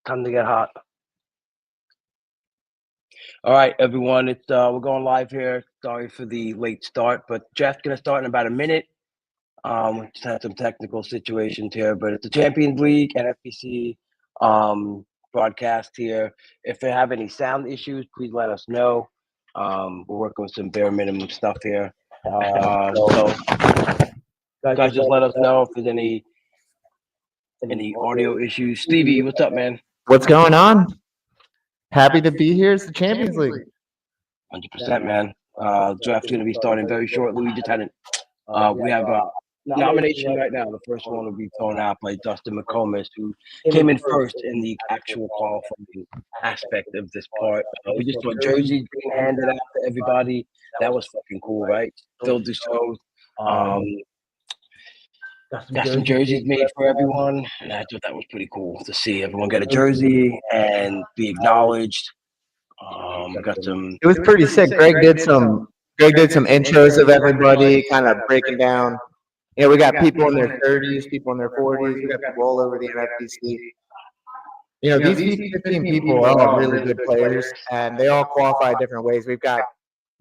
time to get hot. All right, everyone. It's we're going live here. Sorry for the late start, but Jeff's gonna start in about a minute. We just had some technical situations here, but it's the Champions League NFBC broadcast here. If they have any sound issues, please let us know. We're working with some bare minimum stuff here. So guys, just let us know if there's any audio issues. Stevie, what's up, man? What's going on? Happy to be here. It's the Champions League. 100%, man. Draft's going to be starting very shortly. We just had we have a nomination right now. The first one will be thrown out by Dustin McComas, who came in first in the actual qualifying aspect of this part. We just saw jerseys being handed out to everybody. That was fucking cool, right? Filled the shows. Got some jerseys made for everyone, and I thought that was pretty cool to see everyone get a jersey and be acknowledged. Got some. It was pretty sick. Greg did some intros of everybody, kind of breaking down. You know, we got people in their 30s, people in their 40s. We got people all over the NFBC. You know, these 15 people are all really good players, and they all qualify different ways. We've got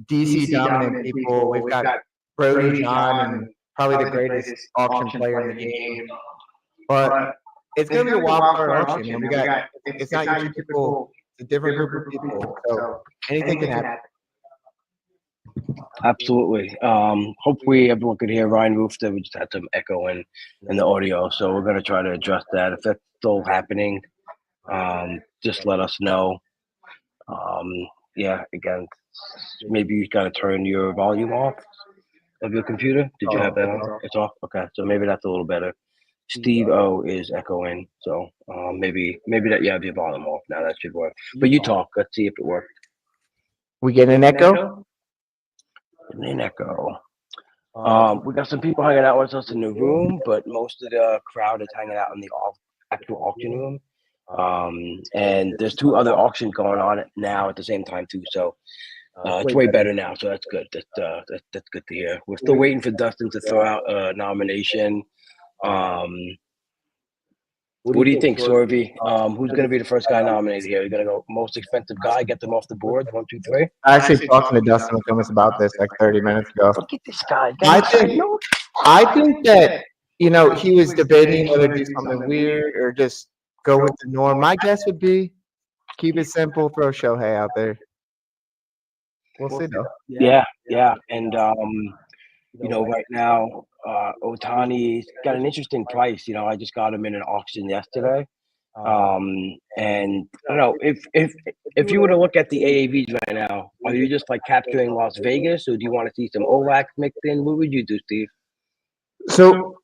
DC dominant people. We've got Brody John, and probably the greatest auction player in the game. But it's going to be a wild card auction. And it's not your typical, it's a different group of people. So anything can happen. Absolutely. Hopefully everyone could hear Ryan Roofter. We just had some echo in the audio. So we're going to try to address that. If that's still happening, just let us know. Yeah, again, maybe you got to turn your volume off of your computer. Did you have that on? It's off. Okay, so maybe that's a little better. Steve O is echoing, so maybe that you have your volume off now. That should work. But you talk. Let's see if it worked. We get an echo. An echo. We got some people hanging out with us in the room, but most of the crowd is hanging out in the actual auction room. And there's two other auctions going on now at the same time too. So. It's way better now, so that's good. That's good to hear. We're still waiting for Dustin to throw out a nomination. What do you think, Sorvy? Who's going to be the first guy nominated here? You're going to go most expensive guy, get them off the board? 1, 2, 3. I actually talked to Dustin McComas about this like 30 minutes ago. Look at this guy. I think that, you know, he was debating whether to do something weird or just go with the norm. My guess would be keep it simple, throw Shohei out there. We'll see though. Yeah. And you know, right now, Ohtani's got an interesting price. You know, I just got him in an auction yesterday. And I don't know if you were to look at the AAVs right now, are you just like capturing Las Vegas, or do you want to see some OLAC mixed in? What would you do, Steve? So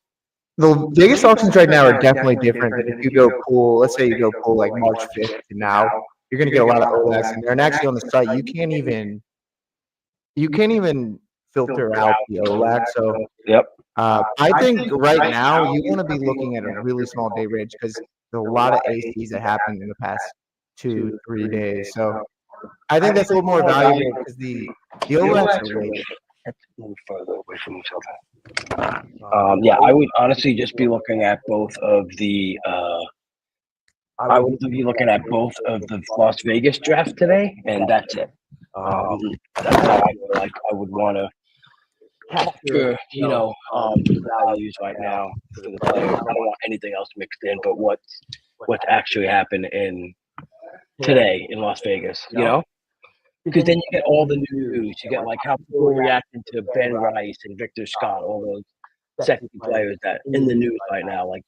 the Vegas auctions right now are definitely different than if you go pull. Let's say you go pull like March 5th to now, you're going to get a lot of OLACs in there. And actually on the site, you can't even filter out the OLAC. So yep. I think right now you want to be looking at a really small day range because there's a lot of ACs that happened in the past 2-3 days. So I think that's a little more valuable because the OLACs are really. Let's move further away from each other. Yeah, I would honestly just be looking at both of the. I would be looking at both of the Las Vegas draft today, and that's it. That's how I feel like I would want to capture, you know, values right now for the players. I don't want anything else mixed in, but what's actually happened in today in Las Vegas, you know? Because then you get all the news. You get like how people are reacting to Ben Rice and Victor Scott, all those second players that in the news right now, like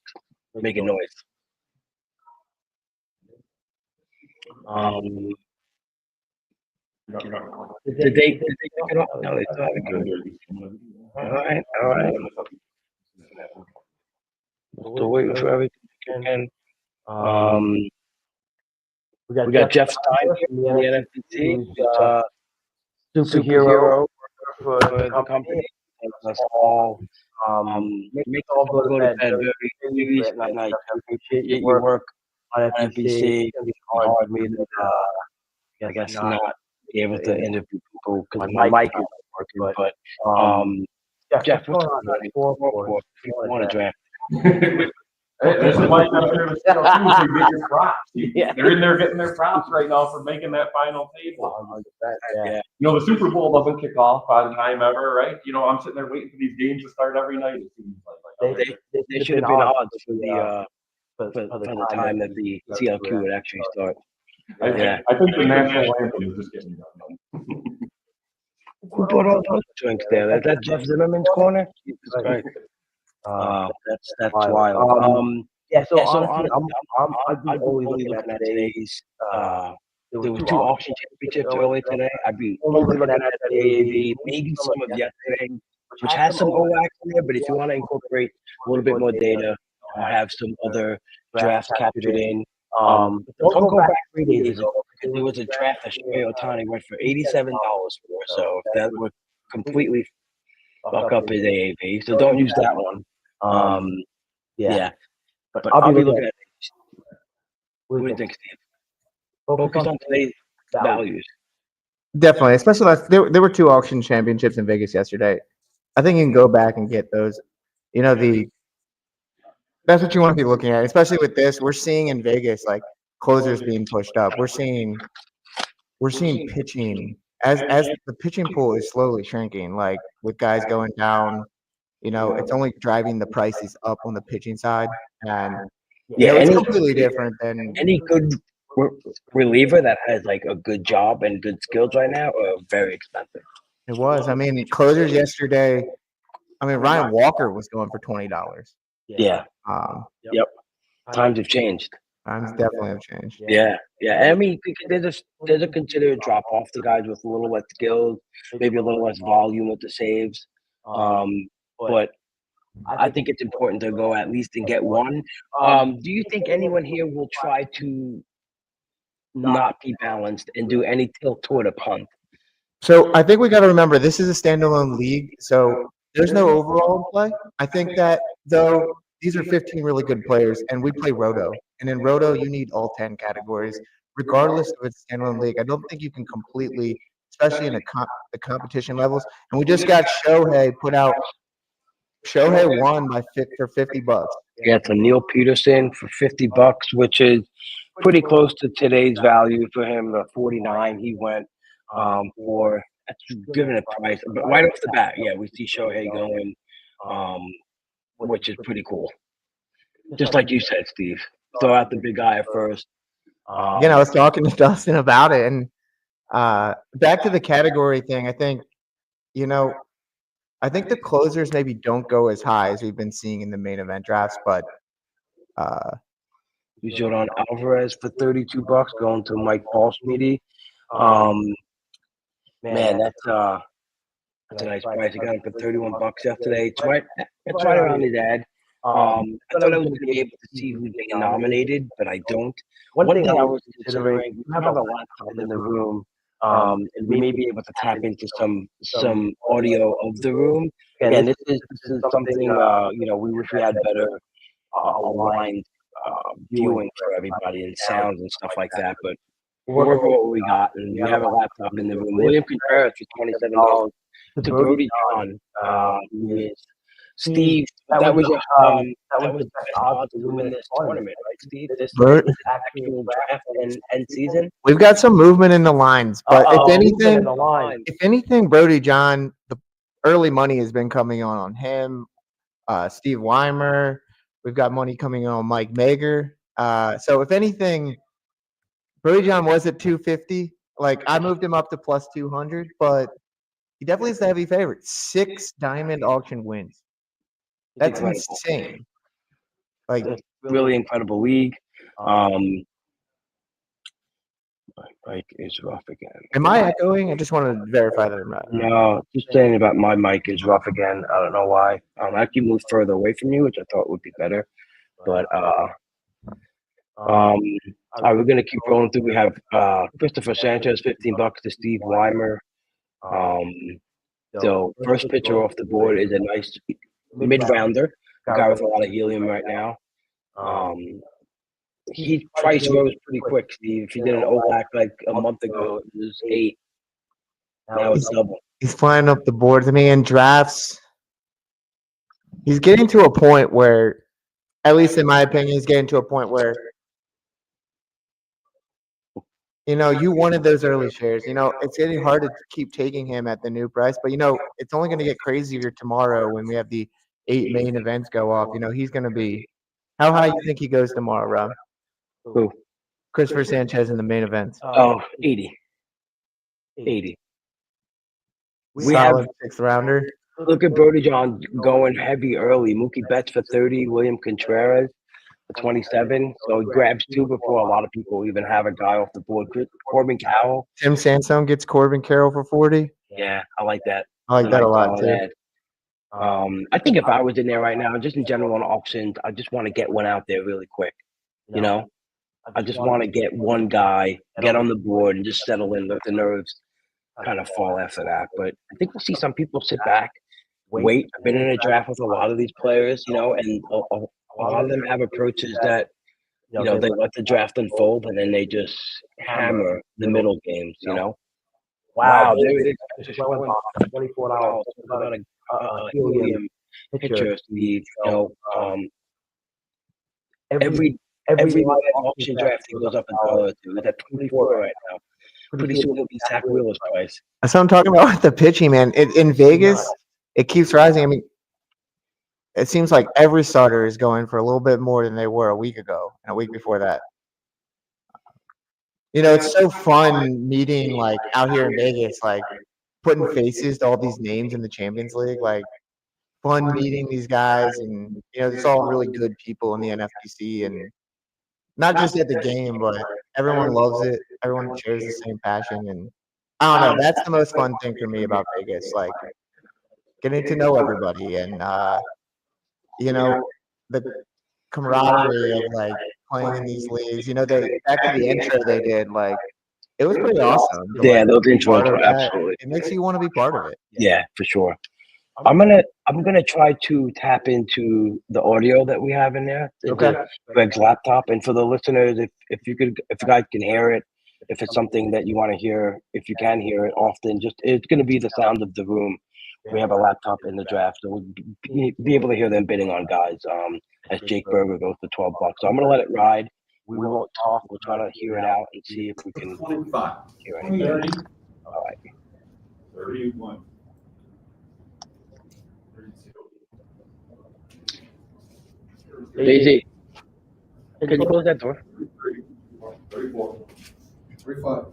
making noise. Did they pick it up? No, they still haven't. All right. Still waiting for everything. We got Jeff Stein from the NFBC, superhero for the company. Us all make all go to bed very late at night. Appreciate your work on NFBC. It's gonna be hard me to, I guess, not be able to interview people because my mic isn't working. But Jeff, what's going on? 4-4. If you want to draft. This is why you got to clear the scale too, so you get your props. Yeah. They're in there getting their props right now for making that final table. Yeah. You know, the Super Bowl doesn't kick off on time ever, right? You know, I'm sitting there waiting for these games to start every night. It seems like. They should have been odds for the time that the CLQ would actually start. I think the national anthem is just getting done. Who brought all those drinks there? Is that Jeff Zimmerman's corner? Jesus Christ. That's wild. Yeah, so honestly, I'd be I'd be only only looking at today's. there There was 2 auction championships earlier today. I'd be only looking at the AAV, maybe some of yesterday, which has some OWAC in there. But if you want to incorporate a little bit more data, or have some other drafts captured in, don't go back 3 days ago. There was a draft that Shohei Ohtani went for $87 for. So if that would completely fuck up his AAV, so don't use that one. Yeah. But I'll be looking at these. What do you think, Steve? Focus on today's values. Definitely, especially there were 2 auction championships in Vegas yesterday. I think you can go back and get those. You know, that's what you want to be looking at, especially with this. We're seeing in Vegas like closers being pushed up. We're seeing pitching as the pitching pool is slowly shrinking. Like with guys going down, you know, it's only driving the prices up on the pitching side, and it's completely different than any good reliever that has like a good job and good skills right now are very expensive. It was. I mean, closers yesterday. I mean, Ryan Walker was going for $20. Yeah. Yep. Times have changed. Times definitely have changed. Yeah. I mean, there's a considerate drop off to guys with a little less skills, maybe a little less volume with the saves. But I think it's important to go at least and get one. Do you think anyone here will try to not be balanced and do any tilt toward a punt? So I think we got to remember this is a standalone league, so there's no overall in play. I think that though these are 15 really good players, and we play Roto, and in Roto you need all 10 categories, regardless of its standalone league. I don't think you can completely, especially in the competition levels. And we just got Shohei put out. Shohei won for $50. Yeah, to Neil Peterson for $50, which is pretty close to today's value for him. 49 he went for. That's given a price, but right off the bat, yeah, we see Shohei going, which is pretty cool. Just like you said, Steve, throw out the big guy at first. I was talking to Dustin about it, and back to the category thing. I think, I think the closers maybe don't go as high as we've been seeing in the main event drafts, but you showed on Alvarez for $32 going to Mike Ballsmeedy. Man, that's a nice price. I got him for $31 yesterday. It's right around his ad. I thought I was going to be able to see who's being nominated, but I don't. One thing I was considering, we have a laptop in the room, and we may be able to tap into some audio of the room. And this is something we wish we had better aligned viewing for everybody and sounds and stuff like that. But we're working with what we got, and we have a laptop in the room. William Contreras for $27 to Brody John, who is Steve. That was the best odds to win this tournament, right, Steve? This actual draft and season. We've got some movement in the lines, but if anything, Brody John, the early money has been coming on him. Steve Weimer. We've got money coming on Mike Mager. So if anything, Brody John was at 250. Like I moved him up to plus 200, but he definitely is the heavy favorite. 6 diamond auction wins. That's insane. Like really incredible league. My mic is rough again. Am I echoing? I just want to verify that I'm not. No, just saying about my mic is rough again. I don't know why. I actually moved further away from you, which I thought would be better. But all right, we're gonna keep rolling through. We have Christopher Sanchez, $15 to Steve Weimer. So first pitcher off the board is a nice mid-rounder, a guy with a lot of helium right now. His price rose pretty quick, Steve. If you did an OVAC like a month ago, it was 8. Now it's double. He's flying up the board to me in drafts. He's getting to a point where at least in my opinion, he's getting to a point where, you wanted those early shares. It's getting hard to keep taking him at the new price, but it's only going to get crazier tomorrow when we have the 8 main events go off. He's going to be. How high you think he goes tomorrow, Rob? Who? Christopher Sanchez in the main events. Oh, 80. 80. We Solid have 6th rounder. Look at Brody John going heavy early. Mookie Betts for 30. William Contreras for 27. So he grabs 2 before a lot of people even have a guy off the board. Corbin Carroll. Tim Sansone gets Corbin Carroll for 40. Yeah, I like that. I like that a lot too. I think if I was in there right now, just in general on auctions, I just want to get one out there really quick. I just want to get one guy, get on the board, and just settle in, let the nerves kind of fall after that. But I think we'll see some people sit back, wait. I've been in a draft with a lot of these players, and a lot of them have approaches that, they let the draft unfold, and then they just hammer the middle games, Wow, there it is. $24 about a helium pitcher, Steve. Every auction draft he goes up in $1 or $2. It's at 24 right now. Pretty soon it'll be Zach Wheeler's price. That's what I'm talking about with the pitching, man. In Vegas, it keeps rising. I mean, it seems like every starter is going for a little bit more than they were a week ago and a week before that. It's so fun meeting, like, out here in Vegas, like, putting faces to all these names in the Champions League. Like, fun meeting these guys. And, it's all really good people in the NFBC. And not just at the game, but everyone loves it. Everyone shares the same passion. And I don't know. That's the most fun thing for me about Vegas. Like, getting to know everybody and, the camaraderie of, like, playing in these leagues. Back to the intro they did, like, it was pretty awesome. Yeah, those intros were absolutely. It makes you want to be part of it. Yeah, for sure. I'm gonna try to tap into the audio that we have in there. Okay. Greg's laptop, and for the listeners, if you guys can hear it, if it's something that you want to hear, if you can hear it often, it's gonna be the sound of the room. We have a laptop in the draft, so we'll be able to hear them bidding on guys. As Jake Berger goes for $12. So I'm gonna let it ride. We won't talk. We'll try to hear it out and see if we can hear anything. All right. 31. Daisy, can you close that door? 34. 35.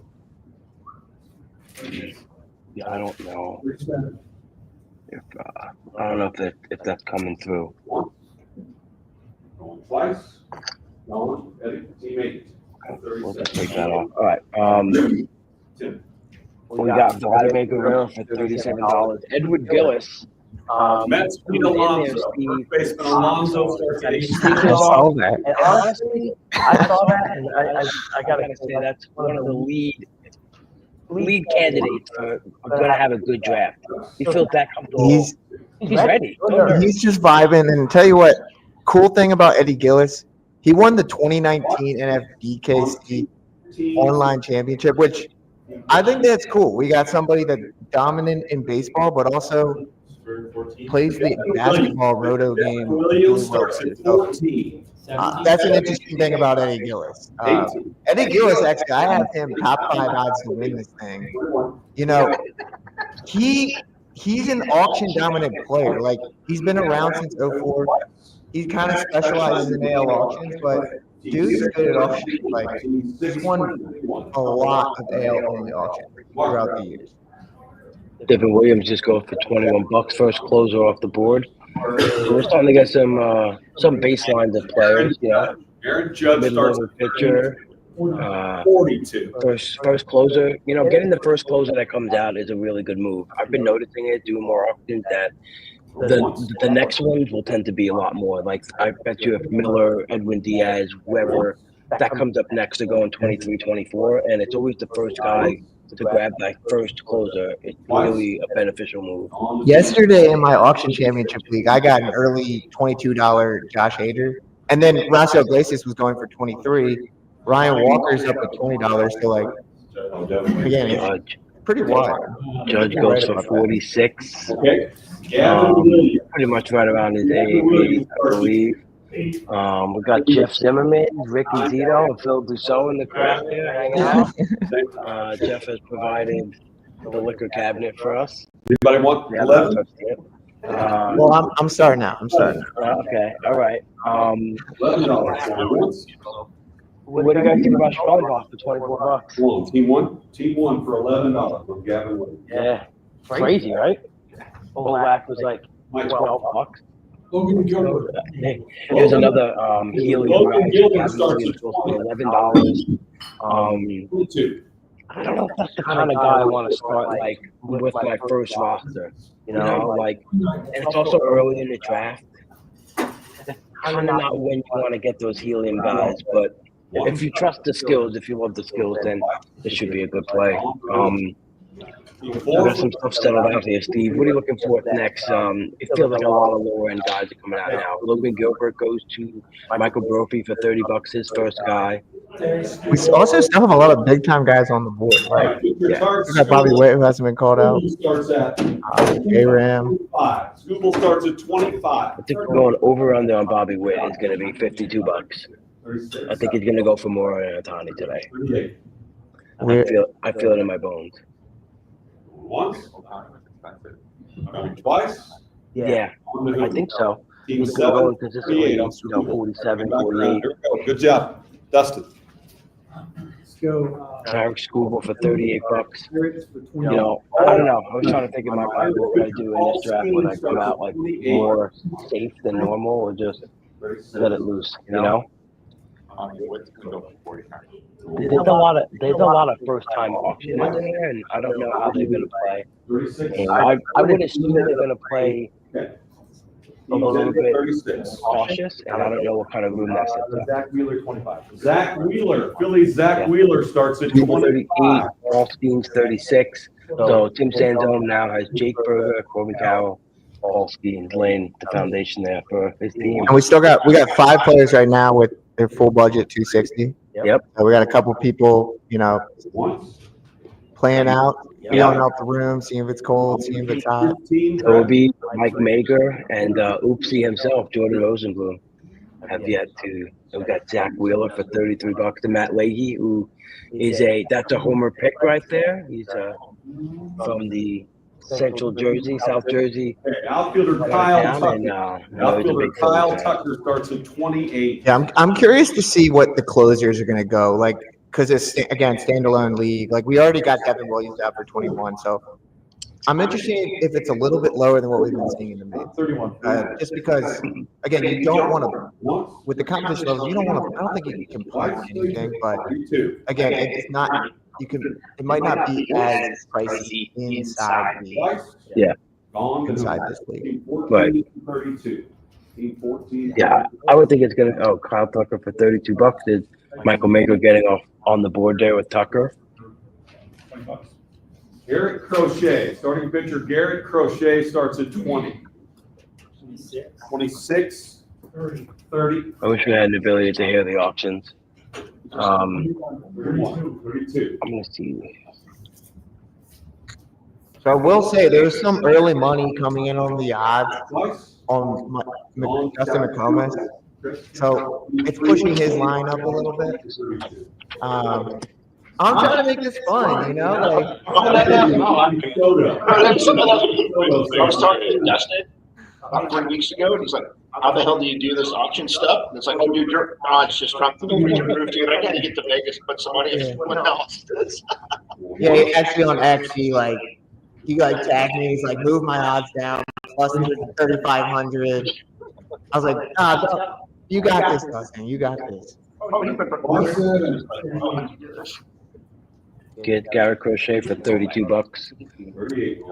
Yeah, I don't know if if that's coming through. Going twice. Going, Eddie, teammate. We'll just take that off. All right. Tim. We got Vladimir Guerrero for $37. Edward Gillis. Mets beat Alonso. First baseman Alonso for I saw that. And honestly, I saw that, and I gotta say that's one of the lead candidates for going to have a good draft. He feels that comfortable. He's ready. He's just vibing. And tell you what, cool thing about Eddie Gillis, he won the 2019 NFBC online championship, which I think that's cool. We got somebody that's dominant in baseball, but also plays the basketball roto game really well. That's an interesting thing about Eddie Gillis. Eddie Gillis, actually, I have him top 5 odds to win this thing. He's an auction dominant player. Like, he's been around since 04. He kind of specializes in AL auctions, but dude's good at auctions. Like, he's won a lot of AL only auctions throughout the years. Devin Williams just goes for $21. First closer off the board. We're starting to get some baselines of players. Aaron Judge starts pitcher. 42. First closer. Getting the first closer that comes out is a really good move. I've been noticing it, doing more auctions, that the next ones will tend to be a lot more. Like, I bet you if Miller, Edwin Diaz, whoever that comes up next to go in 23, 24, and it's always the first guy to grab that first closer. It's really a beneficial move. Yesterday in my auction championship league, I got an early $22 Josh Hader, and then Rafael Iglesias was going for $23. Ryan Walker's up at $20. So, like, again, it's pretty wide. Judge goes for 46. Okay. Pretty much right around his age, I believe. We got Jeff Zimmerman, Ricky Zito, and Phil Dussault in the crowd there hanging out. Jeff has provided the liquor cabinet for us. Anybody want Yeah, 11? Well, I'm starting now. Okay, all right. $11. What do you guys think about Strongbox for $24? Come on, team one for $11 from Gavin Williams. Yeah, crazy, right? Olak was like $12. Logan Gilbert. There's another Healy Logan Gilbert cabinet starts is at supposed to be $11. 22. I don't know if that's the kind of guy I want to start like with my first roster. You know, like, and it's also early in the draft. Kind of not when you want to get those helium guys, but if you trust the skills, if you love the skills, then this should be a good play. I got some stuff settled out here, Steve. What are you looking for next? It feels like a lot of lower end guys are coming out now. Logan Gilbert goes to Michael Brophy for $30, his first guy. We also still have a lot of big time guys on the board. Like, we got Bobby Witt, who hasn't been called out. Starts at A-Ram. Scooble starts at 25. I think we're going over under on Bobby Witt is going to be $52. I think he's going to go for more on Otani today. I feel it in my bones. Once, twice. Yeah, I think so. Team He's 7, going consistently, 48. 47, 48. Good job, Dustin. Let's go. Tarek Scooble for $38. Spirits for 20. You know, I don't know. I was trying to think in my mind what would I do in this draft when I come out like more safe than normal or just let it loose, you know? There's a lot of first time auctions in there, and I don't know how they're gonna play. And I would assume that they're gonna play a little bit cautious, and I don't know what kind of room that's in. Zach Wheeler, 25. Zach Wheeler, Philly's Zach Wheeler starts at 38, 25. Allstein's 36. So Tim Sanzone now has Jake Berger, Corbin Carroll, Allstein laying the foundation there for his team. And we got 5 players right now with their full budget 260. Yep. So we got a couple people, Once. playing out, feeling out the room, seeing if it's cold, seeing if it's hot. Toby, Mike Mager, and Oopsie himself, Jordan Rosenblum, have yet to. We've got Zach Wheeler for $33, and Matt Leahy, who is that's a homer pick right there. He's from the Central Jersey, South Jersey. Outfielder Kyle Tucker. And, Outfielder Kyle Tucker starts at 28. Yeah, I'm curious to see what the closers are going to go, like, because it's, again, standalone league. Like, we already got Devin Williams out for 21, so I'm interested if it's a little bit lower than what we've been seeing in the mid. 31. Just because, again, you don't want to, with the competition levels, you don't want to, I don't think you can play anything, but again, it's not, it might not be as pricey inside inside this league. Right. 32. Yeah, I would think it's gonna. Oh, Kyle Tucker for $32 is Michael Mager getting off on the board there with Tucker. Garrett Crochet, starting pitcher Garrett Crochet starts at 20. 26. 30. I wish we had the ability to hear the auctions. 32. I'm gonna see. So I will say there's some early money coming in on the odds Twice. on Justin McComas. So it's pushing his line up a little bit. I'm trying to make this fun, like. I was talking to Dustin about 3 weeks ago, and he's like, "How the hell do you do this auction stuff?" And it's like, "Oh, dude, it's just Trump to prove to you. I got to get to Vegas, put some money in someone else does." Yeah, actually on X, he tagged me. He's like, move my odds down plus 3,500. I was like, you got this, Dustin. You got this. Oh, you've been Get Garrett Crochet for $32.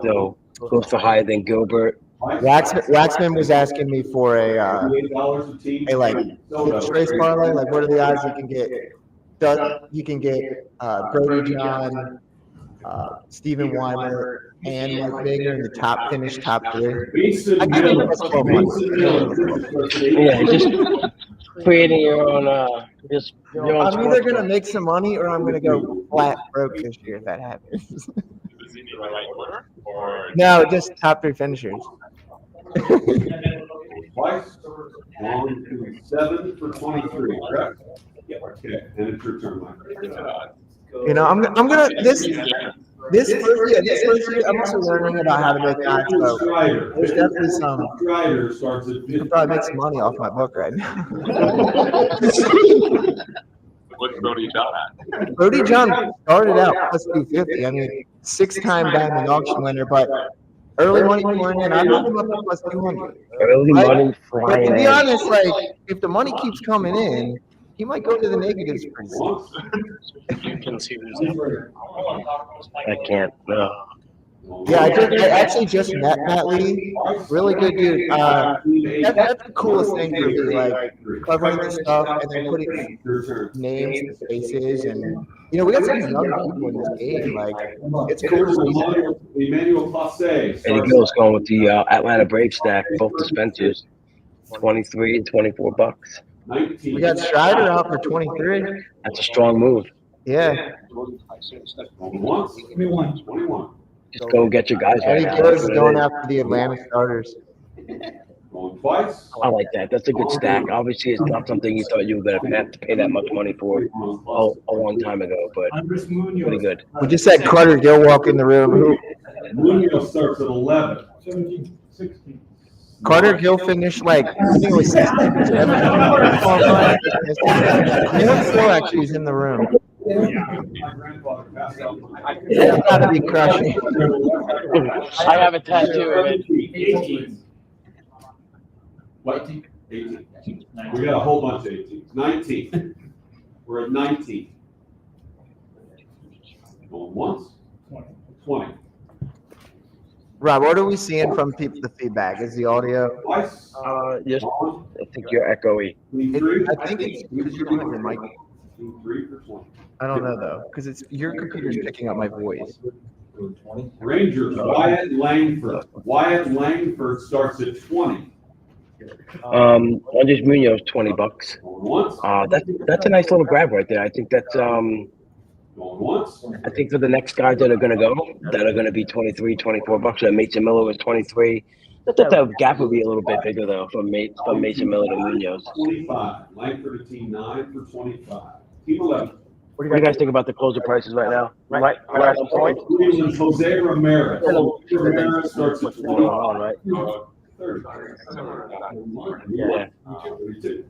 So goes for higher than Gilbert. Waxman was asking me for a like race parlay. Like, what are the odds you can get? You can get Brody John, Stephen Weimer, and Mike Mager in the top 3. I give him a 12 months. Yeah, just creating your own. I'm either gonna make some money or I'm gonna go flat broke this year if that happens. Or No, just top 3 finishers. twice. Going to 7 for 23, correct? Okay, and it's your turn, Mike. You know, I'm gonna this first year, I'm also learning about how to make that. So Strider. there's definitely some. Strider starts at I 50. could probably make some money off my book right now. What's Brody John at? Brody John started out plus 250. I mean, 6-time diamond auction winner, but early money pouring in. I moved him up to plus 200. Early Right? money But flying to be in. honest, like if the money keeps coming in, he might go to the negatives pretty soon. Once. You can see who's in. I can't. Yeah, I actually just met Matt Lee. Really good dude. That's the coolest thing for me, like covering the stuff and then putting names to faces, and you know we got some young people in this game. Like it's cool to see. Emmanuel Classe. Eddie Gill's going with the Atlanta Braves stack, both dispensers, 23 and 24 bucks. 19. We got Strider out for 23. That's a strong move. Yeah, Going once. 21. 21. Just go get your guys right Eddie now. Gill's going after the Atlanta starters. Going twice. I like that. That's a good stack. Obviously, it's not something you thought you were going to have to pay that much money for a long time ago, but Andres Munoz. pretty good. We just had Carter Gill walk in the room. Munoz starts at 11. 17, 16. Carter Gill finished like I think it was 16. Gill actually is in the room. My grandfather passed out. It's gotta be crushing. I have a tattoo of it. 18. What? 18. We got a whole bunch of 18s. 19. We're at 19. Going once. 20. Rob, what are we seeing from people? The feedback is the audio. Twice. Just, I think you're echoey. 23. I think it's because you're doing your mic. 23 for 20. I don't know though, because it's your computer's picking up my voice. Rangers, Wyatt Langford. Wyatt Langford starts at 20. Andres Munoz, 20 bucks. Going once. That's a nice little grab right there. I think that's Going once. I think for the next guys that are going to go, that are going to be 23, 24 bucks. Mason Miller was 23. I thought that gap would be a little bit bigger though from Mason Miller to Munoz. 25. Langford at team 9 for 25. Team 11. What do you guys think about the closer prices right now? Right on point. Cleveland, Jose Ramirez. Ramirez starts at 20. On, right? 30. Yeah. 32.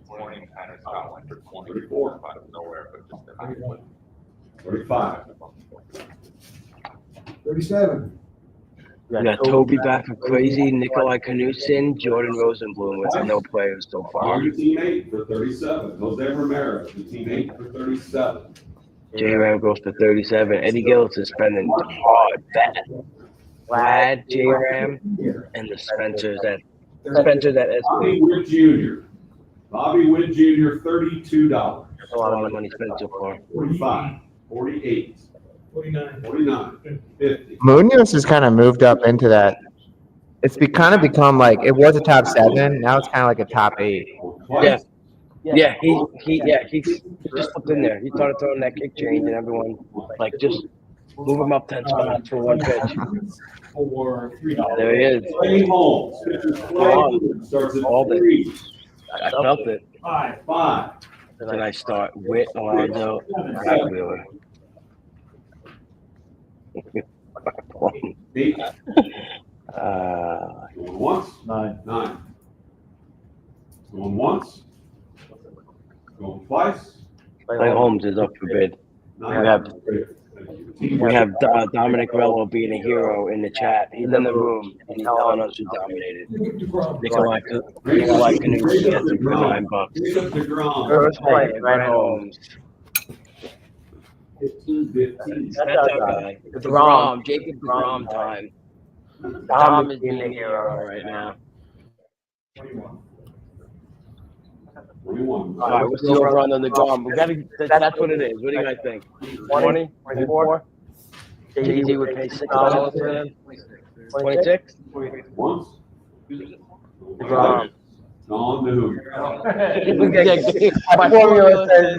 Morning kind of style like 34. out of nowhere, but just 35. 37. We got Toby back for crazy, Nikolai Knudsen, Jordan Rosenblum with no players so far. Army team 8 for 37. Jose Ramirez, the team 8 for 37. J-Ram goes for 37. Eddie Gillis is spending hard. Vlad, J-Ram, and the Spencers at SP. Bobby Witt Jr. Bobby Witt Jr. $32. That's a lot of money spent so far. 45. 48. 49. 49. 50. Munoz has kind of moved up into that. It's kind of become like it was a top 7. Now it's kind of like a top 8. Yeah. Yeah, he just slipped in there. He started throwing that kick change, and everyone like just move him up 10 spots for one pitch. For $3. There he is. Clay Holmes. Pitcher Clay Holmes starts at All day. 3. I felt it. 5. Then I start Witt, Alonzo, Wheeler. 8. Uh, Going once. 9. Going once. Going twice. Clay Holmes is up for bid. 9. We have Dominic Rello being a hero in the chat. He's in the room and he's telling us who dominated. Nikolai Knudsen gets him for $9. Jacob DeGrom. First play, right Holmes. 15. That's our guy. Grom, Jacob Grom time. Dom is being a hero right now. 21. All right, we're still running on the Grom. That's what it is. What do you guys think? 20? 24? Jay-Z would pay $6 for him? 26? Once. Grom. On the hoop. My formula says.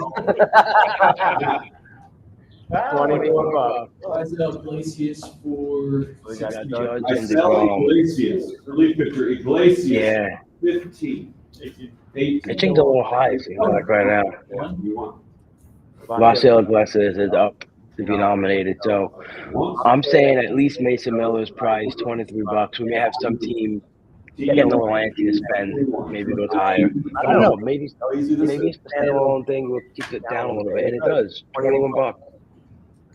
$21. Isaiah Iglesias for We got 60. Judge I and sell DeGrom. Iglesias, relief pitcher Iglesias, Yeah, 15. 18. pitching's a little high, it seems like right now. One, you want. Marcelo Iglesias is up to be nominated, so Once. I'm saying at least Mason Miller's price, $23. We may have some team getting a little antsy to spend, maybe goes higher. I don't know, maybe it's a standalone thing, we'll keep it down a little bit, and it does, $21.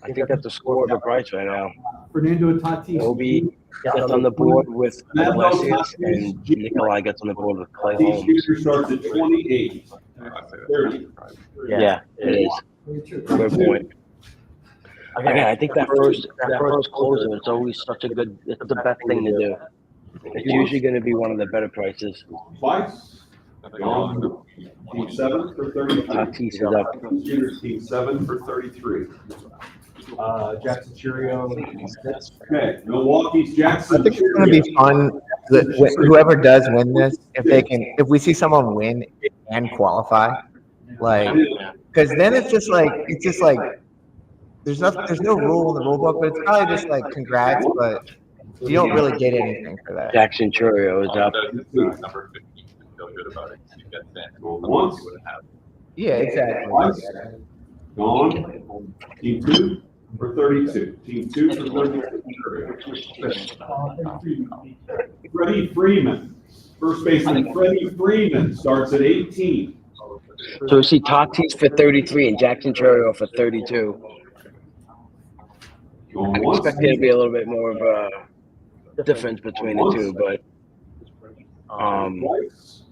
I think that's the score of the price right now. Fernando Tatis. Obi gets on the board with Iglesias, and Nikolai gets on the board with Clay Each Holmes. pitcher starts at 28. 30. Yeah, it is. Good point. Again, I think that first closer, it's always such a good, it's the best thing to do. It's usually going to be one of the better prices. Twice. Gone. Team 7 for 33. Tatis is up. Team 7 for 33. Jackson Churio. Okay, Milwaukee's Jackson. I think it's gonna be fun. Whoever does win this, if we see someone win and qualify, like, because then it's just like there's no rule in the rule book, but it's probably just like congrats, but you don't really get anything for that. Jackson Churio is up. Once. Yeah, exactly. Twice. Gone. Team 2 for 32. Team 2 for 32. Freddie Freeman. First baseman Freddie Freeman starts at 18. So we see Tatis for 33 and Jackson Churio for 32. Going I once. expect there to be a little bit more of a difference between the two, but Twice.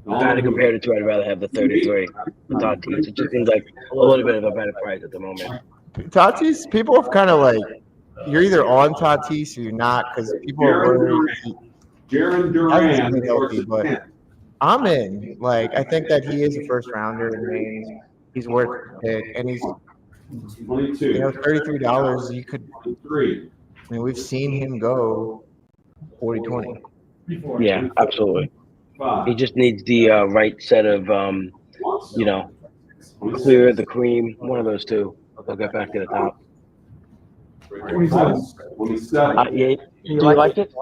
if I had to compare the two, I'd rather have the 33 for Tatis. It just seems like a little bit of a better price at the moment. Tatis, people have kind of like, you're either on Tatis or you're not, because people are worried. Jaron I Duran think starts he'll be, at but 10. I'm in. Like, I think that he is a first rounder in Maine. He's worth a pick, and he's, 22. $33. You could, 3. I mean, we've seen him go 40-20. Yeah, absolutely. 5. He just needs the right set of, clear the cream, one of those two. They'll get back to the top. 27. Yeah, do you like it?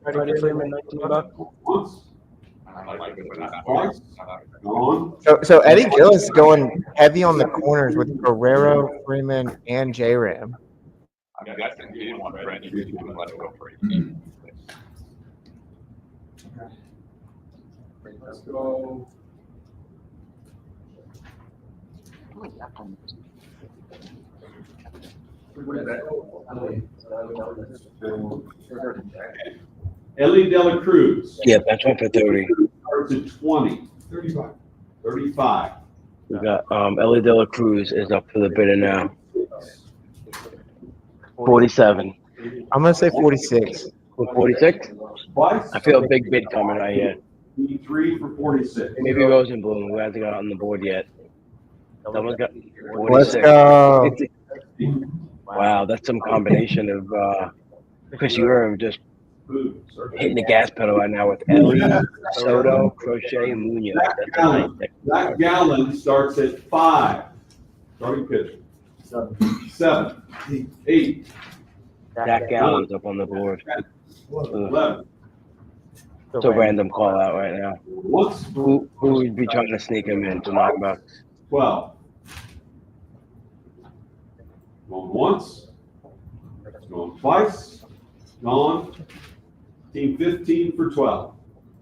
Freddie Freeman, $19? Once. Twice. Gone. So Eddie Gillis going heavy on the corners with Guerrero, Freeman, and J-Ram. Let's go. Ellie Dela Cruz. Yeah, that's one for 30. Starts at 20. 35. 35. We got Ellie De La Cruz is up for the bidder now. 47. I'm gonna say 46. 46? Twice. I feel a big bid coming right here. 3 for 46. Maybe Rosenblum, who hasn't got on the board yet. Someone's got 46. Let's go. Wow, that's some combination of Chris Urim just hitting the gas pedal right now with Ellie, Soto, Crochet, and Munoz. That's a nice mix. Zach Gallen starts at 5. Starting pitcher. 7. 8. Zach Gallen's up on the board. 11. It's a random call out right now. Once. Who would be trying to sneak him in to knock him out? 12. Going once. Going twice. Gone. Team 15 for 12.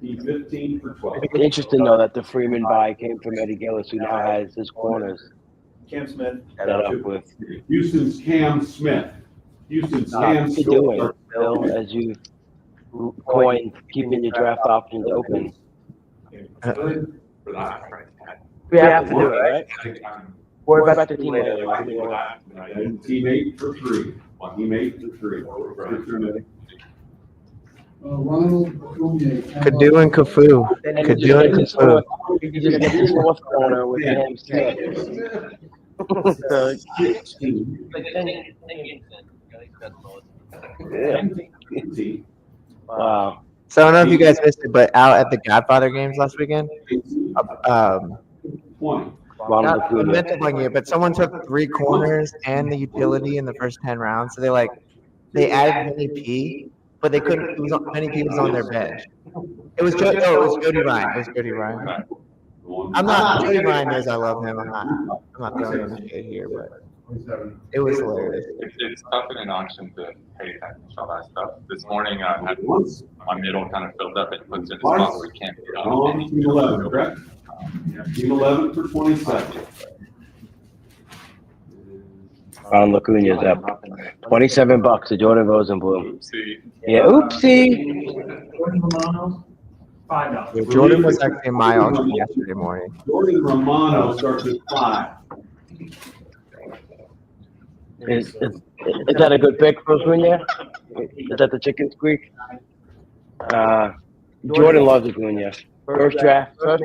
Team 15 for 12. It's interesting though that the Freeman buy came from Eddie Gillis, who now has his corners Cam Smith. set up with. Houston's Cam Smith. Houston's How Cam you doing, Bill? As you coin keeping your draft options open. We have to do it, right? What about the teammate? And team 8 for 3. Team 8 for 3. Ronald Cormier. Kadu and Cafu. Kadu and Cafu. You just get this fourth corner with Cam Smith. Team Wow. So I don't know if you guys missed it, but out at the Godfather games last weekend, 20. Ronald I Acuna. meant to bring you, but someone took 3 corners and the utility in the first 10 rounds. So they added Vinny P, but they couldn't. Vinny P was on their bench. It was Jody Ryan. It was Jody Ryan. Jody Ryan knows I love him. I'm not throwing him shit here, but it was hilarious. It's tough in an auction to pay attention to all that stuff. This morning I had my middle kind of filled up and puts in a spot where we can't get on. On team 11, correct? Team 11 for 27. Ronald Acuna's up. $27 to Jordan Rosenblum. Oopsie. Yeah, oopsie. Yeah, Jordan was actually in my auction yesterday morning. Jordan Romano starts at 5. Is that a good pick for Acuna? Is that the chicken squeak? Jordan loves Acuna. First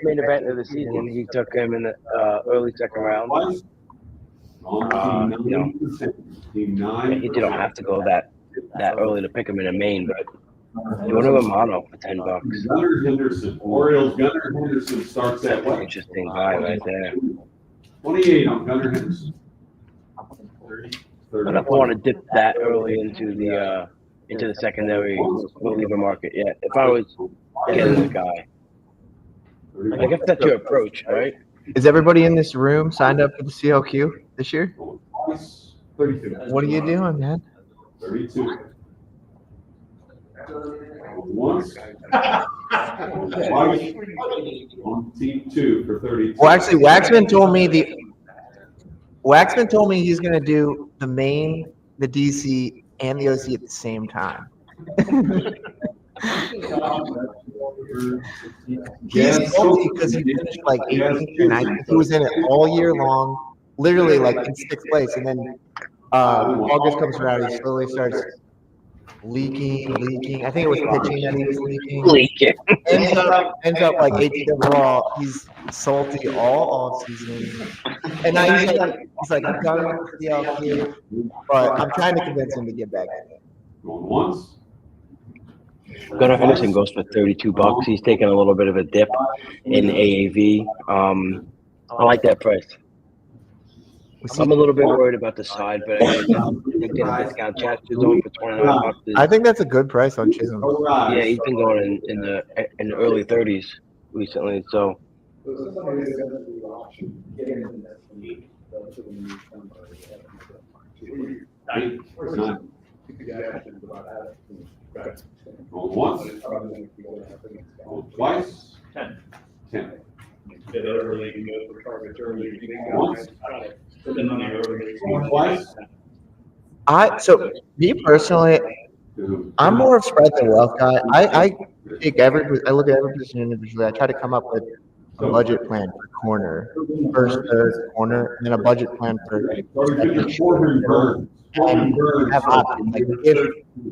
main event of the season, he took him in the early second round. On team You know, 9%. Team 9. you don't have to go that early to pick him in a main, but Jordan Romano for $10. Gunnar Henderson. Orioles Gunnar Henderson starts at what? Interesting buy right there. 28 on Gunnar Henderson. I don't know if I want to dip that early into the secondary reliever market yet. If I was getting the guy, I guess that's your approach, right? Is everybody in this room signed up for the CLQ this year? 32. What are you doing, man? 32. Once. Twice. On team 2 for 32. Well, actually, Waxman told me he's going to do the main, the DC, and the OC at the same time. He's salty because he finished like 18th or 19th. He was in it all year long, literally like in 6th place. And then August comes around, he slowly starts leaking. I think it was pitching that he was leaking. Ends up like 18th overall. He's salty all off season. And now he's like, I'm done with the LQ, but I'm trying to convince him to get back in it. Going once. Gunnar Henderson goes for $32. He's taking a little bit of a dip in AAV. I like that price. I'm a little bit worried about the side, but I think getting a discount Chad Chisholm for $29. I think that's a good price on Chisholm. Yeah, he's been going in the early 30s recently. So Going once. Going twice. 10. Once. Going twice. Me personally, I'm more of spread the wealth guy. I look at every position individually. I try to come up with a budget plan for corner, first, third, corner, and then a budget plan for and have options. Like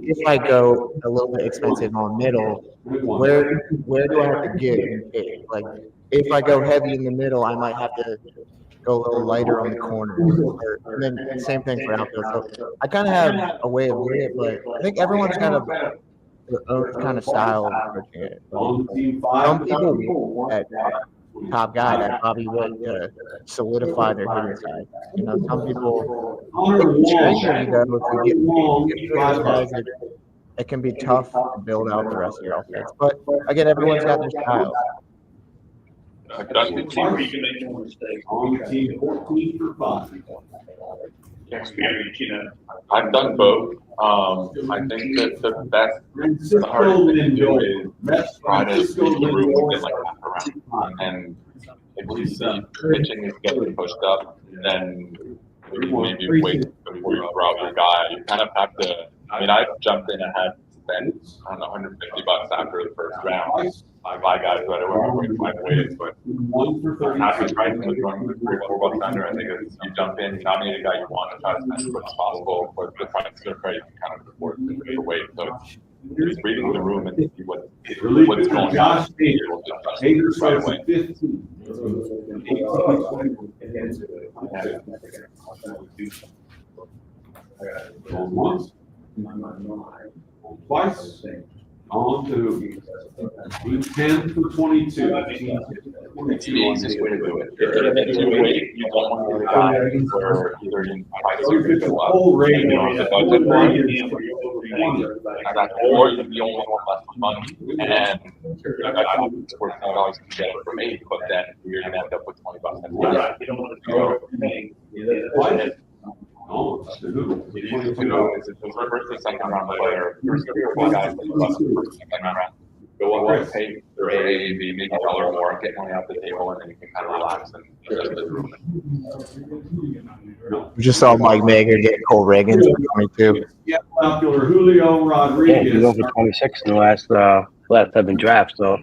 if I go a little bit expensive on middle, where do I have to get? Like if I go heavy in the middle, I might have to go a little lighter on the corner. And then same thing for outfield. So I kind of have a way of doing it, but I think everyone's got their own kind of style of approaching it. Some people at top guy that probably would solidify their hitting side. You know, some people it can be tough to build out the rest of your offense. But again, everyone's got their style. I've done the team. On team 14 for 5. I've done both. I think that the hardest thing to do is try to read the room within like half a round. And if you see pitching is getting pushed up, then maybe wait before you throw out your guy. You kind of have to. I mean, I jumped in ahead, spent I don't know $150 after the first round. I buy guys right away, waited, but after trying to run $3-4 under, I think it's, you jump in, you nominate a guy you want to try to spend as much as possible, but the price is great, you kind of afford to wait. So just reading the room and see what's going on. Hager Right starts away. at 15. Going once. Going twice. On to team 10 for 22. It's the easiest way to do it. If you're gonna do weight, you don't want to do guys where either you price are gonna go up, Full rating. you know, the budget line, or you only want less money, and that's worth $10 to get it from me, but then you're gonna end up with $20 and less. Oh, it's the It is to know is it the first or second round player, first 3 or 4 guys that you love the first second round. Go up and pay their AAV, maybe $1 more, get money off the table, and then you can kind of relax and adjust the room. We just saw Mike Mager get Cole Reagan for 22. popular Julio Yeah, he's Rodriguez. over 26 in the last 7 drafts, so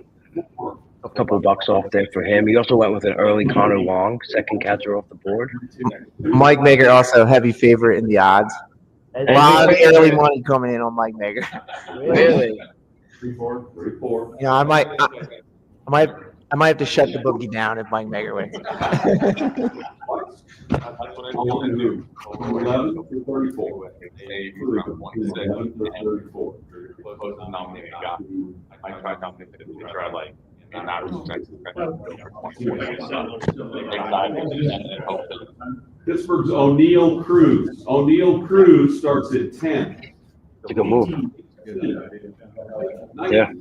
a couple of bucks off there for him. He also went with an early Connor Long, second catcher off the board. Mike Mager also heavy favorite in the odds. A lot of early money coming in on Mike Mager. Really? 3-4. You know, I might have to shut the bookie down if Mike Mager wins. That's what I want to do. 11 for 34. Maybe around 26, 11 for and 34. close to nominating a guy. I try to nominate the picture I like. And average chance is going to go for 24. Exactly. And hope that Pittsburgh's O'Neal Cruz. O'Neal Cruz starts at 10. It's a good move. Yeah.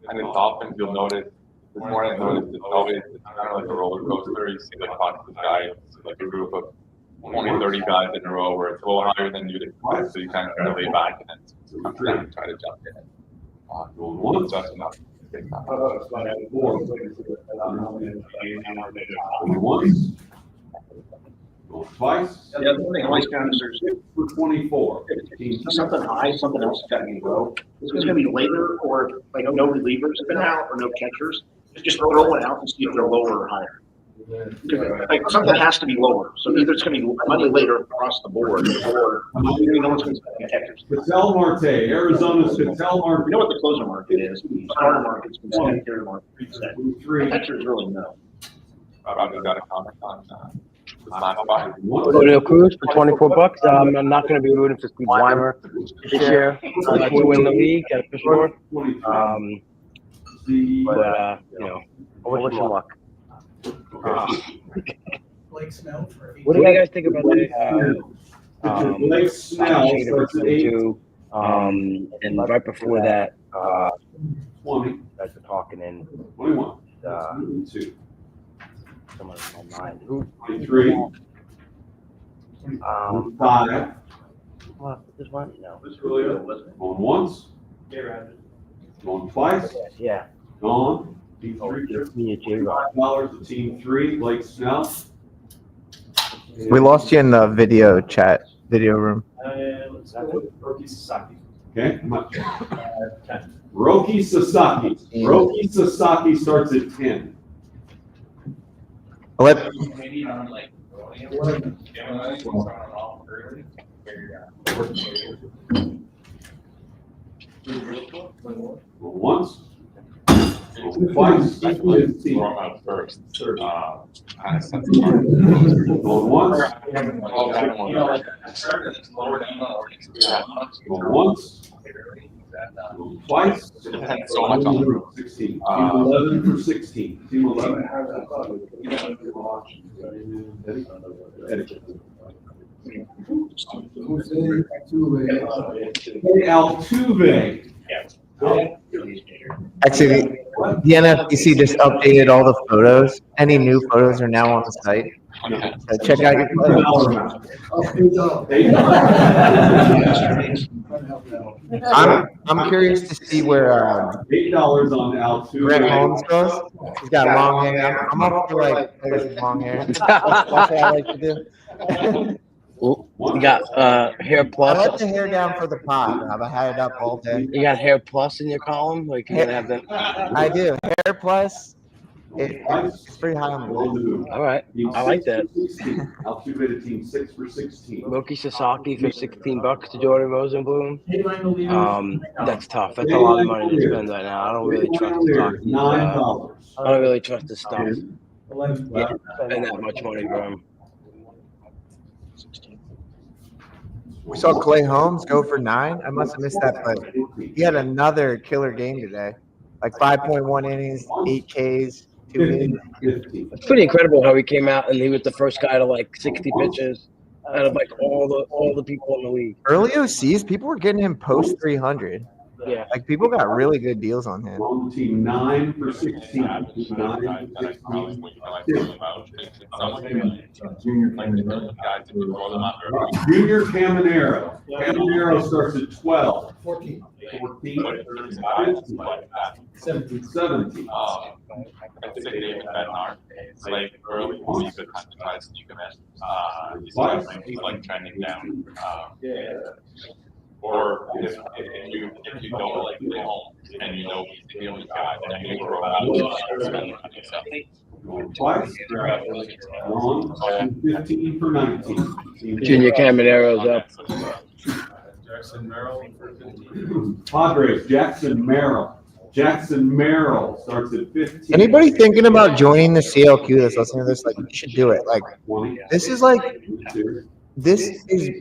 And in Dolphins, you'll notice, the more I notice, it's always it's kind of like a roller coaster. You see like lots of guys, like a group of 20, 30 guys in a row where it's a little higher than you'd expect. So you kind of try to lay back and then come down and try to jump in. That's enough. Once. Going twice. The other thing I always found is there's For 24. something high, something else got to go. It's going to be later, or like no relievers have been out or no catchers. Just throw it out and see if they're lower or higher. Like something has to be lower. So either it's going to be money later across the board, or no one's going to be catchers. Patel Marte, Arizona's Patel Marte. We know what the closer market is. The starter market's been set, carrier market's set. 3. Catchers really know. I've got a comment on the last spot. O'Neal Cruz for 24 bucks. I'm not going to be rooting for Steve Weimer this year to win the league at for sure. But you know, I wish him luck. Blake Snell for What do you guys think about that? Blake Snell starts at 8. And right before that, 20. guys were talking in 21. 2. someone in my mind. Who? 23. 5. What, this one? No. Going once. Going twice. Yeah. Gone. Team 3. Me and J-Rock. $5 to team 3. Blake Snell. We lost you in the video chat, video room. let's go with Roki Sasaki. Okay. Roki Sasaki. Roki Sasaki starts at 10. Let, Once. Twice. Throw him out first. Kind of sets the mark. Going once. Going once. Going twice. Depends so much on 16. Team 11 for 16. Team 11. Altuve. actually, the NFBC just updated all the photos. Any new photos are now on the site. So check out your photos. I'm curious to see where $8 on Altuve. Brett Holmes goes. He's got long hair. I'm up for like players with long hair. That's what I like to do. You got hair I let plus. the hair down for the pod. I've had it up all day. You got hair plus in your column. Like you're gonna have that. I do. Hair plus. It's pretty high on the list. All right, I like that. Altuve to team 6 for 16. Roki Sasaki for $16 to Jordan Rosenblum. That's tough. That's a lot of money to spend right now. I don't really trust Sasaki. $9. I don't really trust his stuff. Yeah, spend that much money for him. We saw Clay Holmes go for 9. I must have missed that, but he had another killer game today. Like 5.1 innings, 8 Ks, 2 innings. It's pretty incredible how he came out and he was the first guy to like 60 pitches out of like all the people in the league. Early OCs, people were getting him post 300. Yeah. Like people got really good deals on him. On team 9 for 16. 9 for 16. Junior Caminero. Caminero starts at 12. 14. 14. 15. 17. I think David Bednar, like early, he's a kind of guys that you can ask. He's like trending down. Or if you don't like the home and you know he's the only guy, then you grow out Twice. On 15 for 19. Junior Camanero's up. Jackson Merrill for 15. Padres, Jackson Merrill. Jackson Merrill starts at 15. Anybody thinking about joining the CLQ that's listening to this, like, you should do it. Like, 20. this is like,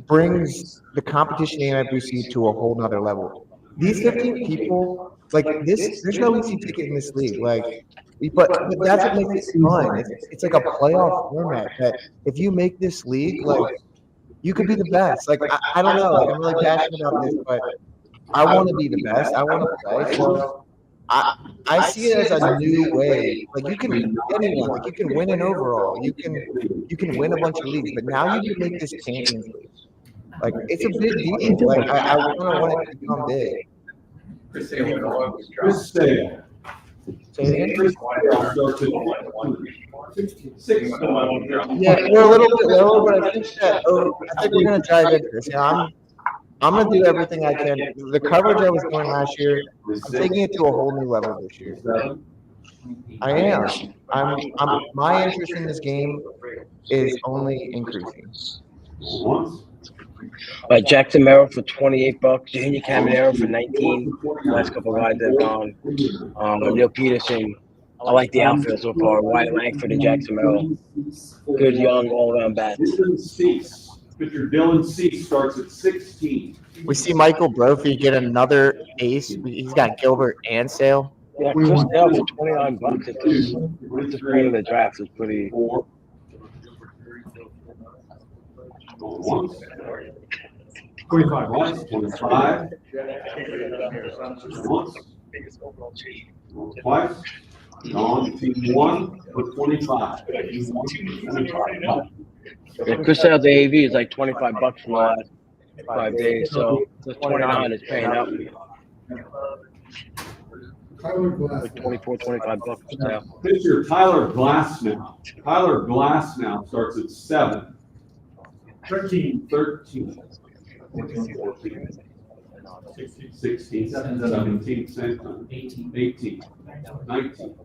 brings the competition in NFBC to a whole nother level. These 15 people, like this, there's no easy ticket in this league. Like, but that's what makes it fun. It's like a playoff format that if you make this league, like, you could be the best. Like, I don't know. Like, I'm really passionate about this, but I want to be the best. I want to play. So I see it as a new way. Like, you can beat anyone. Like, you can win an overall. You can win a bunch of leagues. But now you can make this Champions League. Like, it's a big deal. Like, I want it to become big. Chris Sale. Say it again? Chris Sale starts at 6. Yeah, we're a little bit lower, but I think we're gonna drive into this. Yeah, I'm gonna do everything I can. The coverage I was doing last year, I'm taking it to a whole new level this year. I am. I'm. My interest in this game is only increasing. Once. Jackson Merrill for $28, Junior Caminero for 19. Last couple of guys that have gone. Neil Peterson. I like the outfield so far. Wyatt Langford and Jackson Merrill. Good young all-around bats. Pitcher Dylan Cease starts at 16. We see Michael Brophy get another ace. He's got Gilbert and Sale. Yeah, Chris Sale for $29 at the screen of the draft is pretty. Once. 25. Once. 25. Once. Twice. On team 1 for 25. Yeah, Chris Sale's AAV is like $25 from the last 5 days, so the 29 is paying out. Like $24, $25 for Sale. Pitcher Tyler Glasnow. Tyler Glasnow starts at 7. 13. 16, 17, 18, 19,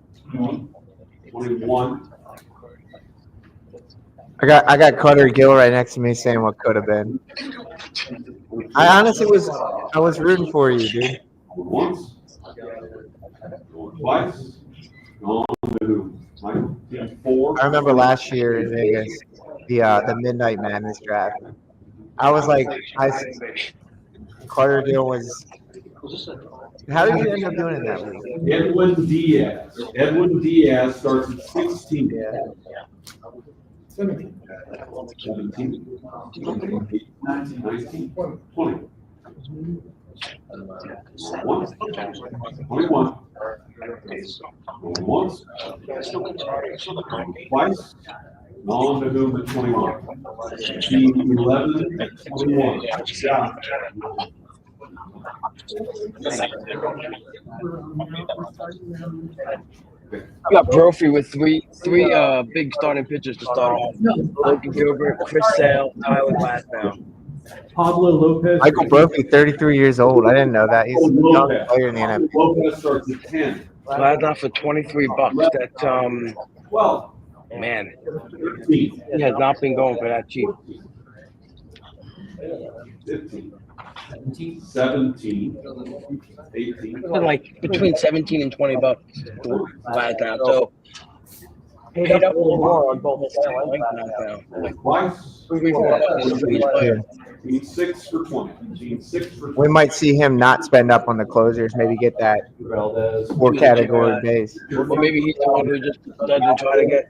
21. I got Carter Gill right next to me saying what could have been. I honestly was rooting for you, dude. Once. Twice. On to Michael. 4. I remember last year in Vegas, the Midnight Madness draft. I was like, Carter Gill was. How did you end up doing in that league? Edwin Diaz. Edwin Diaz starts at 16. 17. 19. 20. 21. Once. Twice. On to whom at 21. Team 11, 21. We got Brophy with three big starting pitchers to start off. Logan Gilbert, Chris Sale, Tyler Glasnow. Pablo Lopez. Michael Brophy, 33 years old. I didn't know that. He's a young player in the NFL. Lopez starts at 10. Glasnow for $23. That's Well, man, 15. he has not been going for that cheap. 15. 17. 18. It's been like between $17 and $20 for Glasnow. So paid up a little more on both the knockdown. Twice. 3-4. Team 6 for 20. Team 6 for 20. We might see him not spend up on the closers, maybe get that Valdez. 4-category base. Or maybe he's the one who just doesn't try to get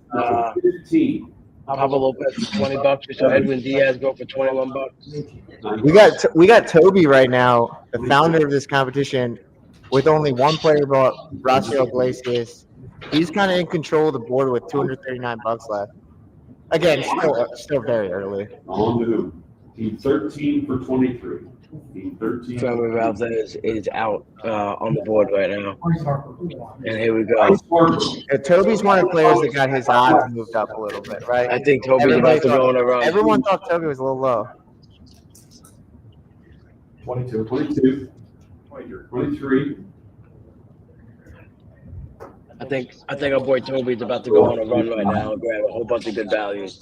15. Pablo Lopez for $20. We saw Edwin Diaz go for $21. We got Toby right now, the founder of this competition, with only one player bought, Rafael Iglesias. He's kind of in control of the board with $239 left. Again, still very early. On to who? Team 13 for 23. Team 13. Trevor Valdez is out on the board right now. And here we go. Toby's one of the players that got his odds moved up a little bit, right? I think Toby's about to go on a run. Everyone thought Toby was a little low. 22. 23. I think our boy Toby's about to go on a run right now and grab a whole bunch of good values.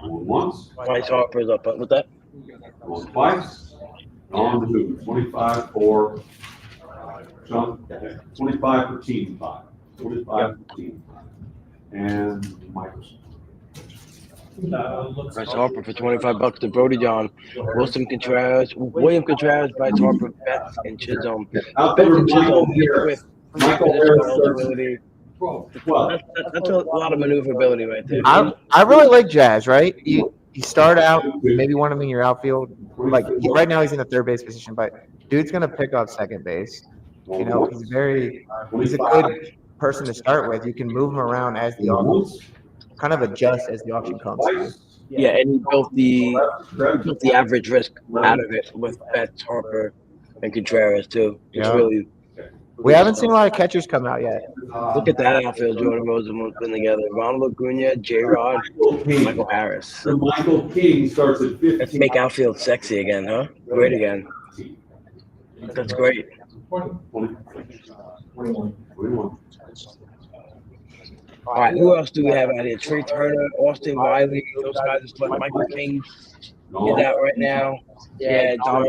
Going once. Bryce Harper's up with that. Going twice. On to who? 25 for John. 25 for team 5. 25 for team 5. And Microsoft. Bryce Harper for $25 to Brody John. William Contreras, Bryce Harper, Betts, and Chisholm. Out Betts there and Chisholm with with Michael Harris ability. 12. That's a lot of maneuverability right there. I really like Jazz, right? You start out, maybe want him in your outfield. Like right now he's in the third base position, but dude's gonna pick up second base. You know, he's a good person to start with. You can move him around as the auction, kind of adjust as the auction comes. Yeah, and he built the average risk out of it with Betts, Harper, and Contreras too. It's really. We haven't seen a lot of catchers come out yet. Look at that outfield. Jordan Rosenblum's been together. Ronald Acuna, J-Rod, Michael Harris. So Michael King starts at 15. Let's make outfield sexy again, huh? Great again. That's great. 21. All right, who else do we have out here? Trey Turner, Austin Wiley. Those guys are split. Michael King is out right now. Yeah, Don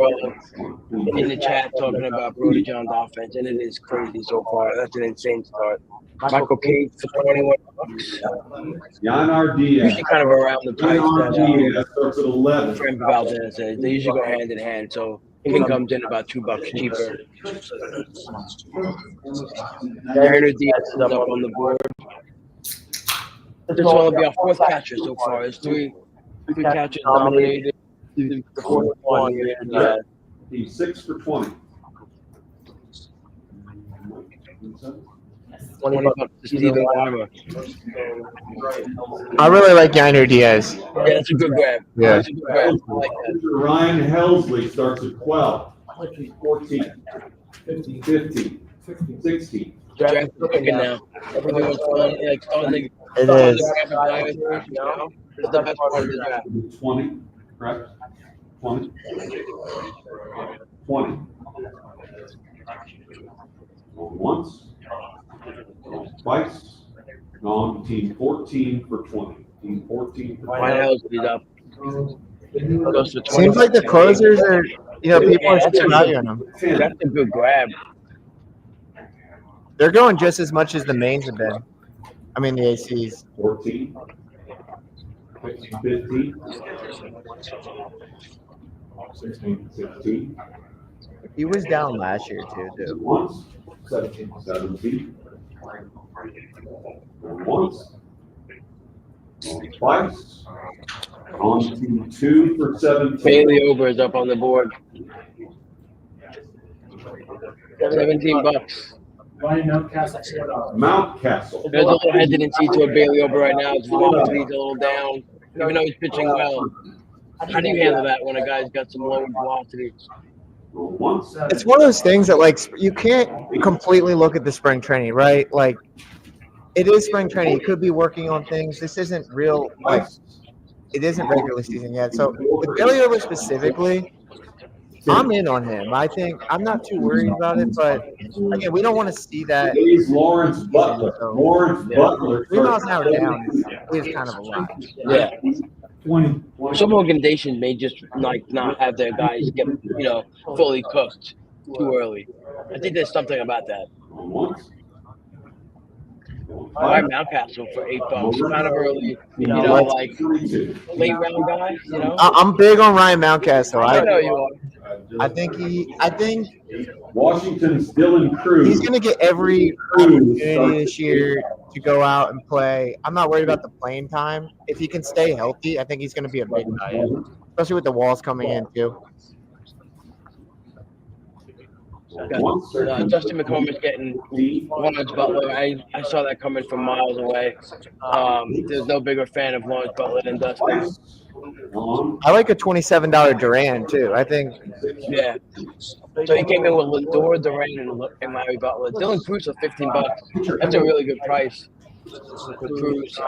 in the chat talking about Brody John's offense, and it is crazy so far. That's an insane start. Michael King for $21. Yanar Diaz. Usually kind of around the price Yanar that Diaz starts at 11. Trent Valdez says. They usually go hand in hand, so King comes in about $2 cheaper. Turner Diaz is up on the board. This will be our fourth catcher so far. There's three catchers nominated. The fourth one here. He's 6 for 20. $20 to Steven Weimer. I really like Yainer Diaz. Yeah, that's a good grab. Yeah. That's a good grab. I like that. Ryan Helsley starts at 12. 14. 15. 16. Draft picking now. Everyone's starting It is. It's the best part of the draft. 20, correct? 20. 20. Going once. Going twice. On team 14 for 20. Team 14 for 20. White House is up. Seems like the closers are, people are still value on them. That's a good grab. They're going just as much as the mains have been. I mean, the ACs. 14. 15. 16. He was down last year, too. Once. 17. Once. Twice. On team 2 for 17. Bailey Ober is up on the board. $17. Mountcastle. There's a little hesitancy toward Bailey Ober right now. His velocity's a little down, even though he's pitching well. How do you handle that when a guy's got some low velocity? Once. It's one of those things that, like, you can't completely look at the spring training, right? Like, it is spring training. You could be working on things. This isn't real, like, it isn't regular season yet. So, with Bailey Ober specifically, I'm in on him. I think I'm not too worried about it, but again, we don't want to see that. He's Lawrence Butler. Lawrence Butler. 3 miles an hour down is kind of a lot. Yeah. Some organizations may just not have their guys get fully cooked too early. I think there's something about that. Once. Ryan Mountcastle for $8. Kind of early, like late round guy. I'm big on Ryan Mountcastle. I know you are. I think Washington's Dylan Cruz. he's going to get every opportunity this year to go out and play. I'm not worried about the playing time. If he can stay healthy, I think he's going to be a big guy, especially with the walls coming in too. Justin McCormick's getting Lawrence Butler. I saw that coming from miles away. There's no bigger fan of Lawrence Butler than Dustin. I like a $27 Durant too. I think. Yeah. So he came in with Lindor, Durant, and Larry Butler. Dylan Cruz for $15. That's a really good price for Cruz.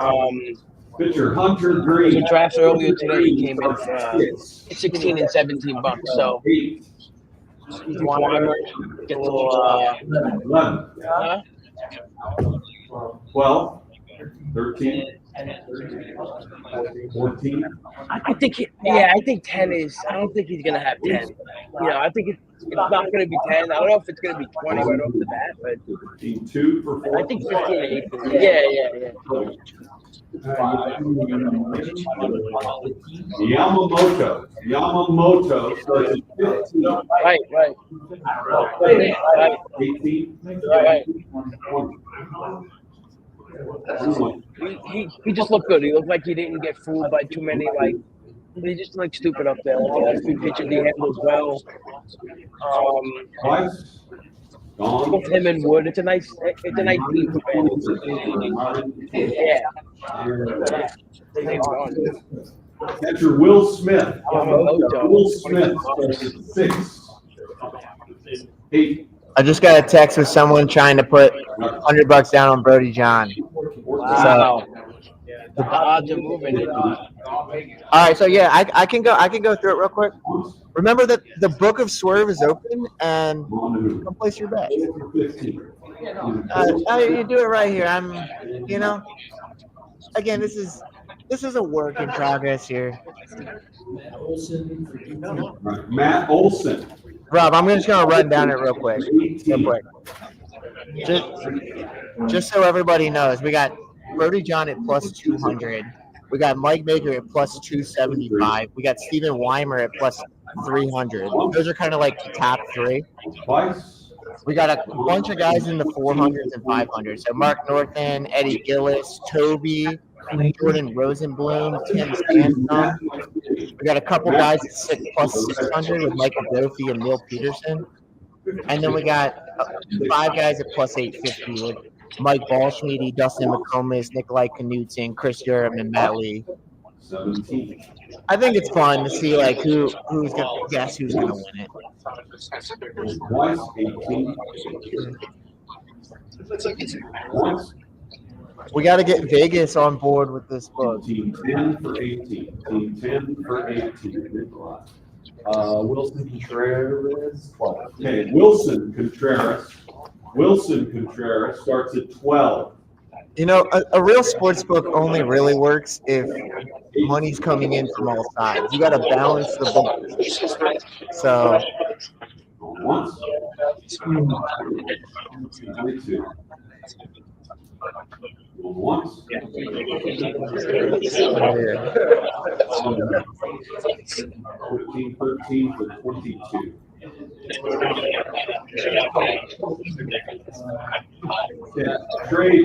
Pitcher Hunter Green. He drafted earlier today. He came in for 16 and $17. So Weimer gets a little. 11. 12. 13. 14. I think, I think 10 is. I don't think he's gonna have 10. I think it's not gonna be 10. I don't know if it's gonna be 20 right off the bat, but 2 for 14. I think 15 and 18. Yeah. Yamamoto starts at 15. Right. 18. Right. 20. He just looked good. He looked like he didn't get fooled by too many he just looked stupid up there. Like the last pitches he handles well. Twice. Gone. Both him and Wood. It's a nice team for fans. Yeah. Catcher Will Smith. Yamamoto. Will Smith starts at 6. 8. I just got a text with someone trying to put $100 down on Brody John. Wow. The odds are moving. All right, so I can go through it real quick. Remember that the book of Swerve is open, and come place your bet. You do it right here. Again, this is a work in progress here. Matt Olson. Rob, I'm just gonna run down it real quick. Just so everybody knows, we got Brody John at plus 200. We got Mike Baker at plus 275. We got Steven Weimer at plus 300. Those are kind of like the top 3. We got a bunch of guys in the 400s and 500s. So Mark Norton, Eddie Gillis, Toby, Jordan Rosenblum, Tim Sansom. We got a couple guys at plus 600 with Michael Brophy and Neil Peterson. And then we got 5 guys at plus 850 with Mike Ballschmiede, Dustin McComas, Nikolai Knudsen, Chris Durham, and Matt Lee. 17. I think it's fun to see who's gonna guess who's gonna win it. Twice. 18. Once. We got to get Vegas on board with this book. Team 10 for 18. Team 10 for 18. Wilson Contreras. Okay, Wilson Contreras starts at 12. A real sports book only really works if money's coming in from all sides. You got to balance the book. So. Once. 22. Once. 15, 13 for 22. Yeah, Trey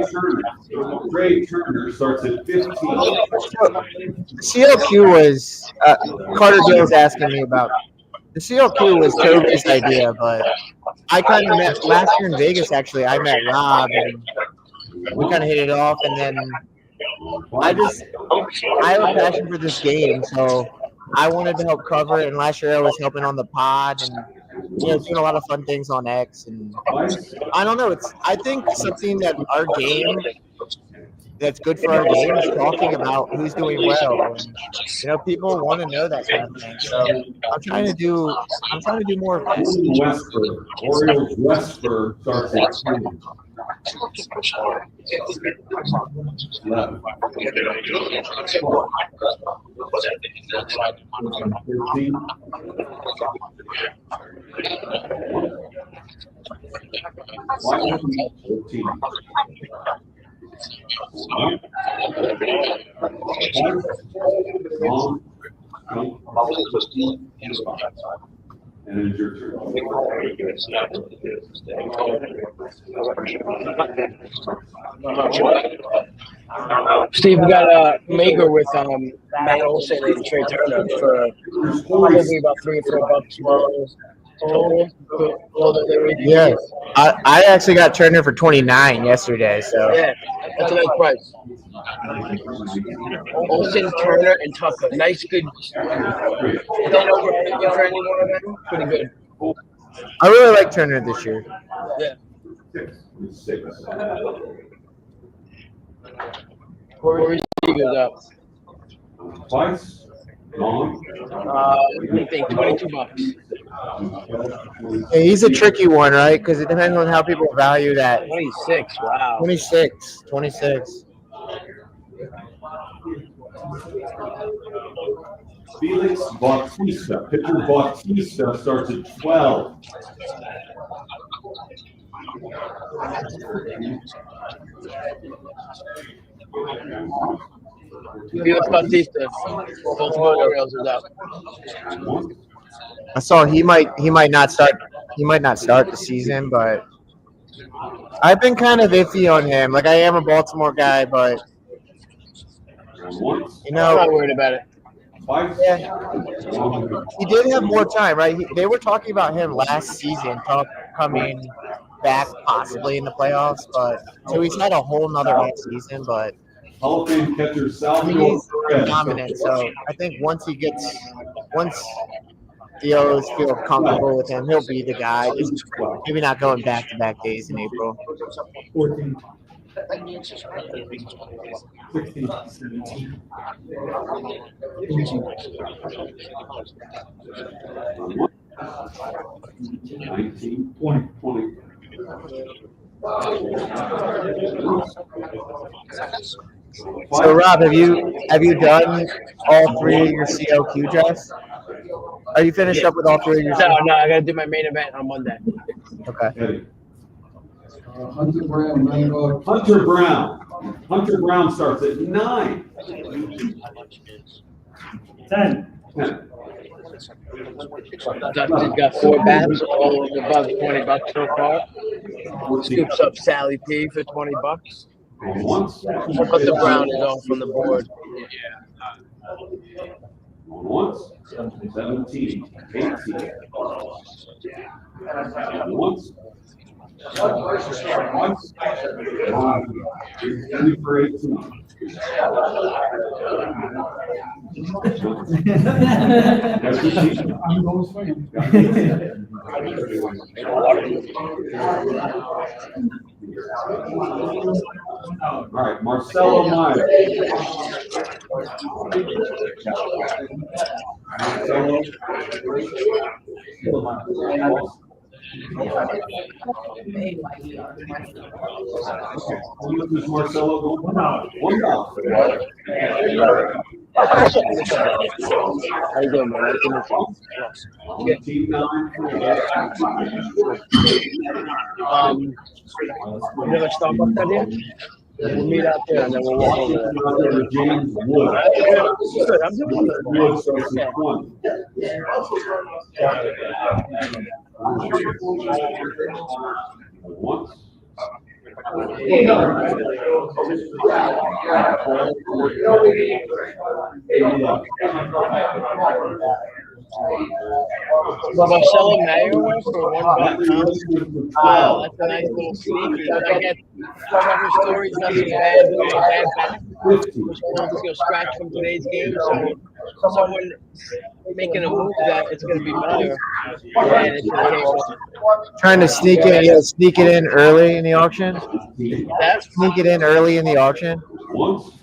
Turner starts at 15. CLQ was Carter Gill's asking me about. The CLQ was Toby's idea, but I kind of met last year in Vegas. Actually, I met Rob and we kind of hit it off, and then I have a passion for this game, so I wanted to help cover it. And last year I was helping on the pod and doing a lot of fun things on X. And I don't know. I think something that our game that's good for our game is talking about who's doing well. And, people want to know that kind of thing. So I'm trying to do more of Westberg. Orioles Westberg starts at 20. 11. 15. And it's your turn. Steve, we got a maker with Matt Olson and Trey Turner for probably about $3 or $4 total. Yeah, I actually got Turner for 29 yesterday. So Yeah, that's a nice price. Olsen, Turner, and Tucker. Nice, good. Is that over for any one of them? Pretty good. I really like Turner this year. Yeah. 6. Corey Seager's up. Twice. Gone. I think $22. Yeah, he's a tricky one, right? Because it depends on how people value that. 26. Wow. 26. Felix Bautista. Pitcher Bautista starts at 12. Felix Bautista. Baltimore Orioles is up. I saw he might not start the season, but I've been kind of iffy on him. Like I am a Baltimore guy, but you I'm know, not worried about it. yeah, he did have more time, right? They were talking about him last season, coming back possibly in the playoffs, but so he's had a whole nother off season, but Hall of Fame catcher Salvador he's Perez. dominant. So I think once the O's feel comfortable with him, he'll be the guy. Just maybe not going back-to-back days in April. 14. 16. 17. 19, 20, 20. So Rob, have you done all 3 of your CLQ drafts? Are you finished up with all 3 of your? No, I gotta do my main event on Monday. Okay. Eddie. Hunter Brown, $9. Hunter Brown starts at 9. 10. 10. Dustin's got 4 bats, all above $20 so far. Scoops up Sally P for $20. Going once. But the Brown is off from the board. Going once. 17, 18. Going once. Once. 20 for 18. That's your team. All right, Marcelo Meyer. Marcelo going $1. How you doing, man? Team 9. You never stop up that here? We'll meet out there and then we'll walk over there. James Wood. Good, I'm doing good. Wood starts at 20. Once. Marcelo Mayer went for $1. Wow, that's a nice little sneaky. But I get cover stories, not so bad back. Just wants to go scratch from today's game. So someone making a move that it's going to be better. And it's Trying to sneak it in early in the auction. Sneak it in early in the auction. Once.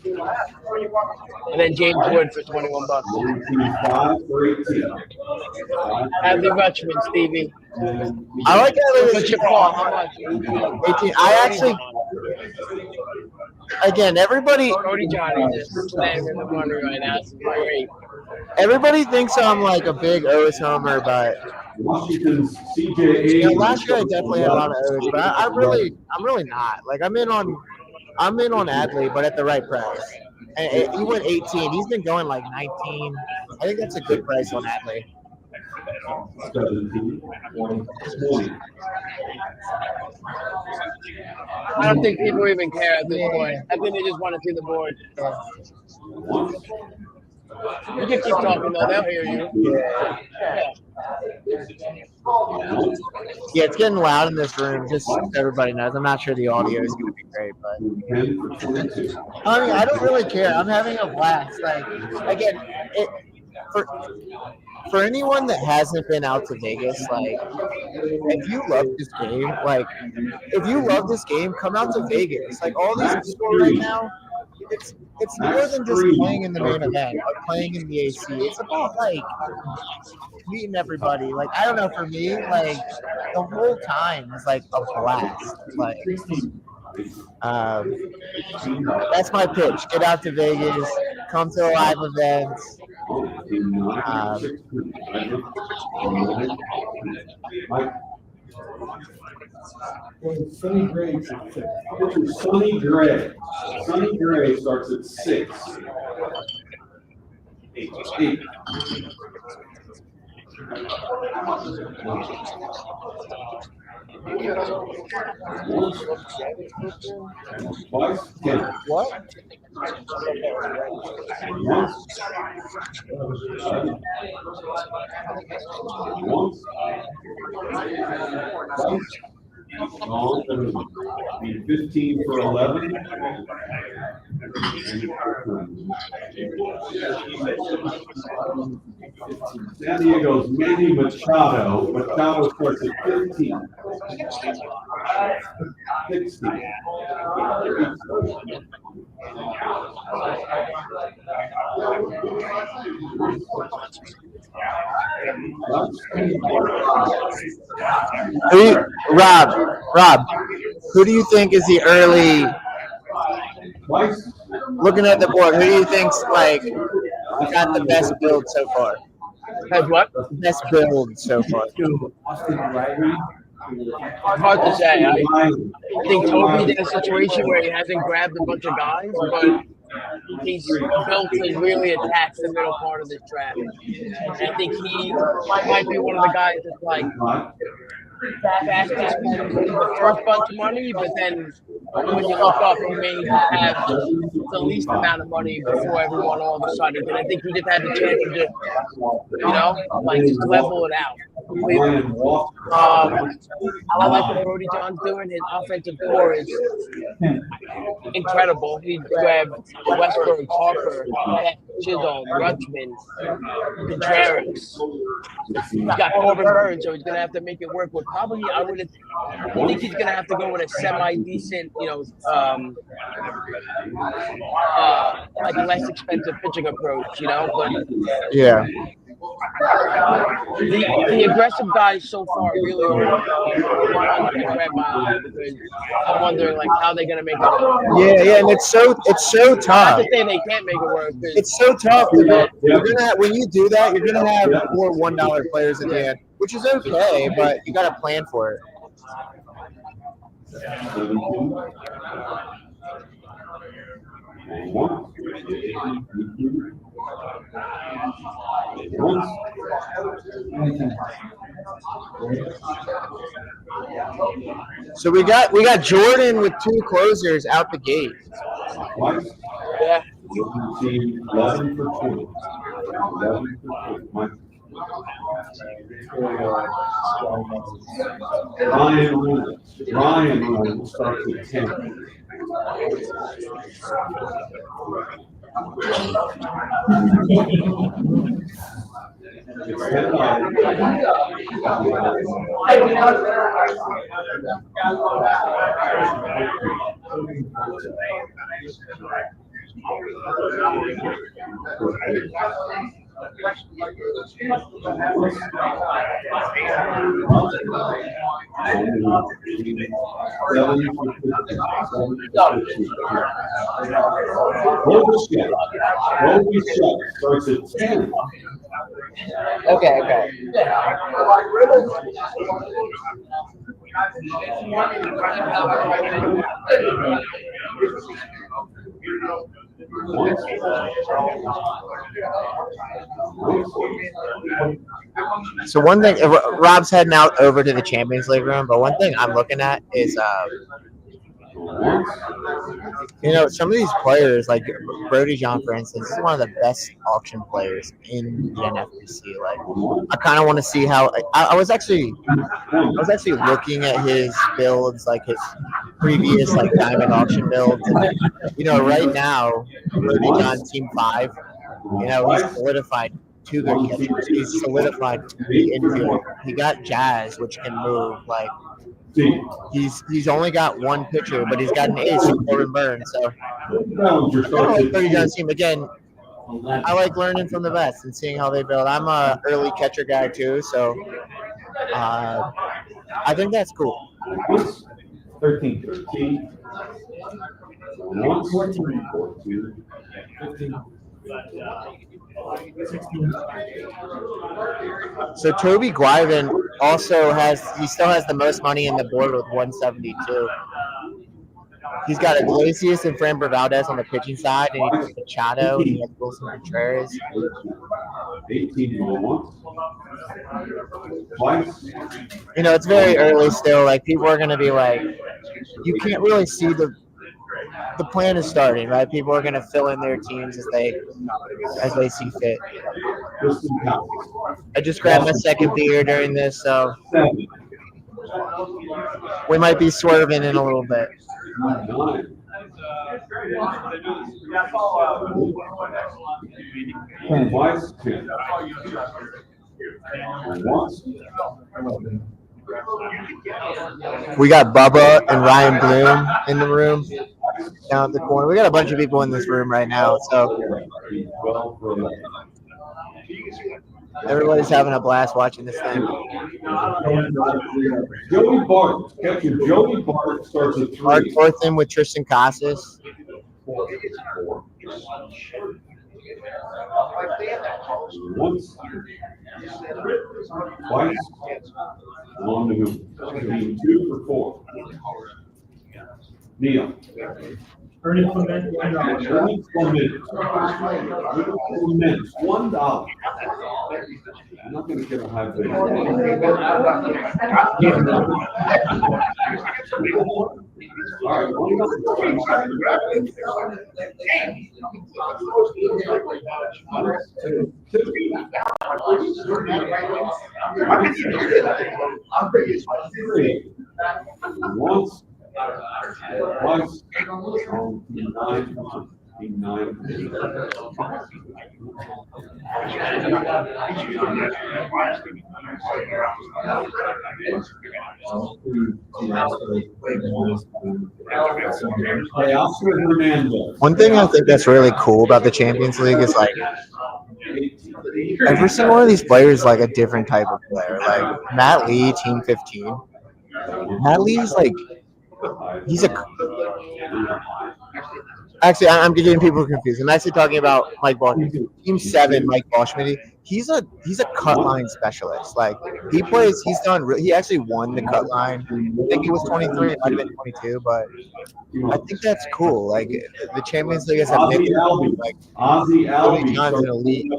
And then James Wood for $21. 5 for 18. Hadley Rutschman, Stevie. I like What's your call? How much? 18. I actually, again, everybody Cody Johnny just slamming the money right now. It's great. Everybody thinks I'm like a big O's homer, but Washington's CJ. last year I definitely had a lot of O's, but I'm really not. Like I'm in on I'm in on Adley, but at the right price. And he went 18. He's been going like 19. I think that's a good price on Adley. 17, 20. I don't think people even care at this point. I think they just want to see the board. You can keep talking though; they'll hear you. Yeah, it's getting loud in this room, just so everybody knows. I'm not sure the audio is going to be great, but I mean, I don't really care. I'm having a blast. Like, again, for anyone that hasn't been out to Vegas, like, if you love this game, come out to Vegas. Like, all these people right now, it's more than just playing in the main event or playing in the AC. It's about, like, meeting everybody. Like, I don't know, for me, like, the whole time is like a blast. Like, that's my pitch. Get out to Vegas, come to live events. Sunny Gray. Sonny Gray. Sonny Gray starts at 6. 8. Twice, 10. What? Once. 15 for 11. San Diego's Manny Machado. Machado starts at 15. 16. Rob, who do you think is the early? Twice. Looking at the board, who do you think's like got the best build so far? Has what? Best build so far. Hard to say. I think Toby's in a situation where he hasn't grabbed a bunch of guys, but he's built to really attack the middle part of this draft. And I think he might be one of the guys that's like fastest the first bunch of money, but then when you look up, he may have the least amount of money before everyone all of a sudden. And I think he just had the chance to just, just level it out. I like what Brody John's doing. His offensive core is incredible. He grabbed Westberg, Harper, Chisholm, Rutschman, Contreras. He's got Corbin Burns, so he's going to have to make it work with probably, I think he's going to have to go with a semi-decent, like less expensive pitching approach, but yeah. The aggressive guys so far really grab my eye because I'm wondering how they're gonna make it work. Yeah, and it's so tough. Not to say they can't make it work. It's so tough. When you do that, you're gonna have more $1 players at the end, which is okay, but you gotta plan for it. So we got Jordan with 2 closers out the gate. Yeah. 11 for 2. 11 for 2. Ryan Reynolds starts at 10. It's 10. Bobby starts at 10. Okay. So one thing, Rob's heading out over to the Champions League room, but one thing I'm looking at is, some of these players, like Brody John, for instance, is one of the best auction players in the NFBC. Like, I kind of want to see how. I was actually looking at his builds, like his previous diamond auction builds. And, right now, Brody John Team 5, he's solidified 2 good catchers. He's solidified 3 infield. He got Jazz, which can move. Like, he's only got 1 pitcher, but he's got an ace, Corbin Burns. So I like Brody John's team. Again, I like learning from the best and seeing how they build. I'm a early catcher guy too, so I think that's cool. 13. 15. So Toby Guivan still has the most money in the board with 172. He's got Iglesias and Framber Valdez on the pitching side, and he put Machado, and he has Wilson Contreras. 18 twice. It's very early still. Like, people are going to be like, you can't really see the plan is starting, right? People are going to fill in their teams as they see fit. I just grabbed my second beer during this, so we might be swerving in a little bit. 9. Twice. 10. Once. We got Bubba and Ryan Bloom in the room down at the corner. We got a bunch of people in this room right now, so everybody's having a blast watching this thing. Joey Bart, catcher Joey Bart starts at 3. Mark Thornton with Tristan Casas. Once. Twice. 1 to 2 for 4. Neil. Ernie Clement, $1. I'm not going to get a high bid. All right. Once. Twice. 9. One thing I think that's really cool about the Champions League is, like, every single one of these players is like a different type of player. Like Matt Lee, Team 15. Matt Lee's like, actually, I'm getting people confused. I'm actually talking about Mike Ball. Team 7, Mike Ballschmidt. He's a cut line specialist. Like, he actually won the cut line. I think it was 23, it might have been 22, but I think that's cool. Like, the Champions League is a big, like, Ozzy John's an elite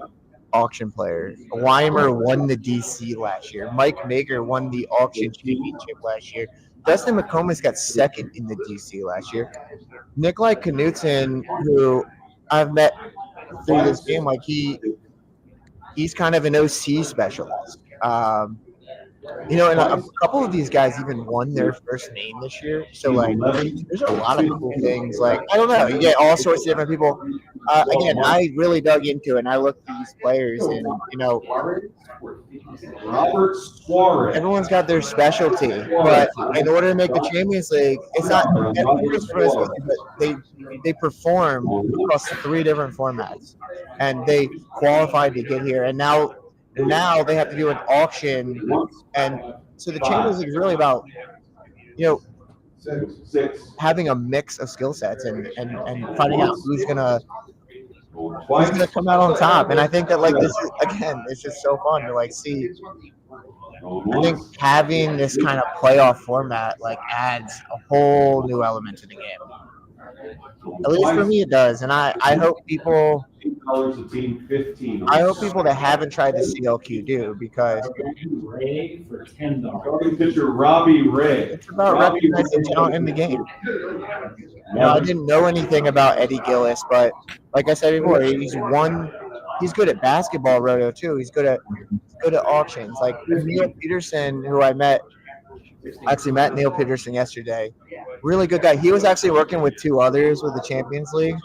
auction player. Weimer won the DC last year. Mike Mager won the auction championship last year. Dustin McComas got second in the DC last year. Nikolai Knudsen, who I've met through this game, like he's kind of an OC specialist. And a couple of these guys even won their first name this year. So, like, there's a lot of cool things. Like, I don't know, you get all sorts of different people. Again, I really dug into it, and I looked at these players, and, Robert Suarez. Everyone's got their specialty, but in order to make the Champions League, it's not they perform across 3 different formats, and they qualified to get here, and now they have to do an auction, and so the Champions League is really about having a mix of skill sets and finding out who's gonna come out on top. And I think that, like, this is, again, it's just so fun to, like, see. I think having this kind of playoff format, like, adds a whole new element to the game. At least for me, it does. And I hope people, $8 a team, 15. I hope people that haven't tried the CLQ do, because Ray for $10. Starting pitcher Robbie Ray. it's about Robbie recognizing Ray. talent in the game. You know, I didn't know anything about Eddie Gillis, but like I said before, he's good at basketball roto too. He's good at auctions. Like Neil Peterson, who I met Neil Peterson yesterday. Really good guy. He was actually working with two others with the Champions League.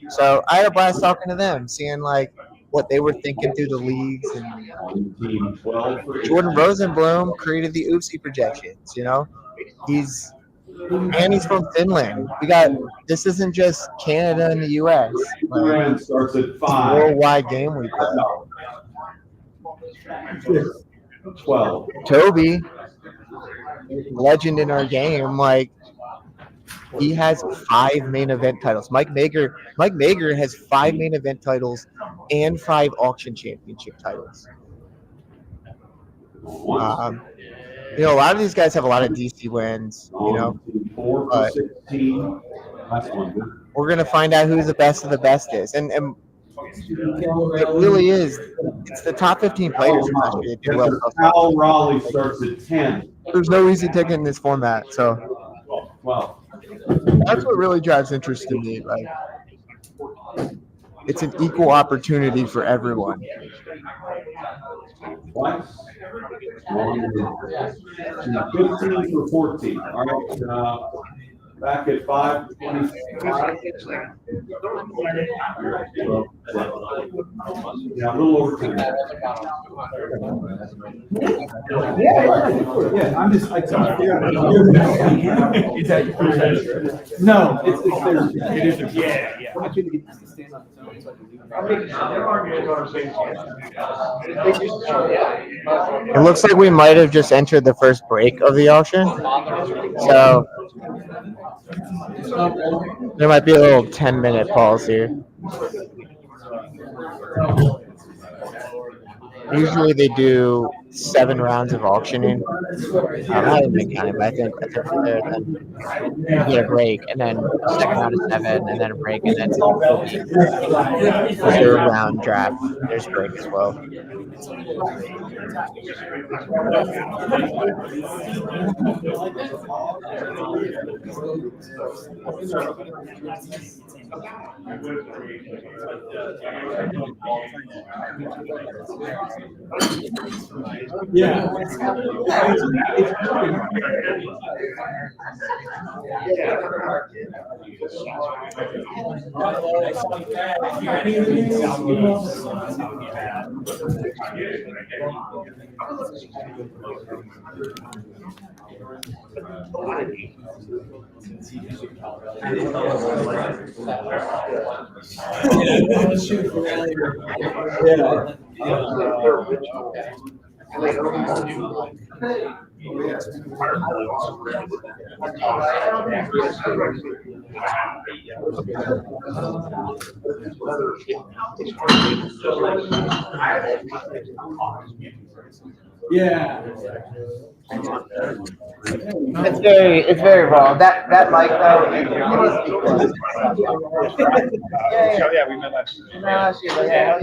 So I had a blast talking to them, seeing like what they were thinking through the leagues. And Team 12 for Jordan Rosenblum created the Oopsie projections, you know. He's from Finland. This isn't just Canada and the US. Like, Rand starts at it's a 5. worldwide game we play. 12. Toby, legend in our game, like he has 5 main event titles. Mike Mager has 5 main event titles and 5 auction championship titles. You know, a lot of these guys have a lot of DC wins, you know. 4 for 16. That's one. We're gonna find out who the best of the best is. And it really is. It's the top 15 players from last year that do well. Al Raleigh starts at 10. There's no easy ticket in this format, so Well, that's what really drives interest in me. Like, it's an equal opportunity for everyone. twice. 15 for 14. All right. Back at 5:25. Yeah, a little over 10. Yeah, I'm just, I can't figure out. Is that your first? No, it's there. It is. Yeah. I couldn't get this to stand on its own, so I can do that. It looks like we might have just entered the first break of the auction. So there might be a little 10-minute pause here. Usually they do 7 rounds of auctioning. I haven't been counting, but I think from there, then you get a break, and then a second round of 7, and then a break, and then the third round draft. There's a break as well. Yeah. Yeah. It's very raw. That mic though. Yeah, we met last year.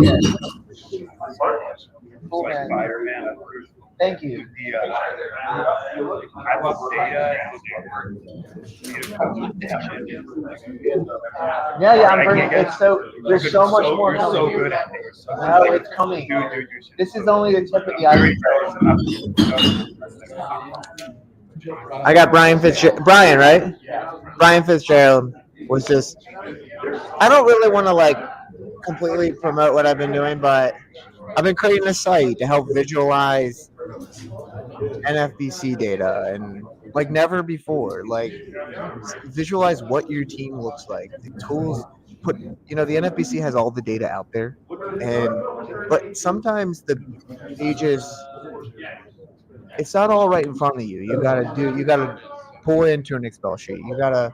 Cool, man. Spider-Man. Thank you. I love data. Yeah. I'm bringing. It's so. There's so much more You're so coming. good at it. No, it's coming. This is only the tip of the iceberg. I got Brian Fitzgerald. Brian, right? Brian Fitzgerald was just. I don't really want to like completely promote what I've been doing, but I've been creating a site to help visualize NFBC data and like never before. Like visualize what your team looks like. The tools the NFBC has all the data out there, but sometimes the pages, it's not all right in front of you. You gotta pull it into an Excel sheet. You gotta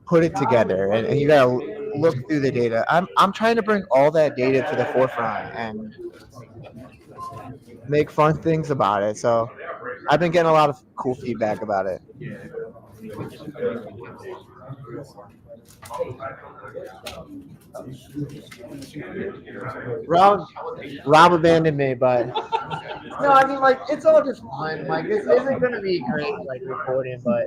put it together, and you gotta look through the data. I'm trying to bring all that data to the forefront and make fun things about it. So I've been getting a lot of cool feedback about it. Rob abandoned me, but no, I mean, like, it's all just fun. Like, this isn't gonna be great, like, recording, but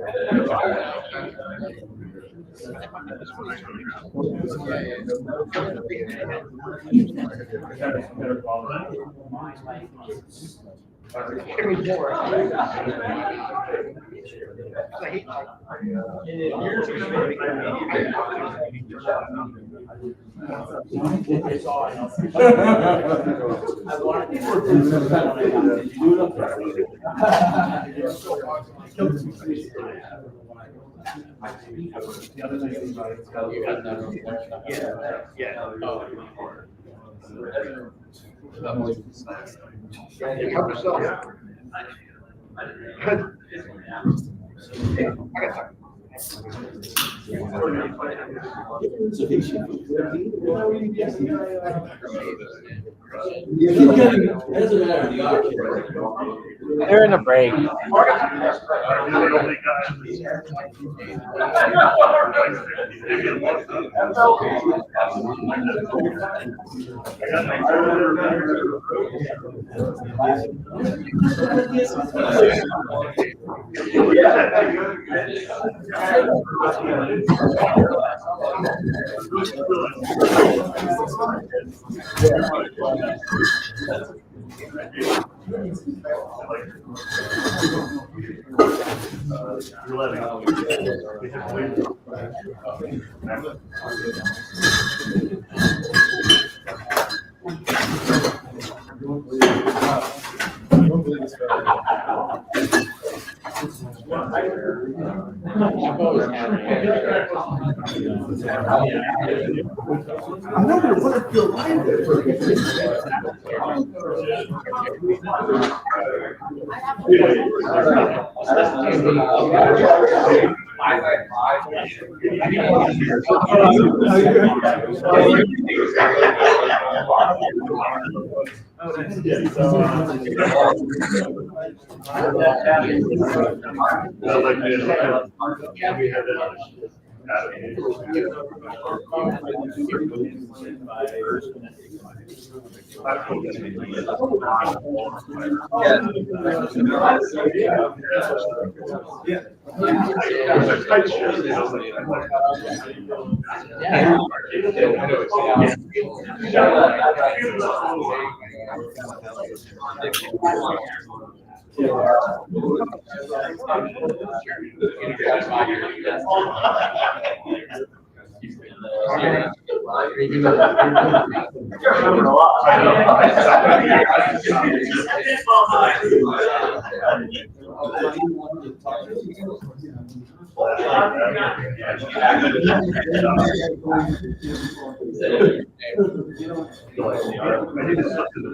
they're in a break.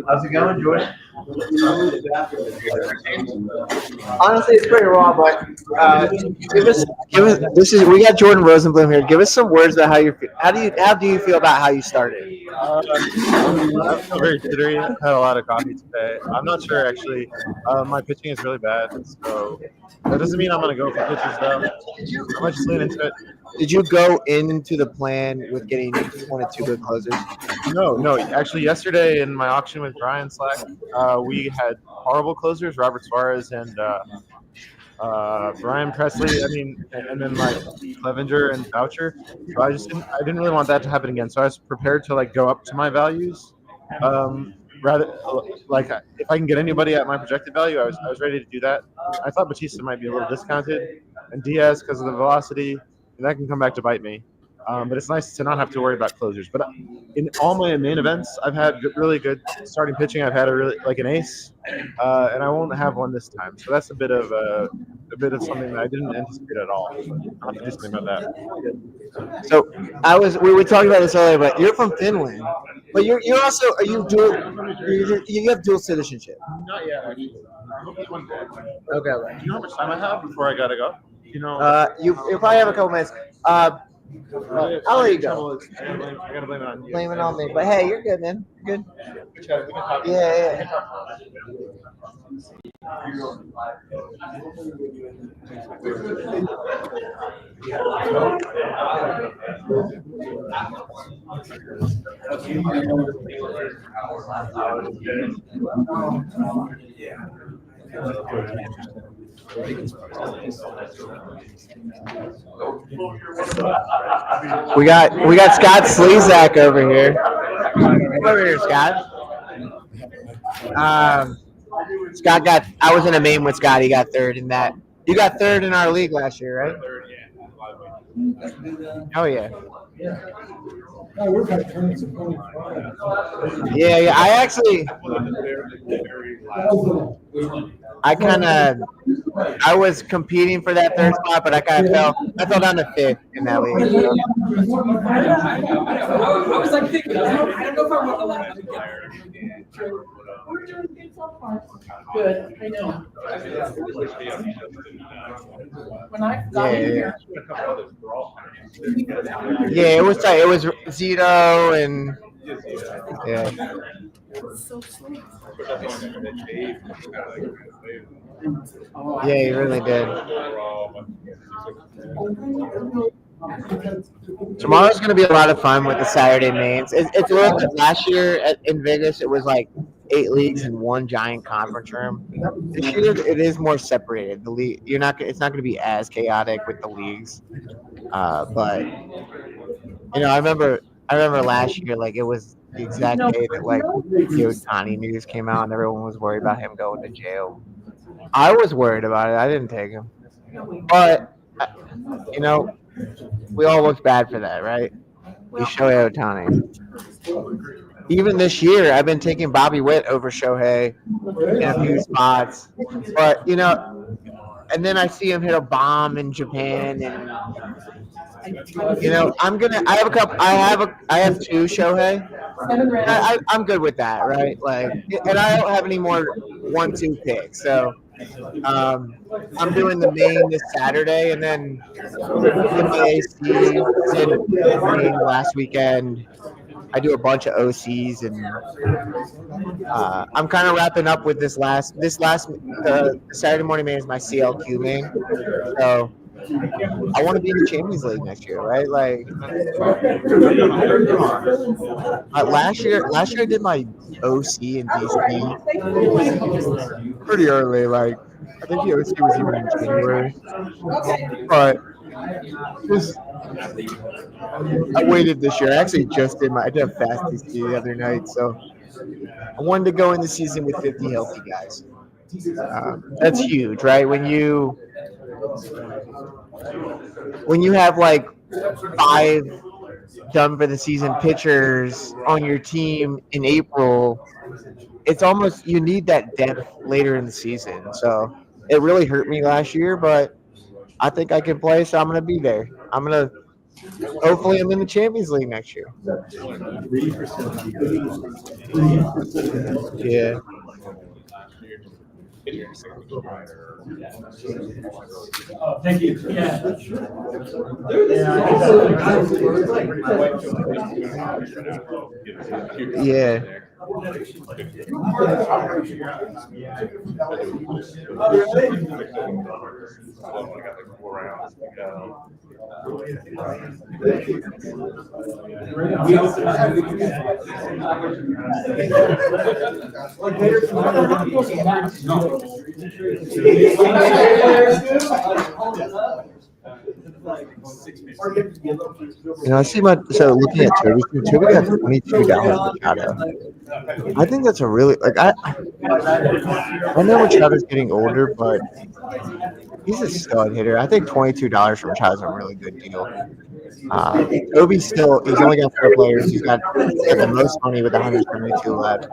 How's it going, George? Honestly, it's pretty raw, but give us. We got Jordan Rosenblum here. Give us some words about how do you feel about how you started? I feel very jittery. I had a lot of coffee today. I'm not sure actually. My pitching is really bad, so that doesn't mean I'm gonna go for pitches though. I might just lean into it. Did you go into the plan with getting 1 or 2 good closers? No. Actually, yesterday in my auction with Brian Slack, we had horrible closers: Robert Suarez and Brian Presley. I mean, and then like Clevenger and Boucher. So I didn't really want that to happen again. So I was prepared to like go up to my values. Rather, like if I can get anybody at my projected value, I was ready to do that. I thought Batista might be a little discounted, and Diaz because of the velocity, and that can come back to bite me. But it's nice to not have to worry about closers. But in all my main events, I've had really good starting pitching. I've had an ace, and I won't have one this time. So that's a bit of something that I didn't anticipate at all. I'll have to do something about that. So we were talking about this earlier, but you're from Finland, but you're also you have dual citizenship. Not yet, actually. I hope it's one day. Okay. Do you know how much time I have before I gotta go? You know. You probably have a couple minutes. I'll let you go. I gotta blame it on you. Blame it on me. But hey, you're good, man. You're good. Yeah. We got Scott Slezak over here. Come over here, Scott. Scott got. I was in a main with Scott. He got third in that. You got third in our league last year, right? Oh yeah. Yeah. I was competing for that third spot, but I fell down to fifth in that league. I was like thinking, I don't know if I want to let him get. We're doing good so far. Good, I know. When I got in here. Yeah, it was tight. It was Zito and yeah. Yeah, he really did. Tomorrow's going to be a lot of fun with the Saturday mains. It's a little bit. Last year in Vegas, it was like 8 leagues in one giant conference room. This year, it is more separated. The league, it's not going to be as chaotic with the leagues. But I remember last year, like it was the exact day that like the Ohtani news came out, and everyone was worried about him going to jail. I was worried about it. I didn't take him, but we all look bad for that, right? We Shohei Ohtani. Even this year, I've been taking Bobby Witt over Shohei in a few spots, but and then I see him hit a bomb in Japan, and I have 2 Shohei. I'm good with that, right? Like, and I don't have any more 1-2 picks, so I'm doing the main this Saturday, and then in my AC in last weekend. I do a bunch of OCs, and I'm kind of wrapping up with this last Saturday morning main is my CLQ main. So I want to be in the Champions League next year, right? Like last year I did my OC in DC pretty early. Like I think the OC was even in January, but I waited this year. I actually I did a fast DC the other night, so I wanted to go in the season with 50 healthy guys. That's huge, right? When you have like 5 done for the season pitchers on your team in April, it's almost you need that depth later in the season. So it really hurt me last year, but I think I can play, so I'm going to be there. Hopefully I'm in the Champions League next year. Yeah. Oh, thank you. Yeah. Yeah. I see looking at Toby got $22 Machado. I think that's a really I know Machado's getting older, but he's a stud hitter. I think $22 for Machado is a really good deal. Toby's he's only got 4 players. He's got the most money with 172 left.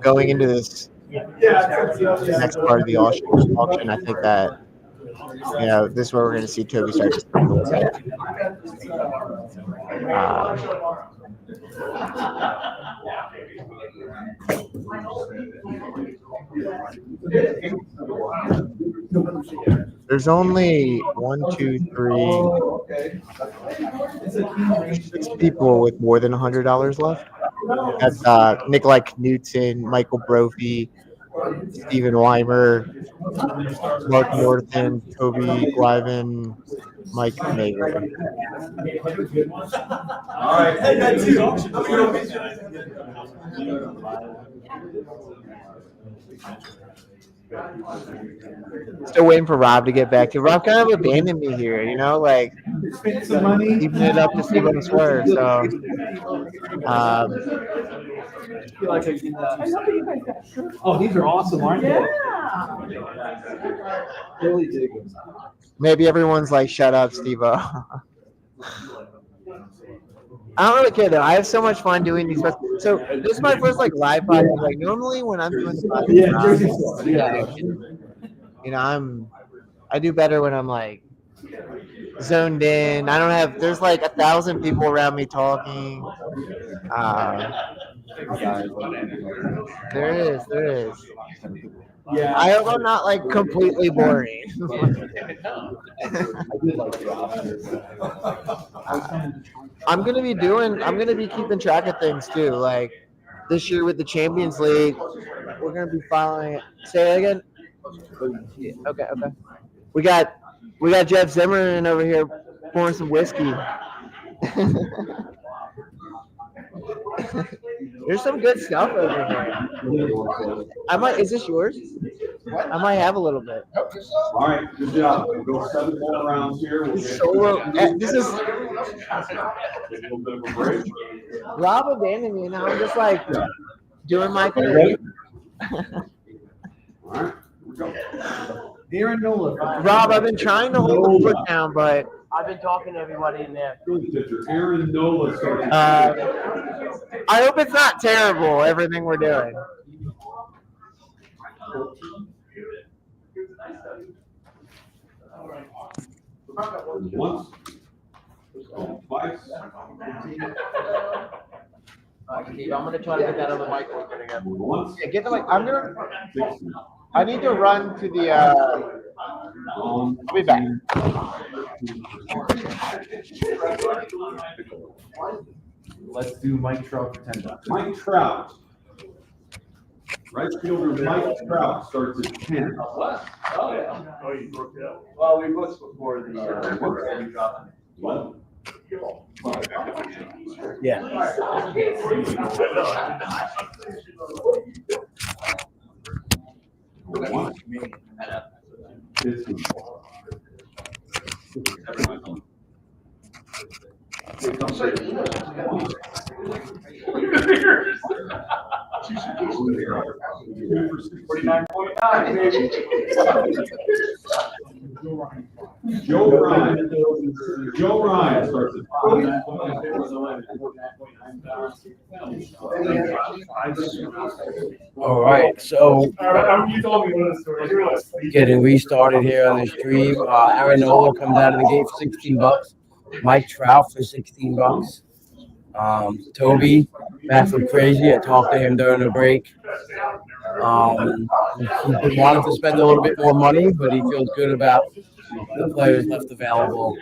Going into this next part of the auction, I think that this is where we're going to see Toby start to a little bit. There's only 1, 2, 3, 6 people with more than $100 left. That's Nikolai Knudsen, Michael Brophy, Steven Weimer, Mark Norton, Toby Glyvin, Mike Mager. All right. Still waiting for Rob to get back. Rob kind of abandoned me here, like Spend some money. keeping it up to see what it's worth. So, I feel like I can, oh, these are awesome, aren't they? Really dig them. maybe everyone's like, "Shut up, Steve-O." I don't really care though. I have so much fun doing these. So this is my first like live podcast. Like normally when I'm doing the I do better when I'm like zoned in. I don't have. There's like 1,000 people around me talking. There is. Yeah. I hope I'm not like completely boring. I'm gonna be keeping track of things too. Like this year with the Champions League, we're gonna be following it. Say it again. Okay. We got Jeff Zimmerman over here pouring some whiskey. There's some good stuff over here. Is this yours? I might have a little bit. All right, good job. We'll go 7 more rounds here. We'll get This is a little bit of a break. Rob abandoned me, and now I'm just like doing my thing. All right, here we go. Darren Nola. Rob, I've been trying to hold the foot down, but I've been talking to everybody in there. Good pitcher, Aaron Nola. I hope it's not terrible, everything we're doing. Once. Twice. Steve, I'm gonna try to get that other mic open again. Once. Yeah, get the mic. I need to run to the. I'll be back. Let's do Mike Trout for $10. Mike Trout. Right fielder Mike Trout starts at 10. Oh, yeah. Oh, you broke it up. Well, we booked before the, we dropped it. What? Yeah. One. 15. Joe Ryan starts at 5. All right, so You told me one of the stories. getting restarted here on the stream. Aaron Nola comes out of the gate for $16. Mike Trout for $16. Toby, back from crazy. I talked to him during the break. He wanted to spend a little bit more money, but he feels good about the players left available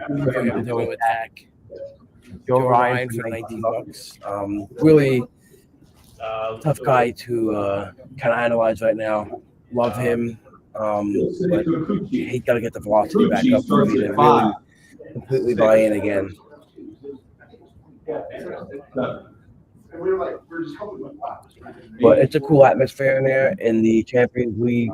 for him to attack. Joe Ryan for $19. Really tough guy to kind of analyze right now. Love him. But he got to get the velocity back up for me to really completely buy in again. But it's a cool atmosphere in there in the Champions League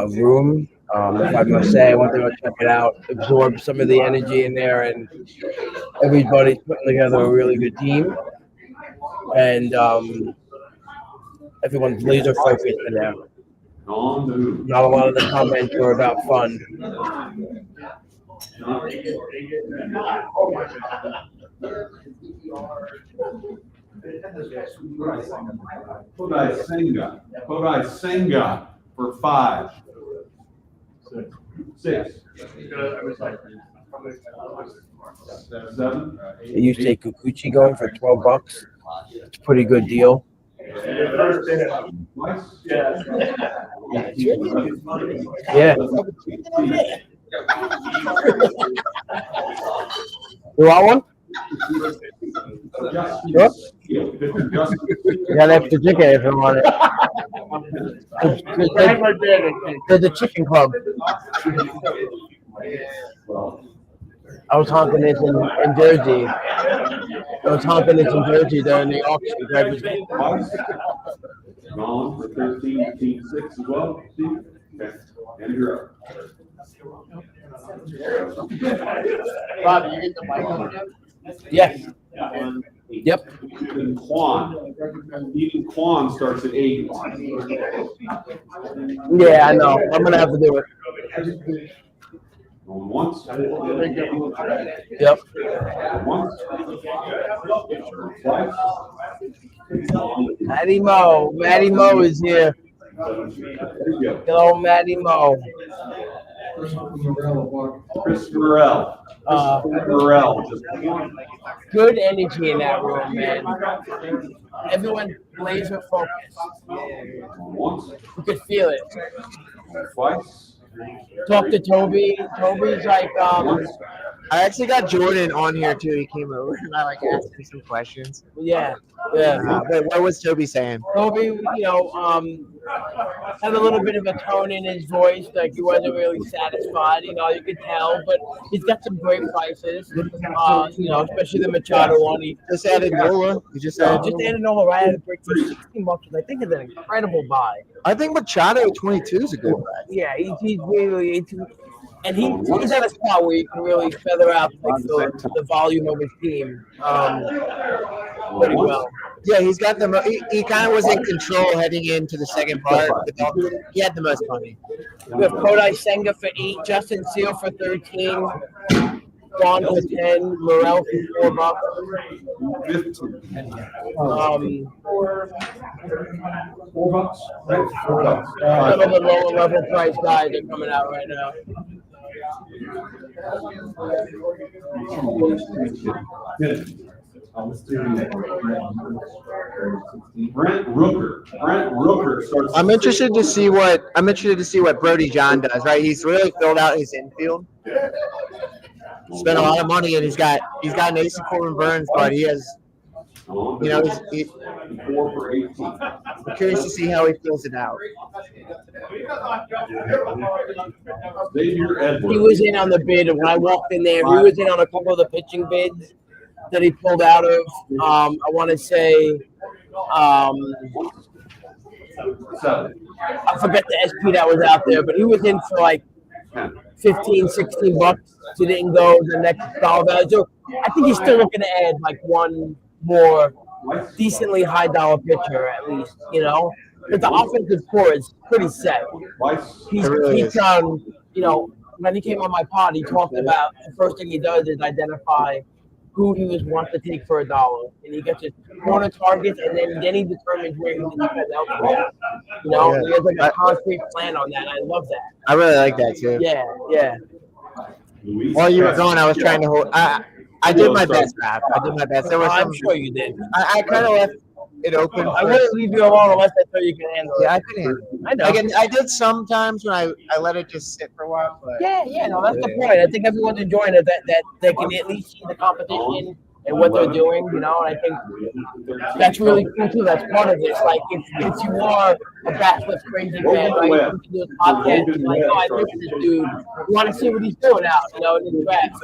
room. If I'm gonna say, I want to go check it out, absorb some of the energy in there, and everybody's putting together a really good team, and everyone's laser focused in there. Not a lot of the comments are about fun. Kodai Senga for 5. 6. 7. They used to take Kikuchi going for $12. It's a pretty good deal. Yeah. You want one? Sure. You got extra chicken if you want it. There's the chicken club. I was honking this in Jersey. During the auction. Gone for 13, team 6 as well. Steve? Okay. And you're up. Bob, you get the mic on him? Yeah. Yep. Even Quan starts at 8. Yeah, I know. I'm gonna have to do it. Going once. Yep. Once. Twice. Matty Mo is here. Hello, Matty Mo. Chris Morrell. Just one. Good energy in that room, man. Everyone laser focused. Once. You could feel it. Twice. Talk to Toby. Toby's like, I actually got Jordan on here too. He came over and I asked him some questions. yeah. Wait, what was Toby saying? Toby, had a little bit of a tone in his voice, like he wasn't really satisfied. You could tell, but he's got some great prices. Especially the Machado one. He just added Nola. He just added Nola right at a break for $16. I think it's an incredible buy. I think Machado 22 is a good buy. Yeah, he's really. And he's at a spot where you can really feather out the volume of his team pretty well. Yeah, he's got he kind of was in control heading into the second part. But he had the most money. We have Kodai Senga for 8, Justin Seal for 13, Juan for 10, Morel for $4. 4 bucks. Some of the lower level price guys are coming out right now. Brent Rooker starts. I'm interested to see what Brody John does. Right, he's really filled out his infield. Spent a lot of money, and he's got an ace of Corbin Burns, but he has. He's 4 for 18. I'm curious to see how he fills it out. Xavier Edwards. He was in on the bid, and when I walked in there, he was in on a couple of the pitching bids that he pulled out of. I want to say, I forget the SP that was out there, but he was in for like $15, $16. He didn't go the next dollar value. So I think he's still looking to add like one more decently high dollar pitcher at least, But the offensive core is pretty set. He's done, when he came on my pod, he talked about the first thing he does is identify who he wants to take for $1. And he gets his corner targets, and then he determines where he can spend elsewhere. He has like a concrete plan on that. I love that. I really like that too. Yeah. While you were going, I was trying to hold. I did my best, Rob. There was I'm sure you did. I kind of left it open. I wouldn't leave you alone unless I thought you can handle it. Yeah, I could handle it. I know. I did sometimes when I let it just sit for a while. But No, that's the point. I think everyone's enjoying it, that they can at least see the competition and what they're doing, and I think that's really cool too. That's part of it. Like if you are a Basslift crazy fan, right? You can do a podcast, and like, I look at this dude. You want to see what he's doing out, in the draft.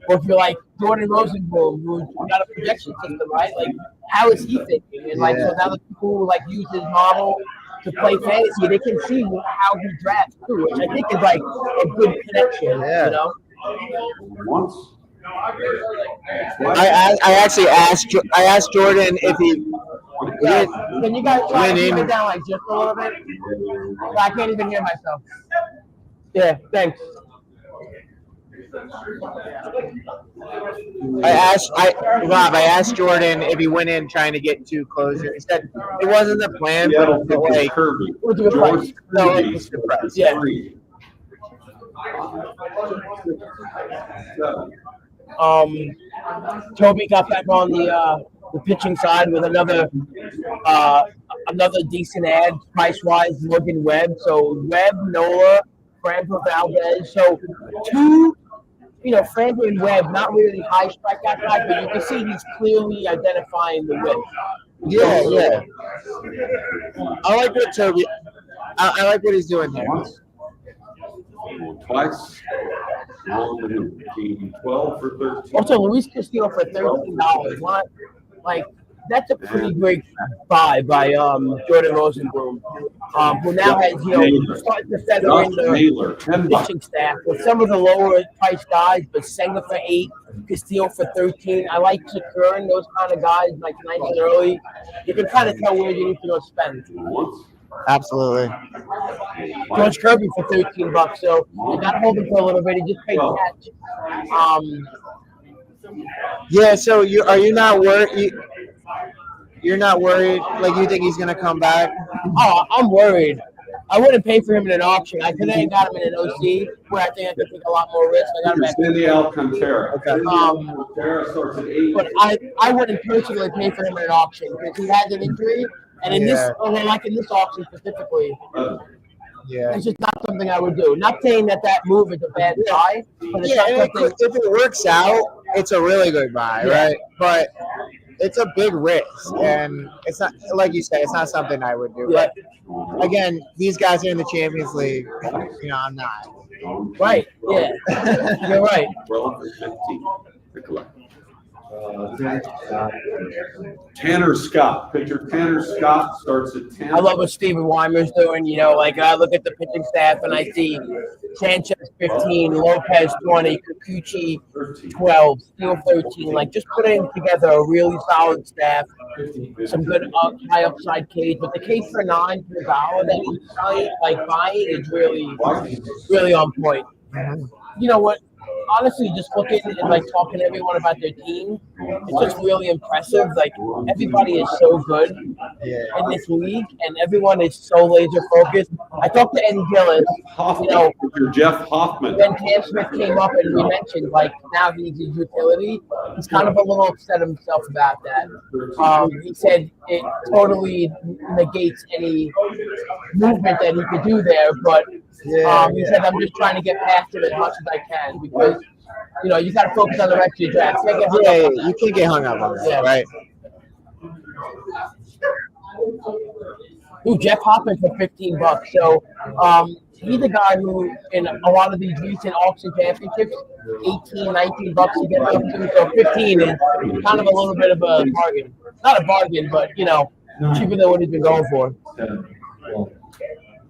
Or if you're like Jordan Rosenblum, who got a projection system, right? Like, how is he thinking? And so now the people who use his model to play fantasy, they can see how he drafts too, which I think is like a good connection, Once. I actually asked Jordan if he. Can you guys try to keep it down like just a little bit? I can't even hear myself. Yeah, thanks. I asked Jordan if he went in trying to get 2 closers. He said it wasn't the plan, but like, What's the price? No, it was the price. Yeah. Toby got back on the pitching side with another another decent ad price-wise, Morgan Webb. So Webb, Nola, Franco Valdez. So two, Franco and Webb, not really high strikeout guys, but you can see he's clearly identifying the whip. Yeah. I like what Toby. I like what he's doing there. Twice. 12 for 13. Also, Luis Castillo for $13. What? Like, that's a pretty great buy by Jordan Rosenblum, who now has, starting to feather in the pitching staff with some of the lower priced guys, but Senga for 8, Castillo for 13. I like securing those kind of guys like nice and early. You can kind of tell where you need to go spend. Absolutely. George Kirby for $13, so you got to hold him for a little bit. He just paid catch. Yeah. So are you not worried? You're not worried? Like, you think he's gonna come back? Oh, I'm worried. I wouldn't pay for him in an auction. I could have got him in an OC where I think I could take a lot more risk. I got him at Cindy Alcantara. Okay. Starts at 8. But I wouldn't personally pay for him in an auction because he has an injury. And in this auction specifically, it's just not something I would do. Not saying that move is a bad buy, but it's not something. If it works out, it's a really good buy, right? But it's a big risk, and it's not, like you said, it's not something I would do. Yeah. But again, these guys are in the Champions League. I'm not. Right. Yeah. You're right. 12 for 15 to collect. Tanner Scott. Pitcher Tanner Scott starts at 10. I love what Steven Weimer's doing. I look at the pitching staff and I see Sanchez 15, Lopez 20, Kikuchi 12, Steele 13. Like, just putting together a really solid staff, some good high upside case. But the case for $9 per dollar that he's buying is really on point. You know what? Honestly, just looking and talking to everyone about their team, it's just really impressive. Like, everybody is so good in this league, and everyone is so laser focused. I talked to Eddie Gillis. Jeff Hoffman. When Cam Smith came up and we mentioned now he's his utility, he's kind of a little upset himself about that. He said it totally negates any movement that he could do there, but. He said, I'm just trying to get past it as much as I can because, you got to focus on the rest of your draft. You can't get hung up on that, right? Ooh, Jeff Hoffman for $15. So he's a guy who, in a lot of these recent auction championships, $18, $19 to get up to. So 15 is kind of a little bit of a bargain. Not a bargain, but, cheaper than what he's been going for.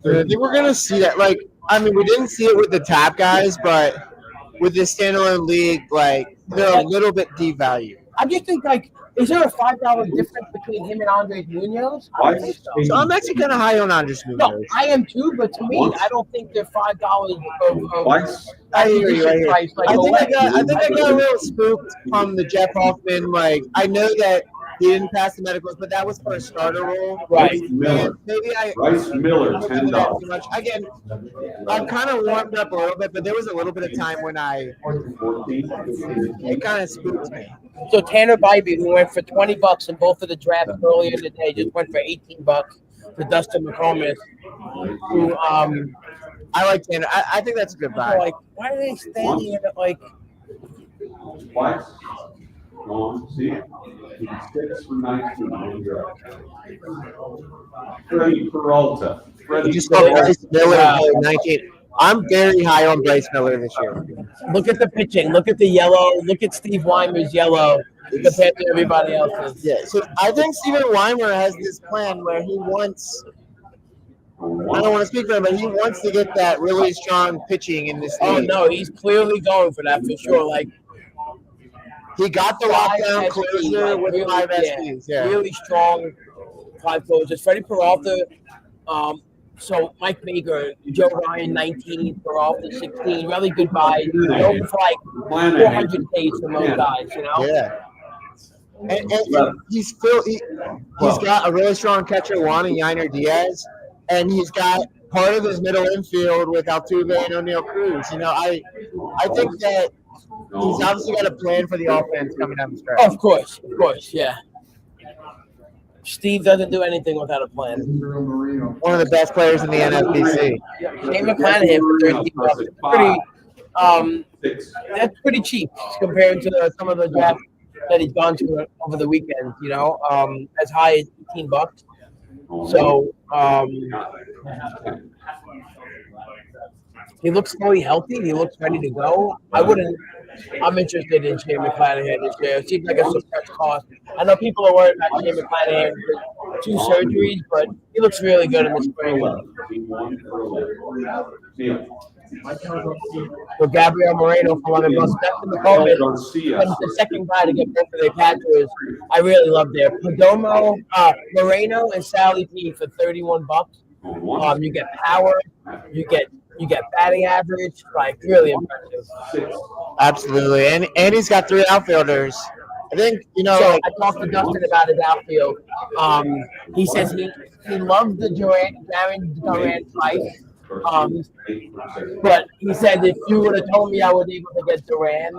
I think we're going to see that. We didn't see it with the top guys, but with this standalone league, they're a little bit devalued. I just think, is there a $5 difference between him and Andres Munoz? I don't think so. So I'm actually kind of high on Andres Munoz. No, I am too, but to me, I don't think they're $5 of I hear you right here. Price. I think I got a little spooked from the Jeff Hoffman. I know that he didn't pass the medicals, but that was for a starter role. Right. Bryce Miller, $10. Again, I'm kind of warmed up a little bit, but there was a little bit of time when it kind of spooked me. So Tanner Bybee, who went for $20 in both of the drafts earlier in the day, just went for $18 for Dustin McComas. Who I like Tanner. I think that's a good buy. Why are they standing in it Twice. See, 6 for 19. Freddie Peralta. Just Bryce Miller 19. I'm very high on Bryce Miller this year. Look at the pitching. Look at the yellow. Look at Steve Weimer's yellow compared to everybody else's. Yeah, so I think Steven Weimer has this plan where he wants – I don't want to speak for him, but he wants to get that really strong pitching in this league. Oh, no, he's clearly going for that for sure. He got the lockdown closer with 5 SPs. Yeah. Really strong 5 closers. Freddie Peralta, so Mike Baker, Joe Ryan 19, Peralta 16. Really good buys. Open for 400 Ks from those guys, Yeah. And he's got a really strong catcher, Juan and Yainer Diaz, and he's got part of his middle infield with Altuve and O'Neal Cruz. I think that he's obviously got a plan for the offense coming down the stretch. Of course, yeah. Steve doesn't do anything without a plan. One of the best players in the NFBC. Shane McClanahan for $13. That's pretty cheap compared to some of the drafts that he's gone to over the weekend. You know, as high as $18. So he looks fully healthy. He looks ready to go. I'm interested in Shane McClanahan this year. It seems like a suppressed cost. I know people are worried about Shane McClanahan with 2 surgeries, but he looks really good in the spring. So Gabriel Moreno for $11. That's the moment. The second guy to get both of their catchers. I really love their Perdomo, Moreno, and Sally P for $31. You get power. You get batting average. Like really impressive. Absolutely, and he's got 3 outfielders. I think So I talked to Dustin about his outfield. He says he loves the Duran price. But he said if you would have told me I was able to get Duran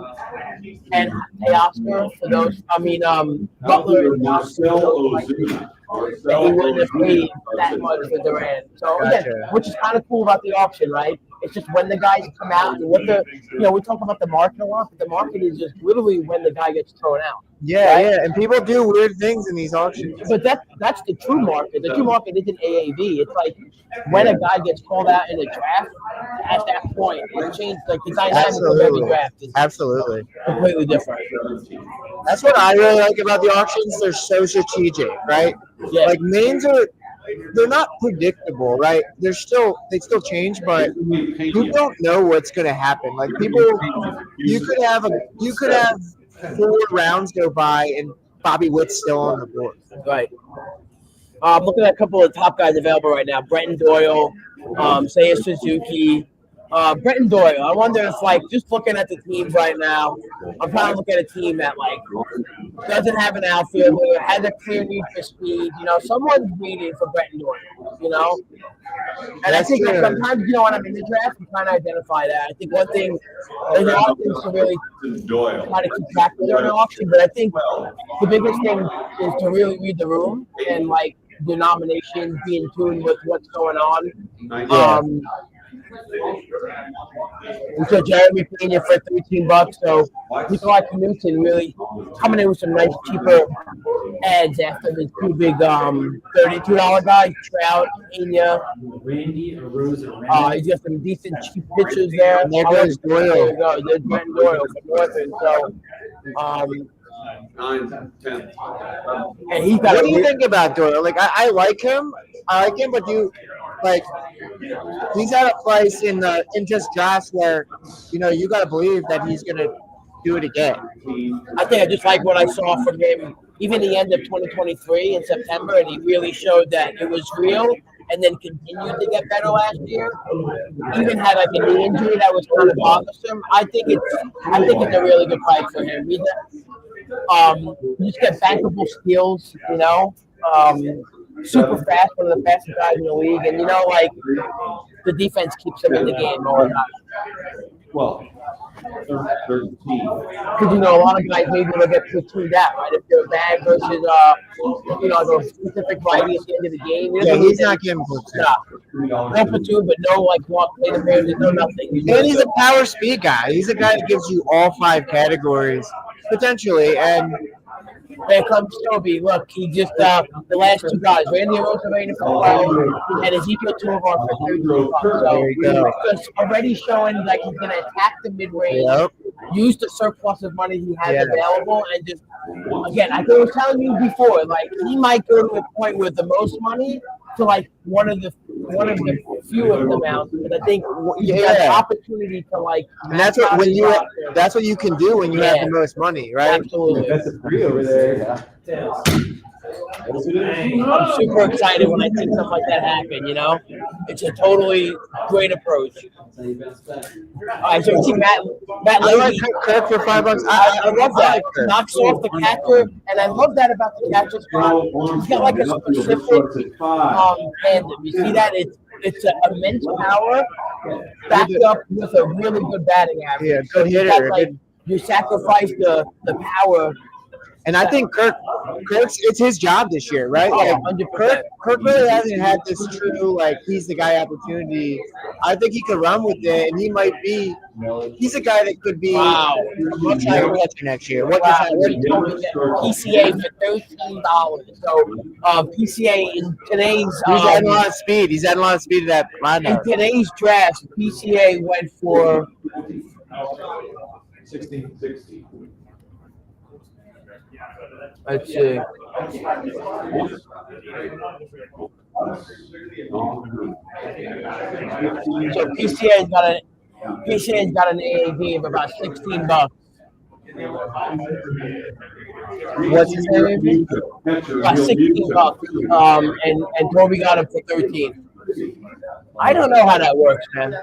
and Teoscar for those, Butler and Teoscar, that he wouldn't have paid that much for Duran. So again, which is kind of cool about the auction, right? It's just when the guys come out and we talk about the market a lot, but the market is just literally when the guy gets thrown out. Yeah, right? yeah, and people do weird things in these auctions. But that's the true market. The true market isn't AAV. It's like when a guy gets called out in a draft, at that point, it changes. Like the dynamic of every draft is completely different. That's what I really like about the auctions. They're so strategic, right? Yeah. Like mains they're not predictable, right? They still change, but you don't know what's going to happen. Like people, you could have 4 rounds go by and Bobby Witt's still on the board. Right. I'm looking at a couple of top guys available right now. Brenton Doyle, Seiya Suzuki. Brenton Doyle, I wonder if, just looking at the teams right now, I'm trying to look at a team that, doesn't have an outfielder, has a clear need for speed. Someone's waiting for Brenton Doyle, And I think sometimes, when I'm in the draft, I'm trying to identify that. I think one thing, there's a lot of things to really try to keep track of during an auction, but I think the biggest thing is to really read the room and, the nominations, be in tune with what's going on. We saw Jeremy Pena for $13, so Nikolai Knudsen really coming in with some nice cheaper ads after the 2 big $32 guys, Trout, Pena. He's got some decent cheap pitchers there. And there goes Doyle. There you go. There's Brenton Doyle for Northern. So, 9, 10. and he's got what do you think about Doyle? I like him. But he's at a place in just drafts where, you got to believe that he's going to do it again. I think I just like what I saw from him, even the end of 2023 in September, and he really showed that it was real, and then continued to get better last year. Even had a knee injury that was kind of bothersome. I think it's a really good price for him. You just get bankable skills, super fast, one of the fastest guys in the league, and the defense keeps him in the game all the time. Well, 13. Because a lot of guys maybe will get platooned out, right? If they're bad versus the specific variety at the end of the game. He's not getting platooned. No platoon, but no walk play the players, no nothing. And he's a power speed guy. He's a guy that gives you all 5 categories potentially, and. There comes Toby. Look, he just the last 2 guys, Randy Rosavina for 12 and Ezekiel Tovar for $32. So he's already showing he's going to attack the mid-range, use the surplus of money he has available, and just again, I was telling you before, he might go to a point with the most money to one of the fewest amounts, but I think you got the opportunity to and that's what you can do when you have the most money, right? Absolutely. That's a 3 over there. I'm super excited when I see something like that happen, It's a totally great approach. All right, so you see Matt I like Levy. Kirk for $5. I love that. Knocks off the catcher, and I love that about the catcher spot. He's got a specific tandem. You see that? It's an immense power backed up with a really good batting average. Yeah, good hitter. You sacrifice the power And I think Kirk's it's his job this year, right? Like 100%. Kirk really hasn't had this true like he's the guy opportunity. I think he could run with it, and he might be. He's a guy that could be Wow. a much higher catcher next year. What Wow, just he told me that PCA for $13. So PCA in today's He's adding a lot of speed. He's adding a lot of speed to that lineup. in today's draft, PCA went for 16. let's see. So PCA's got an AAV of about $16. What's his name? About $16. And Toby got him for 13. I don't know how that works, man.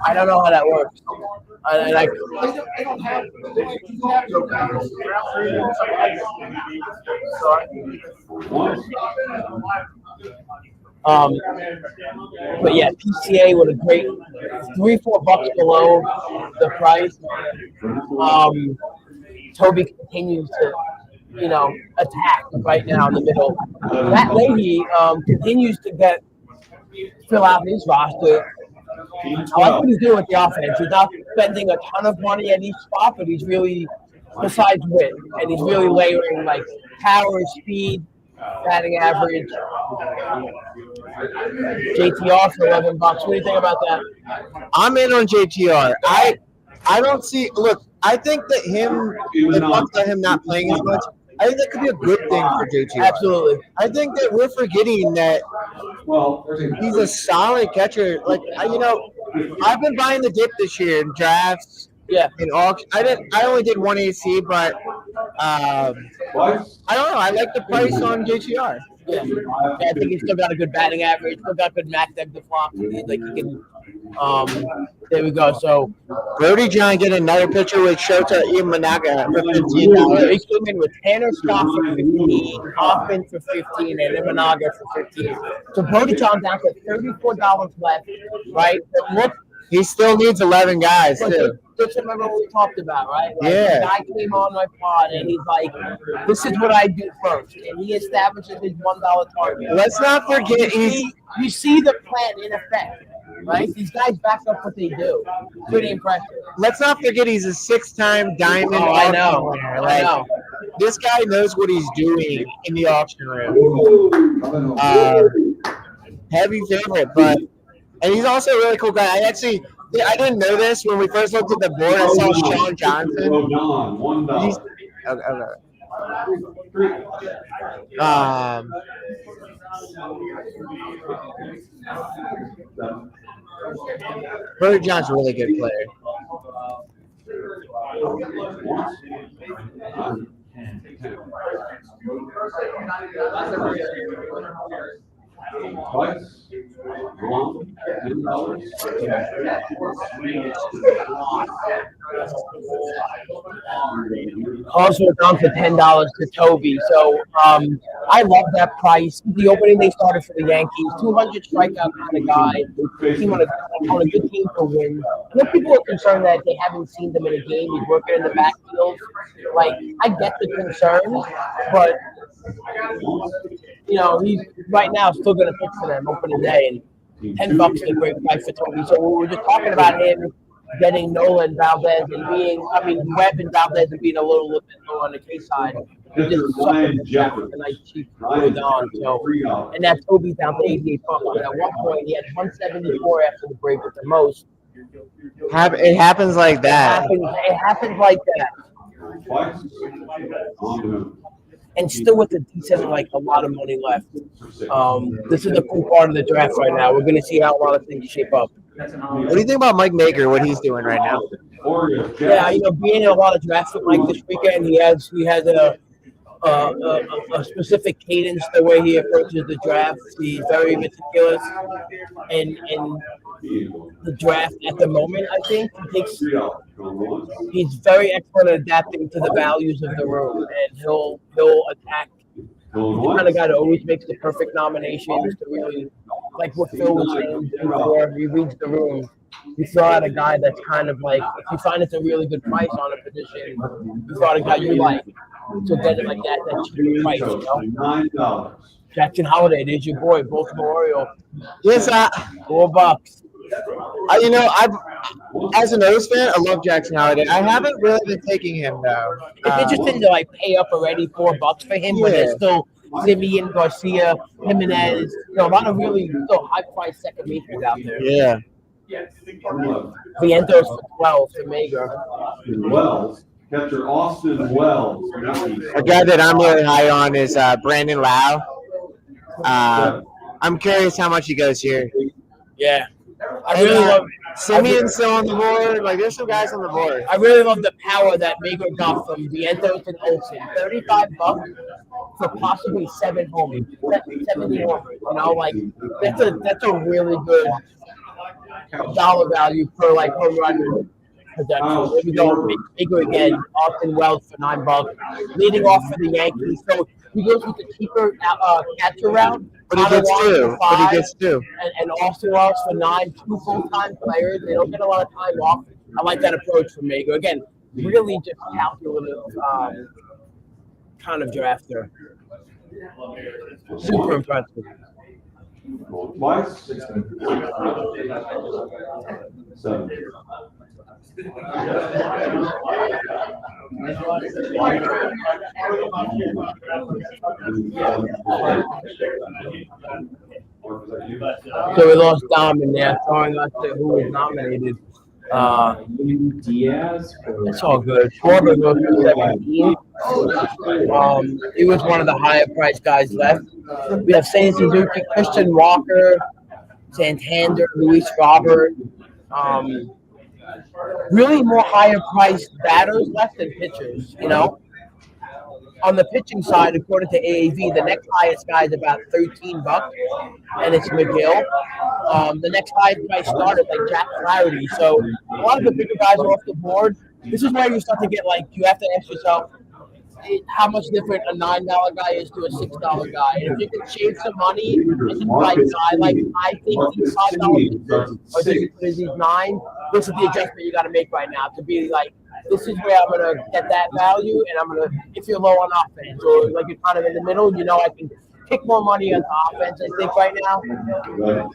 I don't know how that works. But yeah, PCA with a great $3-4 below the price. Toby continues to, attack right now in the middle. That lady continues to fill out his roster. I like what he's doing with the offense. He's not spending a ton of money at each spot, but he's really, besides win, and he's really layering like power, speed, batting average. JTR for $11. What do you think about that? I'm in on JTR. I don't see. Look, I think that the Bucks are him not playing as much. I think that could be a good thing for JTR. Absolutely. I think that we're forgetting that he's a solid catcher. Like I've been buying the dip this year in drafts. Yeah. In auction. I only did one AC, but I don't know. I like the price on JTR. Yeah, I think he's still got a good batting average. Still got good max egg deflop. Like he can. There we go. So Brody John get another pitcher with Shota Imanaga for $15. He came in with Tanner Scott for 15, Hoffman for 15, and Imanaga for 15. So Brody John down to $34 left. Right. Look, he still needs 11 guys too. Just remember what we talked about, right? Like, yeah. The guy came on my pod and he's like, "This is what I do first," and he establishes his $1 target. Let's not forget you see the plan in effect. Right? These guys back up what they do. Pretty impressive. Let's not forget he's a 6-time diamond. I know. Winner. Like, I know. This guy knows what he's doing in the auction room. Heavy favorite, and he's also a really cool guy. I didn't know this when we first looked at the board. I saw Sean Johnson. $1. Brody John's a really good player. Also down to $10 to Toby. So I love that price. The opening they started for the Yankees, 200 strikeout kind of guy. Team on a good team to win. People are concerned that they haven't seen them in a game. He's working in the backfield. Like, I get the concerns, but he's right now still going to pitch for them opening day, and $10 is a great price for Toby. So we were just talking about him getting Nolan, Valdez, and Webb and Valdez and being a little bit low on the K side. He just sucked the nice cheap going on. So, and that Toby's down to $88. But at one point, he had 174 after the break with the most. It happens like that. It happens like that. And still with a decent, a lot of money left. This is the cool part of the draft right now. We're going to see how a lot of things shape up. What do you think about Mike Maker, what he's doing right now? Yeah, being in a lot of drafts with Mike this weekend, he has a specific cadence the way he approaches the draft. He's very meticulous, and the draft at the moment, I think he's very excellent at adapting to the values of the room, and he'll attack. He's the kind of guy that always makes the perfect nominations to really, like what Phil was saying before, he reads the room. you throw out a guy that's kind of like, if you find it's a really good price on a position, you throw out a guy you like. So get it like that cheaper price, you know? $9. Jackson Holiday, there's your boy, Baltimore Oriole. Yes, $4. you know, as an O's fan, I love Jackson Holiday. I haven't really been taking him though. It's interesting to like pay up already $4 for him, but there's still Simeon, Garcia, Jimenez, you know, a lot of really still high priced second basemen out there. Yeah. Vientos for 12 for Mager. Wells, catcher Austin Wells. A guy that I'm really high on is Brandon Lau. I'm curious how much he goes here. Yeah. I really love Simeon's still on the board. Like, there's some guys on the board. I really love the power that Mager got from Vientos and Olsen. $35 for possibly 70 homers. You know, like that's a really good dollar value for like home run production. Here we go, Mager again. Austin Wells for $9, leading off for the Yankees. So he goes with the cheaper catcher route. But he gets two. And also Wells for 9, 2 full-time players. They don't get a lot of time off. I like that approach from Mager. Again, really just calculative kind of drafter. Super impressive. Twice. 7. So we lost Dom in there, throwing us to who was nominated. Diaz. It's all good. Schwarber goes for 17. He was one of the higher priced guys left. We have Saint Suzuki, Christian Walker, Santander, Luis Robert. Really more higher priced batters left than pitchers, you know? On the pitching side, according to AAV, the next highest guy is about $13, and it's McGill. The next highest price started like Jack Flaherty. So a lot of the bigger guys are off the board. This is where you start to get like, you have to ask yourself how much different a $9 guy is to a $6 guy. And if you can shave some money and the right guy, like I think these $5 or these 9, this is the adjustment you got to make right now to be like, this is where I'm going to get that value, and I'm going to, if you're low on offense or like you're kind of in the middle, you know, I can kick more money onto offense, I think, right now. Where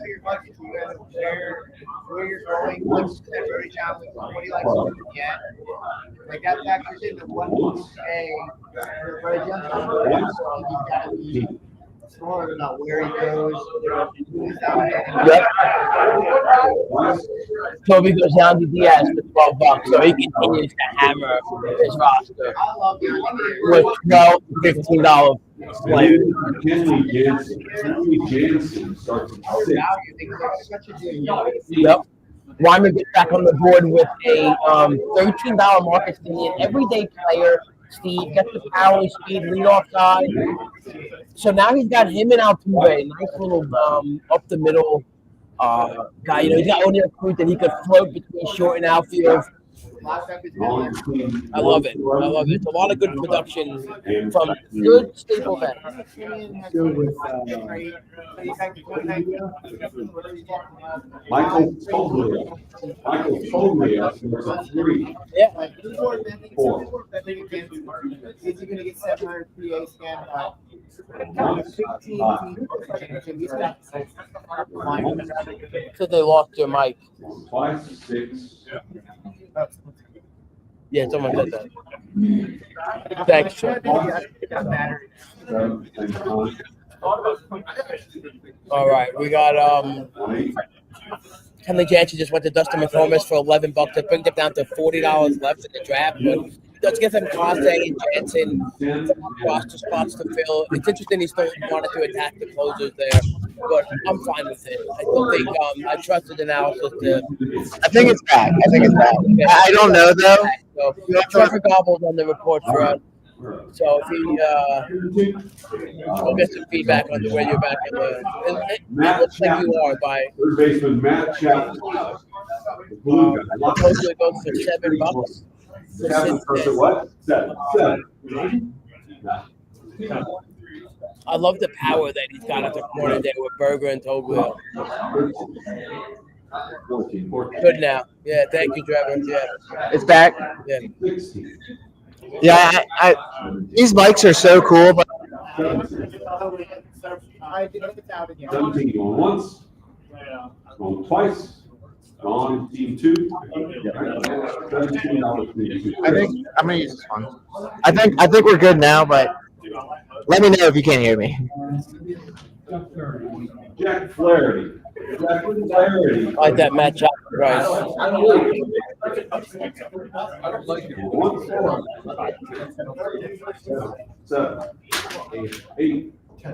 you're going, what's very challenging, what do you like to get? Like that factors into what you say. For a young player, you've got to be smart about where he goes, who's out there. Yep. Toby goes down to Diaz for $12, so he continues to hammer his roster with $12, $15 players. Kenley Jansen starts at 6. Yep. Wyman gets back on the board with a $13 Marcus Stimson, everyday player. Steve gets the power, speed, leadoff guy. So now he's got him and Altuve, nice little up the middle guy. You know, he's got O'Neill Cruz that he could float between short and outfield. I love it. It's a lot of good production from good staple veterans. Michael Toglia was 3. Yeah. 4. Is he going to get 700 PA scan? So they lost their mic. Twice 6. Yeah, someone said that. Thanks, Sean. All right, we got Kenley Jansen just went to Dustin McComas for $11. It brings it down to $40 left in the draft, but let's get some Costa and Jansen roster spots to fill. It's interesting he still wanted to attack the closers there, but I'm fine with it. I still think I trusted analysis to. I think it's back. I don't know though. So Trevor Gobble's on the report for us. So if he, we'll get some feedback on where you're back in the. It looks like you are by. Third baseman Matt Chapman. The blue guy. Closer goes for $7. Chapman first at what? 7. I love the power that he's got at the corner there with Berger and Toglia. 14. Good now. Yeah, thank you, Trevor. Yeah. It's back. Yeah. 16. Yeah, these mics are so cool, but I think it's out again. 17 going once, going twice, gone team 2. $17. I think I'm gonna use this one. I think we're good now, but let me know if you can't hear me. Jack Flaherty. Jack Flaherty. I like that matchup, right? Seven, 8, 10.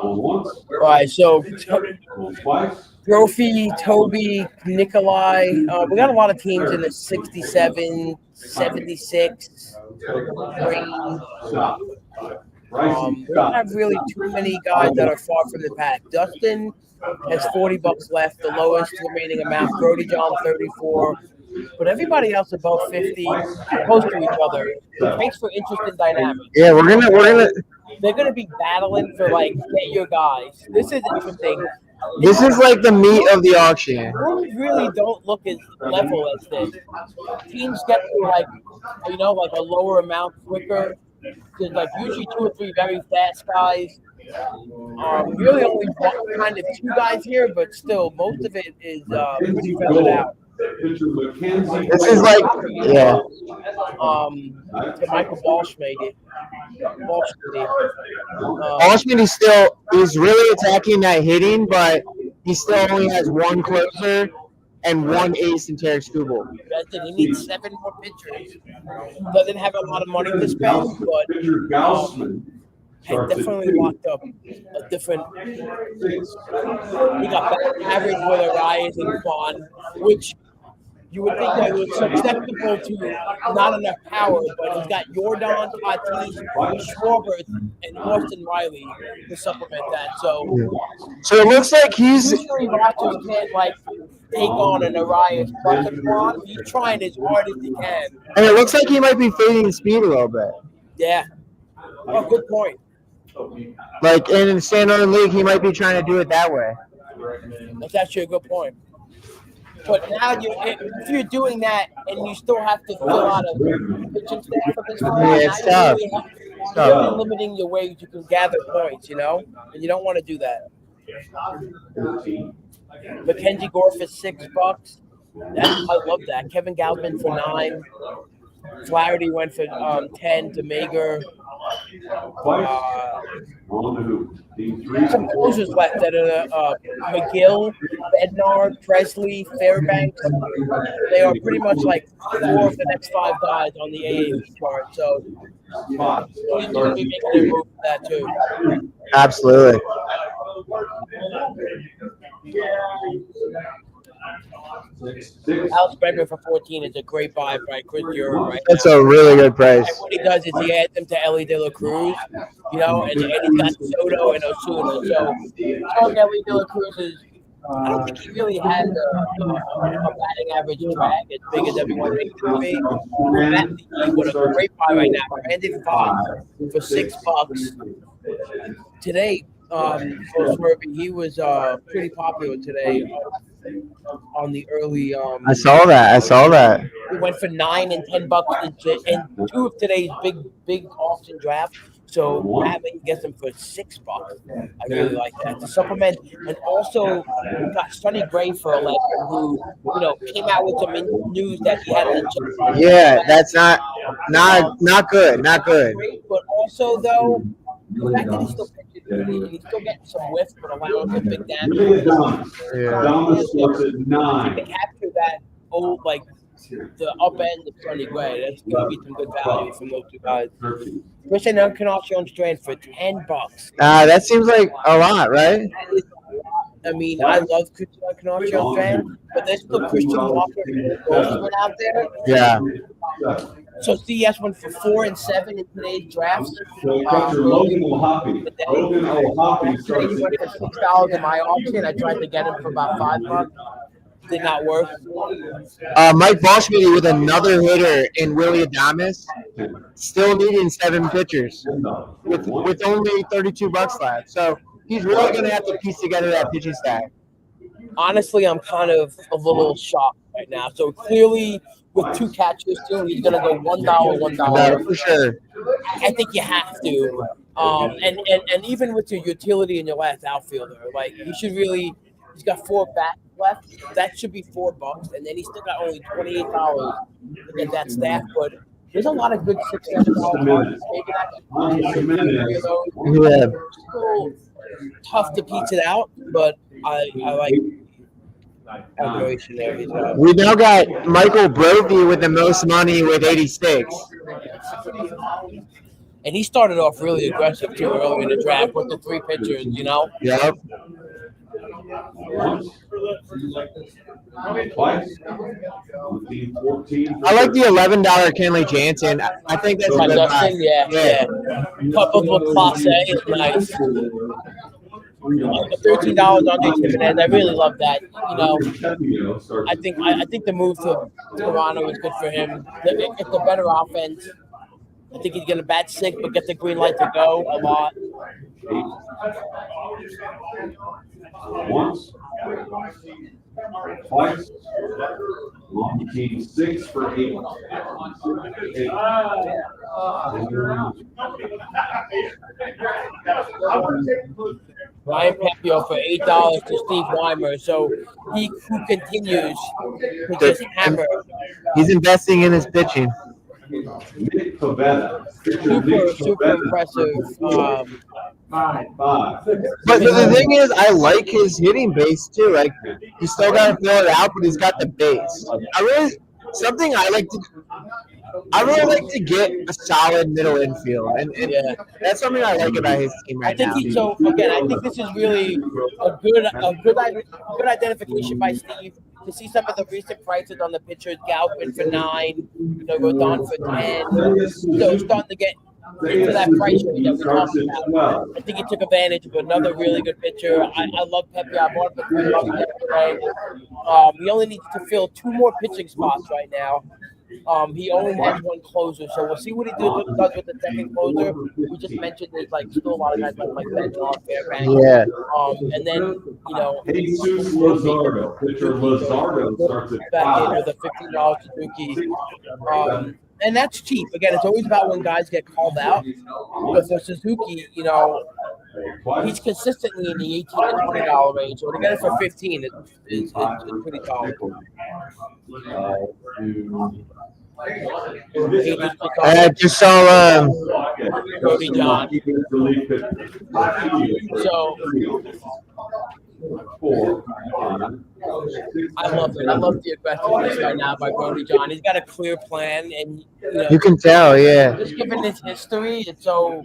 Going once, All right, so going twice. Trophy, Toby, Nikolai. We got a lot of teams in the 67, 76 range. Stop. We don't have really too many guys that are far from the pack. Dustin has $40 left, the lowest remaining amount. Brody John 34, but everybody else above 50, close to each other. It makes for interesting dynamics. Yeah, we're gonna. They're gonna be battling for like get your guys. This is interesting. This is like the meat of the auction. Rooms really don't look as level as this. Teams get to like a lower amount quicker. There's like usually 2 or 3 very fast guys. Really only kind of 2 guys here, but still most of it is pretty feathered out. This is like, yeah. Michael Walsh made it. Walshman, he's really attacking that hitting, but he still only has 1 closer and 1 ace in Tarek Skubal. He needs 7 more pitchers. Doesn't have a lot of money to spend, but had definitely locked up a different. He got better average with Arias and Quan, which you would think that was susceptible to not enough power, but he's got Jordan, Tatis, Schwarber, and Austin Riley to supplement that. So it looks like he's usually Rogers can't like take on an Arias, but the Quan, he's trying as hard as he can. And it looks like he might be fading speed a little bit. Yeah. Oh, good point. Like in standalone league, he might be trying to do it that way. That's actually a good point. But now if you're doing that and you still have to fill out a pitching staff for this Yeah, it's tough. You're really limiting your ways you can gather points, and you don't want to do that. Mackenzie Gore for $6. I love that. Kevin Gausman for 9. Flaherty went for 10 to Mager. Some closers left that are McGill, Bednar, Presley, Fairbanks. They are pretty much like 4 of the next 5 guys on the AAV chart. So he's going to be making a move for that too. Absolutely. Alex Bregman for 14 is a great buy by Chris Bureau right That's now. a really good price. And what he does is he adds them to Ellie De La Cruz, and he's got Soto and Osuna. So Ellie De La Cruz is, I don't think he really has a batting average drag as big as everyone makes it to be. What a great buy right now. Brandon Fox for $6 today. He was pretty popular today on the early. I saw that. He went for $9 and $10 in 2 of today's big auction draft. So Matlin gets them for $6. I really like that to supplement. And also we got Sonny Gray for 11, who came out with some news that he had. Yeah, that's not good. Not good. But also though, the fact that he's still pitching, he's still getting some whiff, but allowing some big damage. Thomas was at 9. To capture that the up end of Sonny Gray, that's going to be some good value from those 2 guys. Christian Encarnacion Strand for $10. That seems like a lot, right? I mean, I love Christian Encarnacion Strand, but there's still Christian Walker and Grossman out there. Yeah. So CS went for 4 and 7 in today's drafts. Logan O'Hoppe. Logan O'Hoppe Today he went for $6 in my auction. I tried to get him for about $5. Did not work. Mike Boschmedy with another hitter in Willie Adames, still needing 7 pitchers with only $32 left. So he's really going to have to piece together that pitching stack. Honestly, I'm kind of a little shocked right now. So clearly, with 2 catchers too, he's gonna go $1, $1. No, for sure. I think you have to. And even with your utility and your last outfielder, like he should really. He's got 4 bats left. That should be $4, and then he's still got only $28 to get that staff. But there's a lot of good $6, $7. Maybe Yeah. still tough to piece it out, but I like admiration there. We now got Michael Brophy with the most money with 86. And he started off really aggressive too early in the draft with the 3 pitchers, you know? Yep. Twice. 14. I like the $11 Kenley Jansen. I think that's a good buy. Justin, yeah. Coupled with Class A is nice. $13 on Jimenez. I really love that. You know, I think the move to Toronto is good for him. It's a better offense. I think he's going to bat 6, but get the green light to go a lot. Once. Twice. Long team 6 for 8. Ryan Pepio for $8 to Steve Weimer. So he continues to just hammer. He's investing in his pitching. Nick Pavetta. Super impressive. 5. But the thing is, I like his hitting base too. Like he's still got to fill it out, but he's got the base. I really like to get a solid middle infield, and that's something I like about his team right now. I think this is really a good identification by Steve to see some of the recent prices on the pitchers. Galpin for 9, Rodon for 10. So starting to get into that price range that we talked about. I think he took advantage of another really good pitcher. I love Pepe. I bought him for $3 yesterday. He only needs to fill 2 more pitching spots right now. He only has 1 closer, so we'll see what he does with the second closer. We just mentioned there's still a lot of guys like Benjamin, Fairbanks. Yeah. And then Jesus Luzardo. Pitcher Luzardo starts at back in 5. with a $15 Suzuki. And that's cheap. Again, it's always about when guys get called out. But for Suzuki, he's consistently in the $18 to $20 range. So to get it for $15 is pretty tall. I just saw Cody John. So 4. I love it. I love the aggressiveness right now by Brody John. He's got a clear plan, and you can tell, yeah. Just given his history, it's so.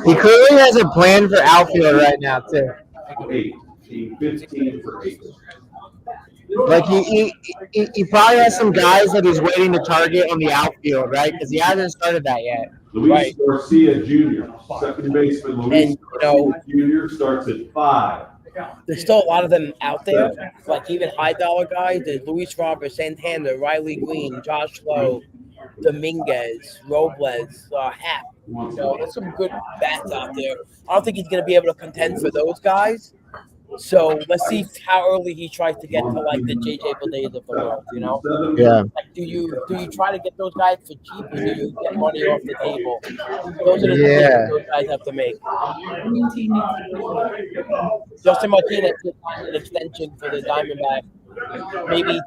He clearly has a plan for outfield right now too. 8. 15 for 8. Like he probably has some guys that he's waiting to target on the outfield, right? Because he hasn't started that yet. Luis Garcia Jr., second baseman. Luis Garcia Jr. starts at 5. There's still a lot of them out there, like even high dollar guys. There's Luis Robert, Santander, Riley Green, Josh Lowe, Dominguez, Robles, Happ. There's some good bats out there. I don't think he's going to be able to contend for those guys. So let's see how early he tries to get to the JJ Bledays of the world, Yeah. Do you try to get those guys for cheap, or do you get money off the table? Those are the decisions those guys have to make. Justin Martinez did an extension for the Diamondbacks. Maybe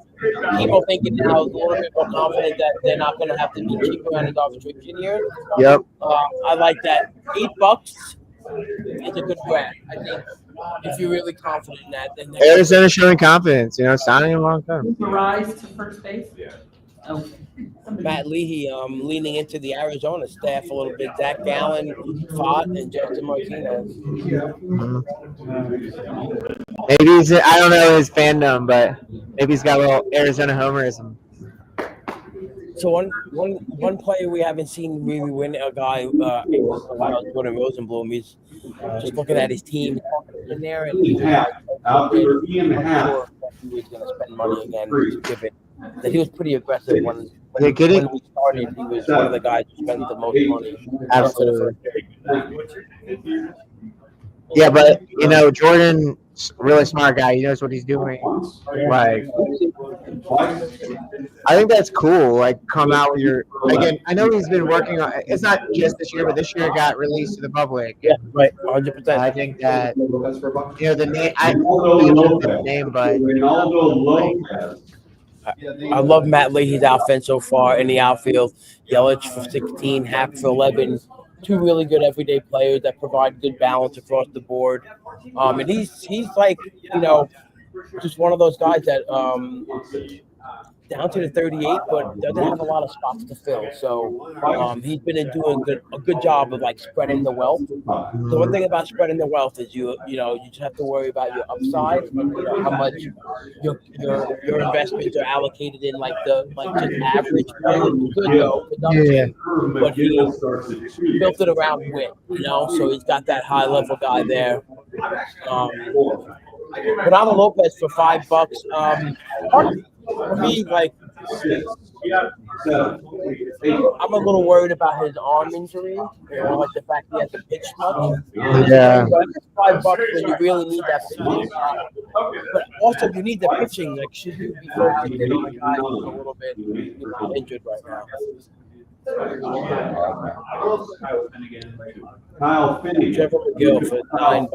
people thinking now a little bit more confident that they're not going to have to be cheaper on his arbitration year. Yep. I like that. $8 is a good grab, I think. If you're really confident in that, then Arizona showing confidence, signing him long term. Rise to first base. Yeah. Okay. Matt Leahy leaning into the Arizona staff a little bit. Zach Gallen, Fott, and Justin Martinez. Mm-hmm. Maybe I don't know his fandom, but maybe he's got a little Arizona homerism. So one player we haven't seen really win a guy Jordan Rosenblum. He's just looking at his team in there, and Ian Happ. Outfielder Ian Happ. He was going to spend money again, given that he was pretty aggressive when we started. He was one of the guys who spent the most money. Absolutely. Yeah, but Jordan's a really smart guy. He knows what he's doing. Like, I think that's cool. Like, come out with your again. I know he's been working on. It's not just this year, but this year it got released to the public. Yeah, right, 100%. I think that the name. I don't know the name, but I love Matt Leahy's outfit so far in the outfield. Yelich for 16, Hack for 11. Two really good everyday players that provide good balance across the board. And he's like, just one of those guys that down to the 38, but doesn't have a lot of spots to fill. So he's been doing a good job of like spreading the wealth. The one thing about spreading the wealth is you just have to worry about your upside and how much your investments are allocated in like just average players. Good though, production, but he built it around win. So he's got that high level guy there. Fernando Lopez for $5. For me, like, I'm a little worried about his arm injury, like the fact he has to pitch much. Yeah. But $5 when you really need that pitching. But also, you need the pitching. Like, should you be focusing on the guy who's a little bit injured right now? Kyle Finney. Trevor McGill for $9.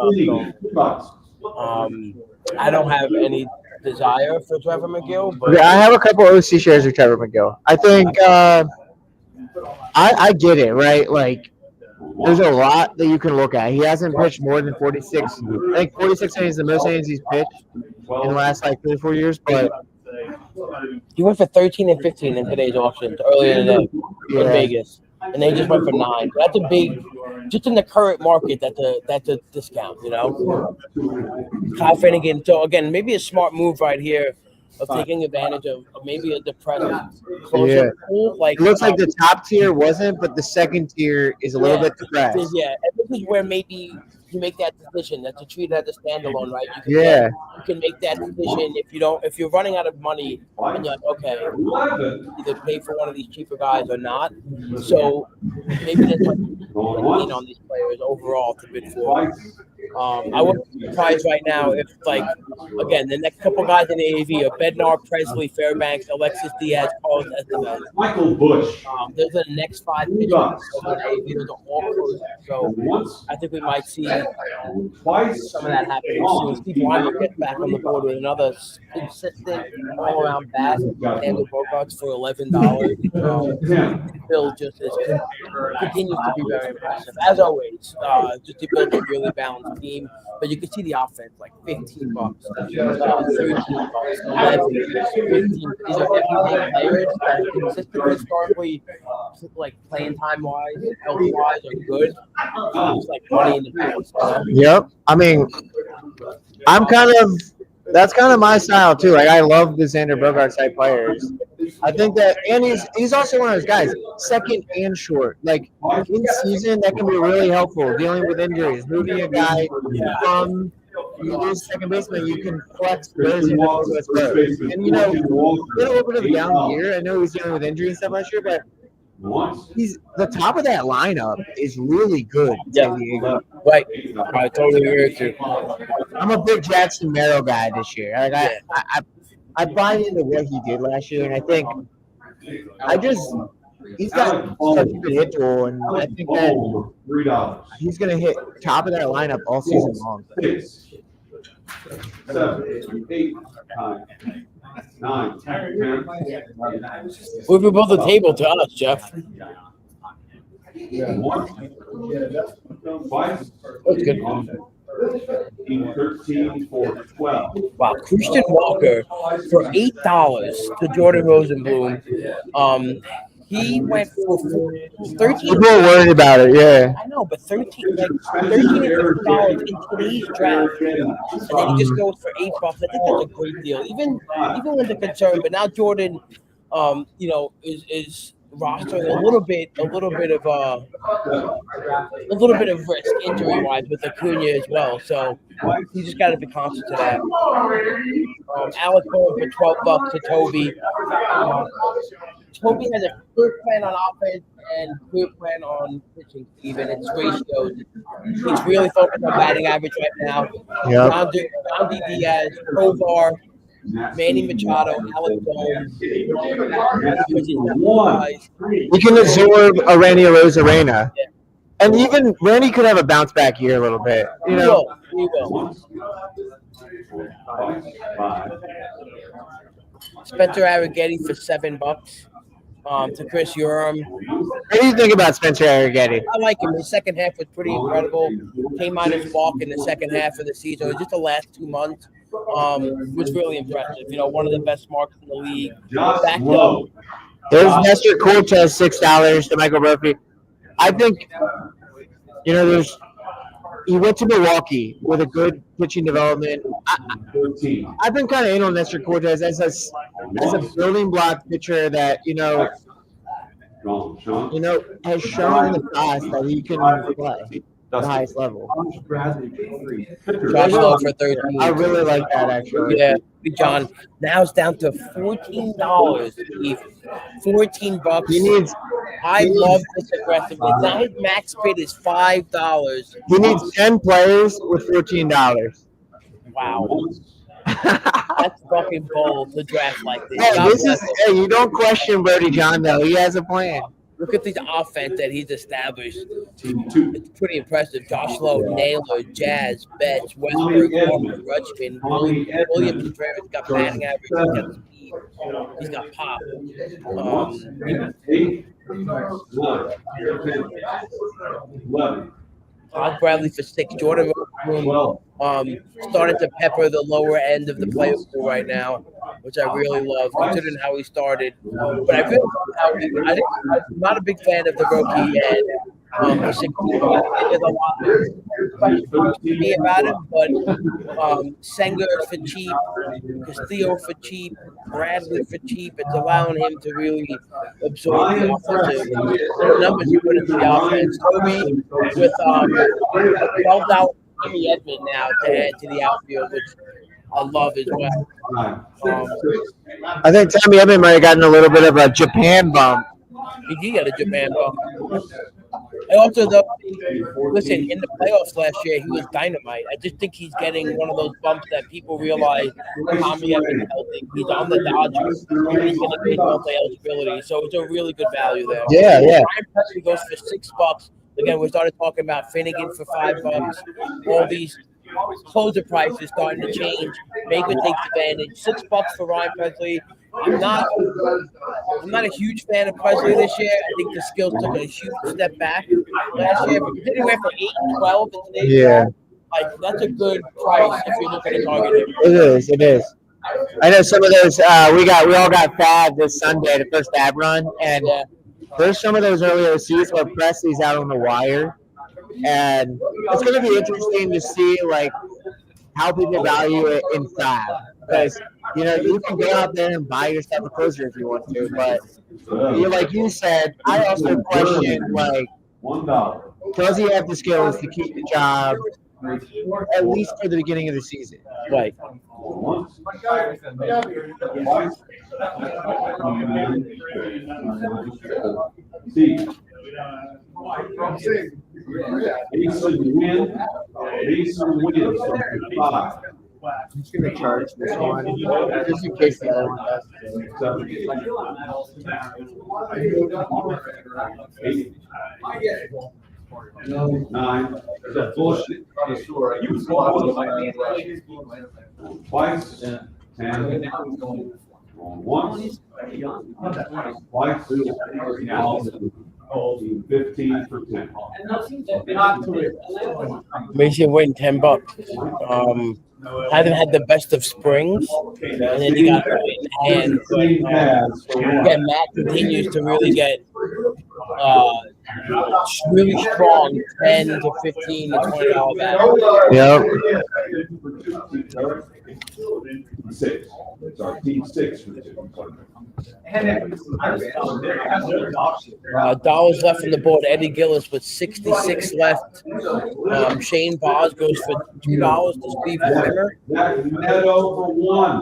I don't have any desire for Trevor McGill, but I have a couple OC shares of Trevor McGill. I think I get it, right? Like, there's a lot that you can look at. He hasn't pitched more than 46. I think 46 innings is the most innings he's pitched in the last like 3 or 4 years, but he went for 13 and 15 in today's auctions earlier today in Vegas, and they just went for 9. That's a big, just in the current market. That's a discount, Kyle Finnegan. So again, maybe a smart move right here of taking advantage of maybe a depressed closer pool. Like, it looks like the top tier wasn't, but the second tier is a little bit depressed. Yeah, and this is where maybe you make that decision. That's to treat it as a standalone, right? You can make that decision if you're running out of money and you're like, okay, either pay for one of these cheaper guys or not. So maybe there's like on these players overall to bid for. I wouldn't be surprised right now if, like, again, the next couple guys in the AAV are Bednar, Presley, Fairbanks, Alexis Diaz, Carlos Estevez. Michael Bush. Those are the next 5 pitchers in the AAV. Those are all closers. So I think we might see some of that happening soon. Steve Weimer gets back on the board with another consistent all-around bat. Andrew Bogarts for $11. Bill just continues to be very impressive, as always. Just to build a really balanced team, but you can see the offense like $15, $13, $11, 15. These are everyday players that consistently, historically, like playing time wise, health wise, are good. It's like money in the bank. Yep. I mean, that's kind of my style too. Like, I love the Xander Bogaerts type players. I think that, and he's also one of those guys, second and short. Like, in season, that can be really helpful dealing with injuries. Moving a guy from this second baseman, you can flex players into first base. And he had a little bit of a down year. I know he's dealing with injury and stuff last year, but he's the top of that lineup is really good. Yeah, right. I totally agree with you. I'm a big Jackson Merrill guy this year. Like, I buy into what he did last year, and I think he's got such a good hit tool, and I think that he's going to hit top of that lineup all season long. 6, 7, 8, 9, 10. We built the table to us, Jeff. That's good. 13 for 12. Wow, Christian Walker for $8 to Jordan Rosenblum. He went for 13. People are worried about it, yeah. I know, but 13 and $50 in today's draft, and then he just goes for $8. I think that's a great deal, even with the concern. But now Jordan, is rostering a little bit of risk injury wise with Acuna as well. So you just got to be conscious of that. Alex Bowen for $12 to Toby. Toby has a clear plan on offense and clear plan on pitching, Steven. It's ratios. He's really focused on batting average right now. Yep. John D. Diaz, Kovar, Manny Machado, Alex Jones. You can absorb a Randy Arozarena. Yeah. And even Randy could have a bounce back year a little bit. You know? He will. Spencer Arrighetti for $7. To Chris Urim. What do you think about Spencer Arrighetti? I like him. His second half was pretty incredible. Came out as walk in the second half of the season. It was just the last 2 months. Was really impressive. You know, one of the best marks in the league. Back up. There's Nestor Cortez, $6 to Michael Murphy. I think, you know, he went to Milwaukee with a good pitching development. I've been kind of in on Nestor Cortez as a building block pitcher that, you know, has shown in the past that he can play at the highest level. Josh Lowe for 13. I really like that, actually. Yeah, John. Now it's down to $14. $14. He needs. I love this aggressiveness. Now his max bid is $5. He needs 10 players with $14. Wow. That's fucking bold to draft like this. Hey, you don't question Brody John, though. He has a plan. Look at the offense that he's established. It's pretty impressive. Josh Lowe, Naylor, Jazz, Betts, Westbrook, Norman, Rutschman, William Contreras got batting average. He's got speed. He's got pop. Todd Bradley for 6. Jordan started to pepper the lower end of the playoff pool right now, which I really love, considering how he started. But I really I'm not a big fan of the rookie and there's a lot of questions to me about him, but Senga for cheap, Castillo for cheap, Bradley for cheap. It's allowing him to really absorb the offensive numbers he put into the offense. Toby with $12 Tommy Edman now to add to the outfield, which I love as well. I think Tommy Edman might have gotten a little bit of a Japan bump. He got a Japan bump. I also, though, listen, in the playoffs last year, he was dynamite. I just think he's getting one of those bumps that people realize Tommy Edman healthy. He's on the Dodgers. He's going to get multi-eligibility. So it's a really good value there. Yeah. Ryan Presley goes for $6. Again, we started talking about Finnegan for $5. All these closer prices starting to change. Baker takes advantage. $6 for Ryan Presley. I'm not a huge fan of Presley this year. I think the skills took a huge step back last year. But anywhere from 8 and 12 in today's draft, like that's a good price if you're looking to target him. It is. I know some of those. We all got Fab this Sunday, the first Fab run, and there's some of those early OCs where Presley's out on the wire, and it's going to be interesting to see like how people value it in Fab. Because, you know, you can go out there and buy yourself a closer if you want to, but like you said, I also question, like, does he have the skills to keep the job at least for the beginning of the season? Right. Mason wins. I'm just going to charge this one, just in case the other one does. 9. Bullshit. Twice. 10. Once. Twice. 15 for 10. Mason win $10. Hasn't had the best of springs, and then you got in hand. Again, Matt continues to really get really strong, $10 to $15 to $20 value. Yep. 6. It's our team 6 for 2. Dollars left on the board. Eddie Gillis with 66 left. Shane Boz goes for $2 to Steve Weimer. Neto for 1.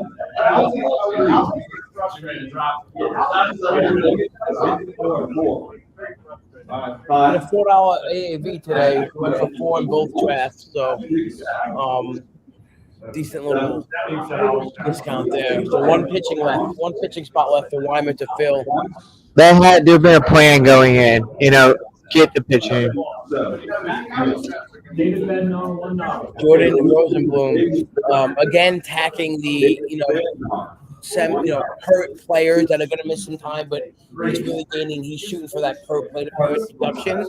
And a $4 AAV today went for 4 in both drafts, so decent little discount there. So one pitching spot left for Wyman to fill. There'd been a plan going in, get the pitching. Jordan Rosenblum, again tacking the hurt players that are going to miss some time, but he's really gaining. He's shooting for that per plate appearance deduction.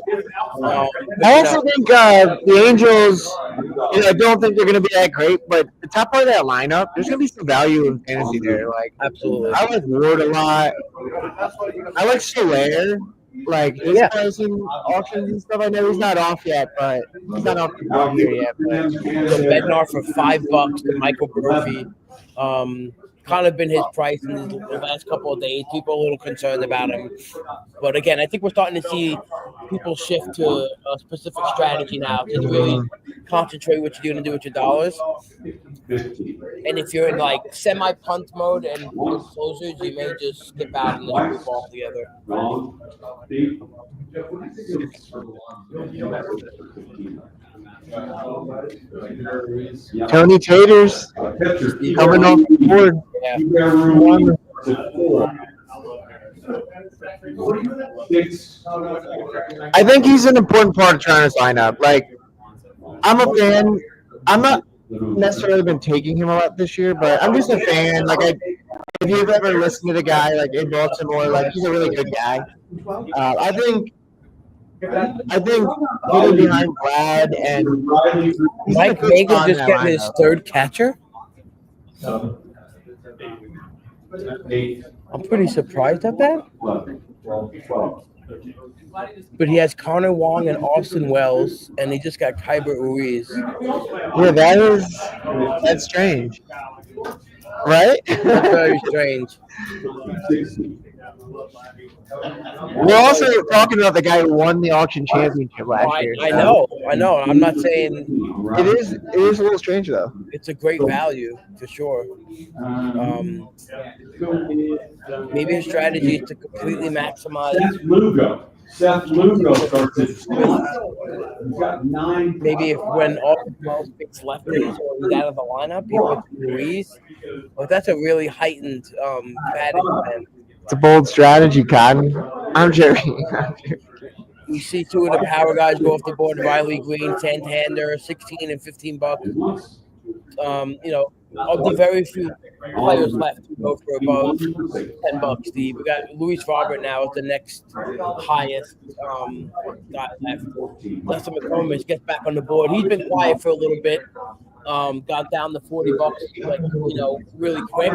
I also think the Angels, I don't think they're going to be that great, but the top part of that lineup, there's going to be some value in fantasy there. Like, absolutely, I like Ward a lot. I like Soler. Like his price in auctions and stuff. I know he's not off yet, but he's not off the board here yet. So Bednar for $5 to Michael Brophy. Kind of been his price in the last couple of days. People are a little concerned about him. But again, I think we're starting to see people shift to a specific strategy now to really concentrate what you're going to do with your dollars. And if you're in like semi-punt mode and closers, you may just skip out and just move altogether. Tony Taters coming off the board. Yeah. I think he's an important part of Toronto's lineup. Like, I'm a fan. I'm not necessarily been taking him a lot this year, but I'm just a fan. Like, if you've ever listened to the guy, like in Baltimore, like he's a really good guy. I think getting behind Brad and Mike Nagel just getting his third catcher. I'm pretty surprised at that. But he has Connor Wong and Austin Wells, and he just got Kyber Ruiz. Yeah, that's strange, right? That's very strange. We're also talking about the guy who won the auction championship last year. I know. I'm not saying it is a little strange though. It's a great value for sure. Maybe a strategy is to completely maximize. Seth Lugo starts at 12. He's got 9. Maybe if when Austin Wells picks lefties or he's out of the lineup, he puts Ruiz. But that's a really heightened batting plan. It's a bold strategy, Cotton. I'm joking. You see two of the power guys go off the board: Riley Green, Santander, $16 and $15. Of the very few players left who go for above $10, Steve. We got Luis Robert now as the next highest guy left. Lester McComas gets back on the board. He's been quiet for a little bit. Got down to $40, really quick.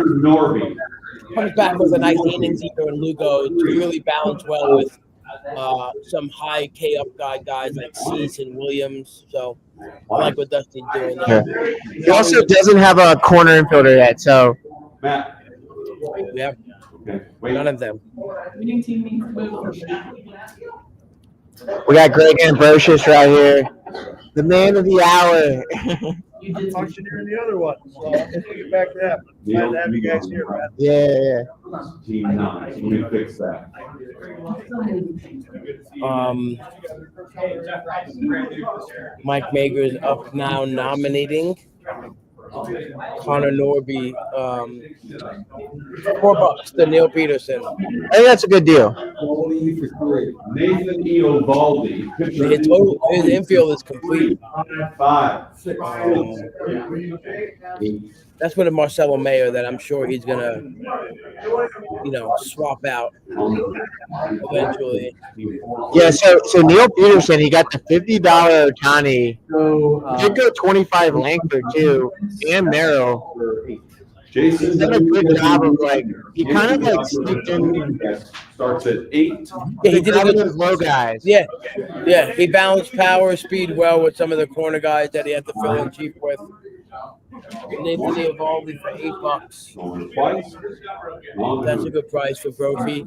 Comes back with a nice innings either in Lugo to really balance well with some high K up guys like Cease and Williams. So I like what Dusty's doing there. Yeah. He also doesn't have a corner infielder yet, so Matt. Yeah. Okay. None of them. We got Greg Ambrosius right here, the man of the hour. You did auctioneer in the other one. So I'll take it back to that. Glad to have you guys here, man. Yeah. Team 9. Let me fix that. Mike Mager's up now nominating Connor Norby, $4 to Neil Peterson. I think that's a good deal. Nathan Eovaldi. His infield is complete. 5. That's with a Marcelo Mayer that I'm sure he's gonna, swap out eventually. Yeah, so Neil Peterson, he got the $50 Ohtani. He did go 25 Langford too, and Merrill. Jason He's done a good job of he kind of sneaked in. Starts at 8. Yeah, he did a good low guys. Yeah, he balanced power, speed well with some of the corner guys that he had to fill in cheap with. Nathan Eovaldi for $8. That's a good price for Brophy.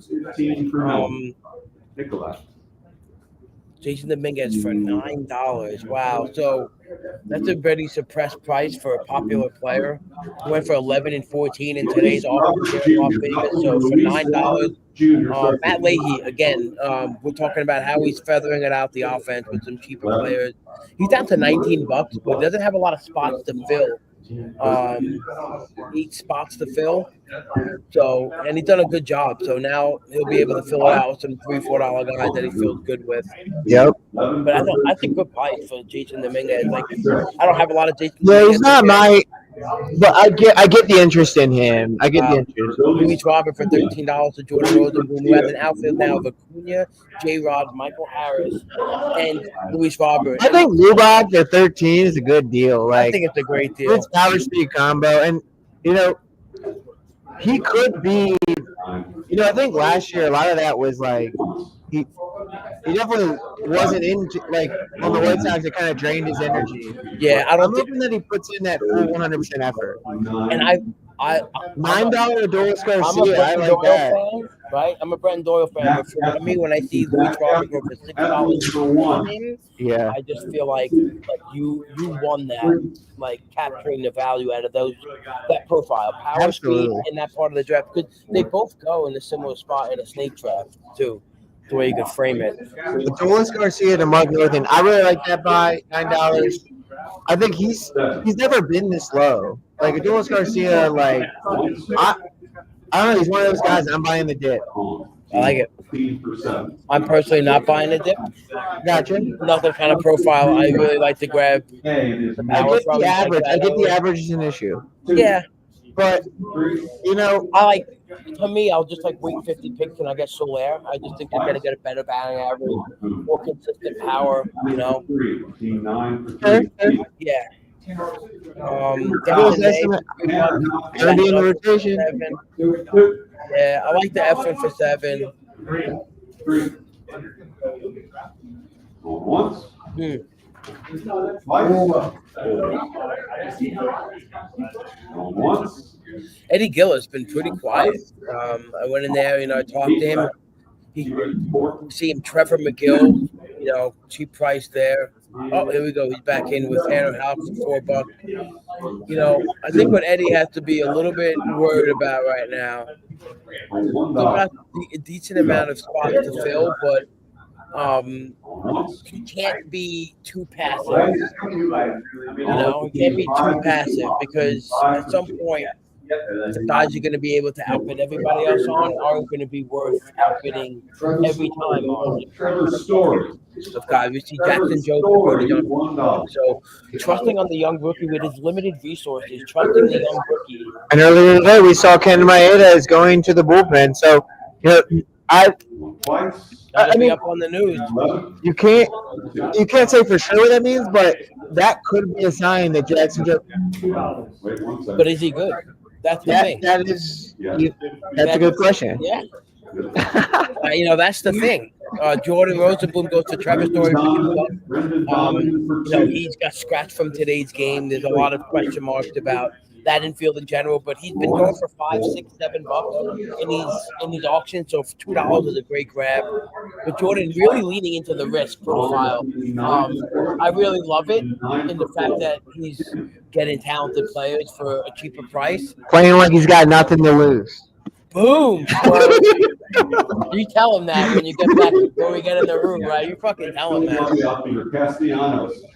Jason Dominguez for $9. Wow. So That's a very suppressed price for a popular player. He went for 11 and 14 in today's auction here in Las Vegas. So for $9, Matt Leahy again. We're talking about how he's feathering it out the offense with some cheaper players. He's down to $19, but doesn't have a lot of spots to fill. 8 spots to fill. So, and he's done a good job. So now he'll be able to fill it out with some $3-4 guys that he feels good with. Yep. But that's a good price for Jason Dominguez. Like, I don't have a lot of Jason. Yeah, he's not my. But I get the interest in him. I get the interest. Luis Robert for $13 to Jordan Rosenblum, who has an outfield now of Acuna, J-Rod, Michael Harris, and Luis Robert. I think Lubach for 13 is a good deal. Like, I think it's a great deal. It's power speed combo, and he could be. I think last year a lot of that was like he definitely wasn't in on the White Sox. It kind of drained his energy. Yeah, I'm hoping that he puts in that full 100% effort. And I $9 Adolis Garcia. I'm a Brenton I like Doyle that. fan, right? I'm a Brenton Doyle fan. But for me, when I see Luis Robert go for $6, yeah, I just feel like you won that, like capturing the value out of that profile, power speed in that part of the draft. Because they both go in a similar spot in a snake draft too. The way you could frame it. Adolis Garcia to Mark Norton. I really like that buy. $9. I think he's never been this low. Like Adolis Garcia, I don't know. He's one of those guys. I'm buying the dip. I like it. I'm personally not buying the dip. Gotcha. Another kind of profile I really like to grab. I get the average. I get the average is an issue. Yeah. But I like. To me, I'll just wait 50 picks and I get Soler. I just think they're gonna get a better batting average, more consistent power. Yeah. Early in the rotation. Yeah, I like the F1 for 7. Once. Once. Eddie Gill has been pretty quiet. I went in there, I talked to him. See him, Trevor McGill, cheap price there. Oh, here we go. He's back in with Tanner House for $4. I think what Eddie has to be a little bit worried about right now. Still got a decent amount of spots to fill, but he can't be too passive. He can't be too passive because at some point the guys you're going to be able to outbid everybody else on aren't going to be worth outbidding every time on. Of guys, we see Jackson Jones already done. So trusting on the young rookie with his limited resources, trusting the young rookie. And earlier today we saw Ken Maeda is going to the bullpen. So I mean, up on the news. You can't say for sure what that means, but that could be a sign that Jackson Jones. But is he good? That's the thing. That's a good question. Yeah. That's the thing. Jordan Rosenblum goes to Trevor Story. He's got scratched from today's game. There's a lot of question marks about that infield in general, but he's been going for $5, $6, $7 in these auctions. So $2 is a great grab. But Jordan really leaning into the risk profile. I really love it in the fact that he's getting talented players for a cheaper price. Playing like he's got nothing to lose. Boom! You tell him that when you get back, when we get in the room, right? You fucking tell him that.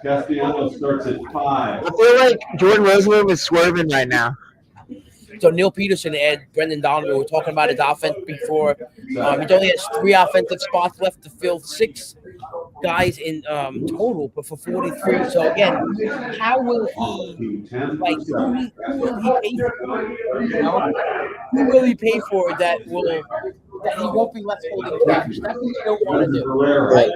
Castellanos starts at 5. I feel like Jordan Rosenblum is swerving right now. So Neil Peterson and Brendan Donovan were talking about his offense before. He only has 3 offensive spots left to fill 6 guys in total, but for 43. So again, how will he who will he pay for? Who will he pay for that he won't be left holding cash? That's what you don't want to do, right?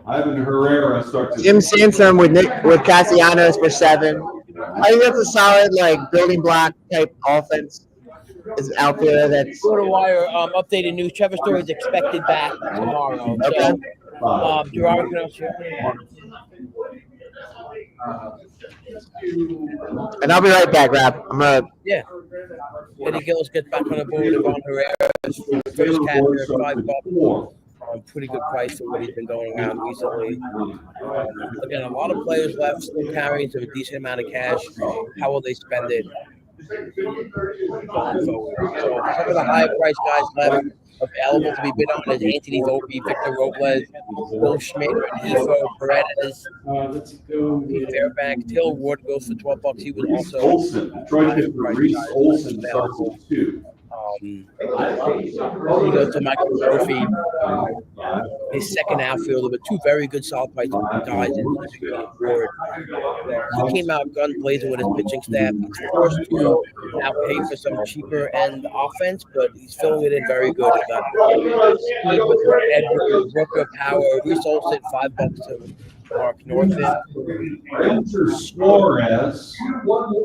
Ivan Herrera starts. Jim Sansom with Castellanos for 7. I think that's a solid building block type offense. Is out there that's Go to wire. Updated news. Trevor Story is expected back tomorrow. Okay. So, Gerard, and I'll be right back, Rob. I'm gonna. Yeah. Eddie Gillis gets back on the board. Ivan Herrera's first catcher, $5. Pretty good price for what he's been going around recently. Again, a lot of players left still carrying some decent amount of cash. How will they spend it going forward? So some of the higher price guys left available to be bid on is Anthony Volpe, Victor Robles, Will Schmidt, Rengifo, Paredes, Pete Fairbank, Till Ward goes for $12. He was also Olsen, Detroit hit for Reese Olsen starts at 2. he goes to Michael Murphy, his second outfielder, but two very good solid price guys in the board. He came out gun blazing with his pitching staff. He's forced to now pay for some cheaper end offense, but he's filling it in very good. He got Edward, Rooker, Power, Reese Olsen, $5 to Mark Norton. Ranger Suarez, $3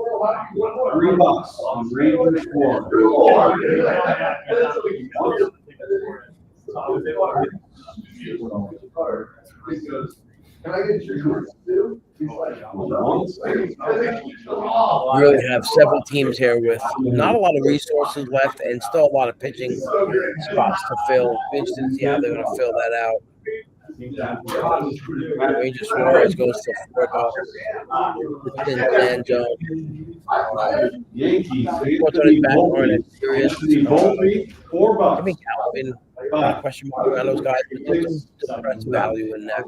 on Ranger Suarez. Really have several teams here with not a lot of resources left and still a lot of pitching spots to fill. Interested to see how they're going to fill that out. Ranger Suarez goes for $4. Banjo. Yankees. What's on his back are in serious. $4. I think Calvin, question mark around those guys, but there's some depressed value in that.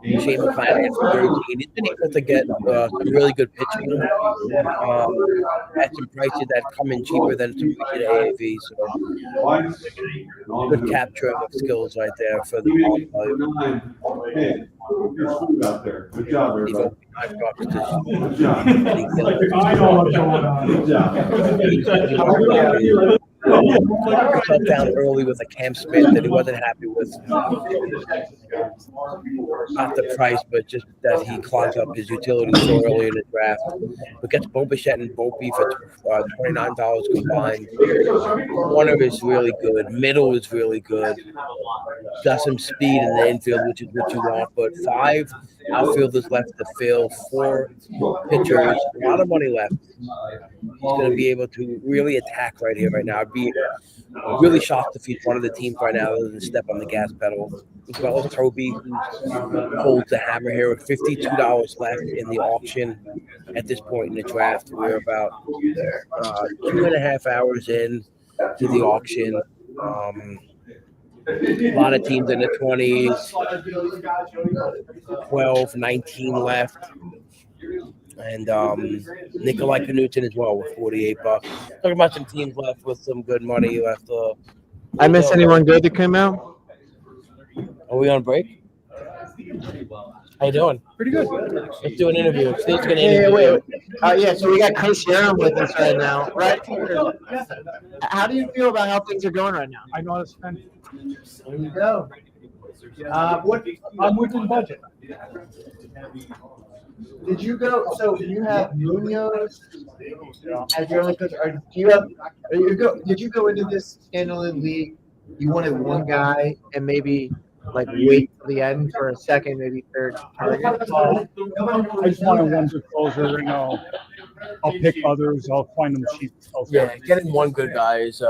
Shane McClanahan for 13. He's been able to get some really good pitching at some prices that come in cheaper than some at AAV. So good capture of skills right there for the Out there. Good job, everybody. Good job. Took down early with a Cam Smith that he wasn't happy with. Not the price, but just that he clogged up his utility so early in the draft. But gets Bobichette and Volpe for $29 combined. Warner is really good. Middle is really good. Got some speed in the infield, which is what you want. But 5 outfielders left to fill, 4 pitchers, a lot of money left. He's going to be able to really attack right here, right now. I'd be really shocked if he's one of the teams right now that doesn't step on the gas pedal. As well as Toby, who holds the hammer here with $52 left in the auction at this point in the draft. We're about 2.5 hours in to the auction. A lot of teams in the 20s, 12, 19 left. And Nikolai Knudsen as well with $48. Talking about some teams left with some good money left. I miss anyone good that came out? Are we on break? How you doing? Pretty good. Let's do an interview. Steve's going to interview. Yeah, so we got Chris Sharon with us right now, right? How do you feel about how things are going right now? I know how to spend. There you go. I'm within budget. Did you go? So you have Munoz as your only coach, or do you have? Did you go into this standalone league? You wanted one guy and maybe like wait till the end for a second, maybe third target? I just wanted one good closer, and I'll pick others. I'll find them cheap. Yeah, getting one good guy is.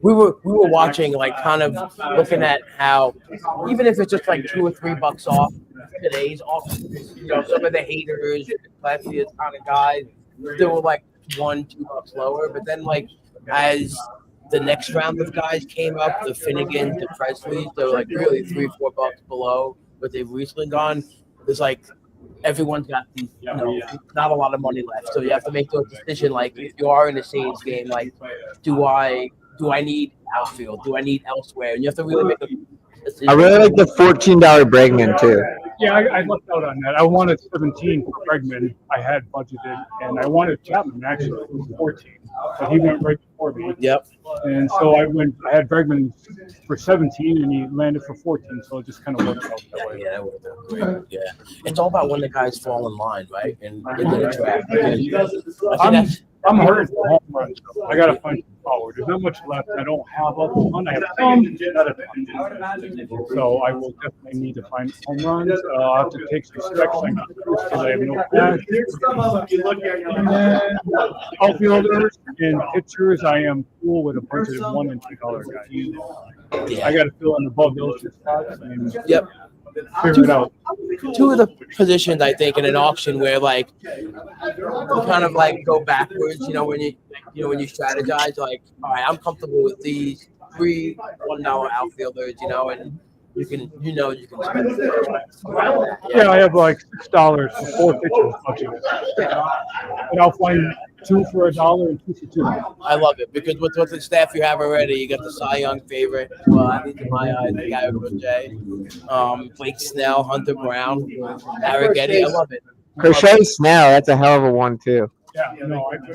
We were watching, like, kind of looking at how, even if it's just like $2 or $3 off today's auction, you know, some of the haters, classiest kind of guys, they were like $1, $2 lower. But then, like, as the next round of guys came up, the Finnegans, the Presleys, they were like really $3, $4 below what they've recently gone. It's like everyone's got these, you know, not a lot of money left, so you have to make the decision. Like, if you are in a Saints game, like, do I need outfield? Do I need elsewhere? And you have to really make a decision. I really like the $14 Bregman too. Yeah, I lucked out on that. I wanted 17 for Bregman. I had budgeted, and I wanted Chapman actually for 14, but he went right before me. Yep. And so I had Bregman for 17, and he landed for 14. So it just kind of worked out that way. Yeah, that would have been great. Yeah, it's all about when the guys fall in line, right? And into the draft. I'm hurting for home runs. I gotta find some power. There's not much left. I don't have a ton. I have some, not a ton. So I will definitely need to find home runs. I'll have to take some strikes because I have no cash. And then outfielders and pitchers, I am cool with a bunch of $1 and $2 guys. I got to fill in above those two spots. And Yep. Figure it out. Two of the positions I think in an auction where like you kind of like go backwards, when you strategize, like, all right, I'm comfortable with these 3 $1 outfielders, and you can spend around that. Yeah, I have like $6 for 4 pitchers. And I'll find 2 for $1 and 2 for $2. I love it because with the staff you have already, you got the Cy Young favorite. Well, at least in my eyes, the guy with Jay, Blake Snell, Hunter Brown, Arrighetti. I love it. Crochet Snell, that's a hell of a one too. Yeah,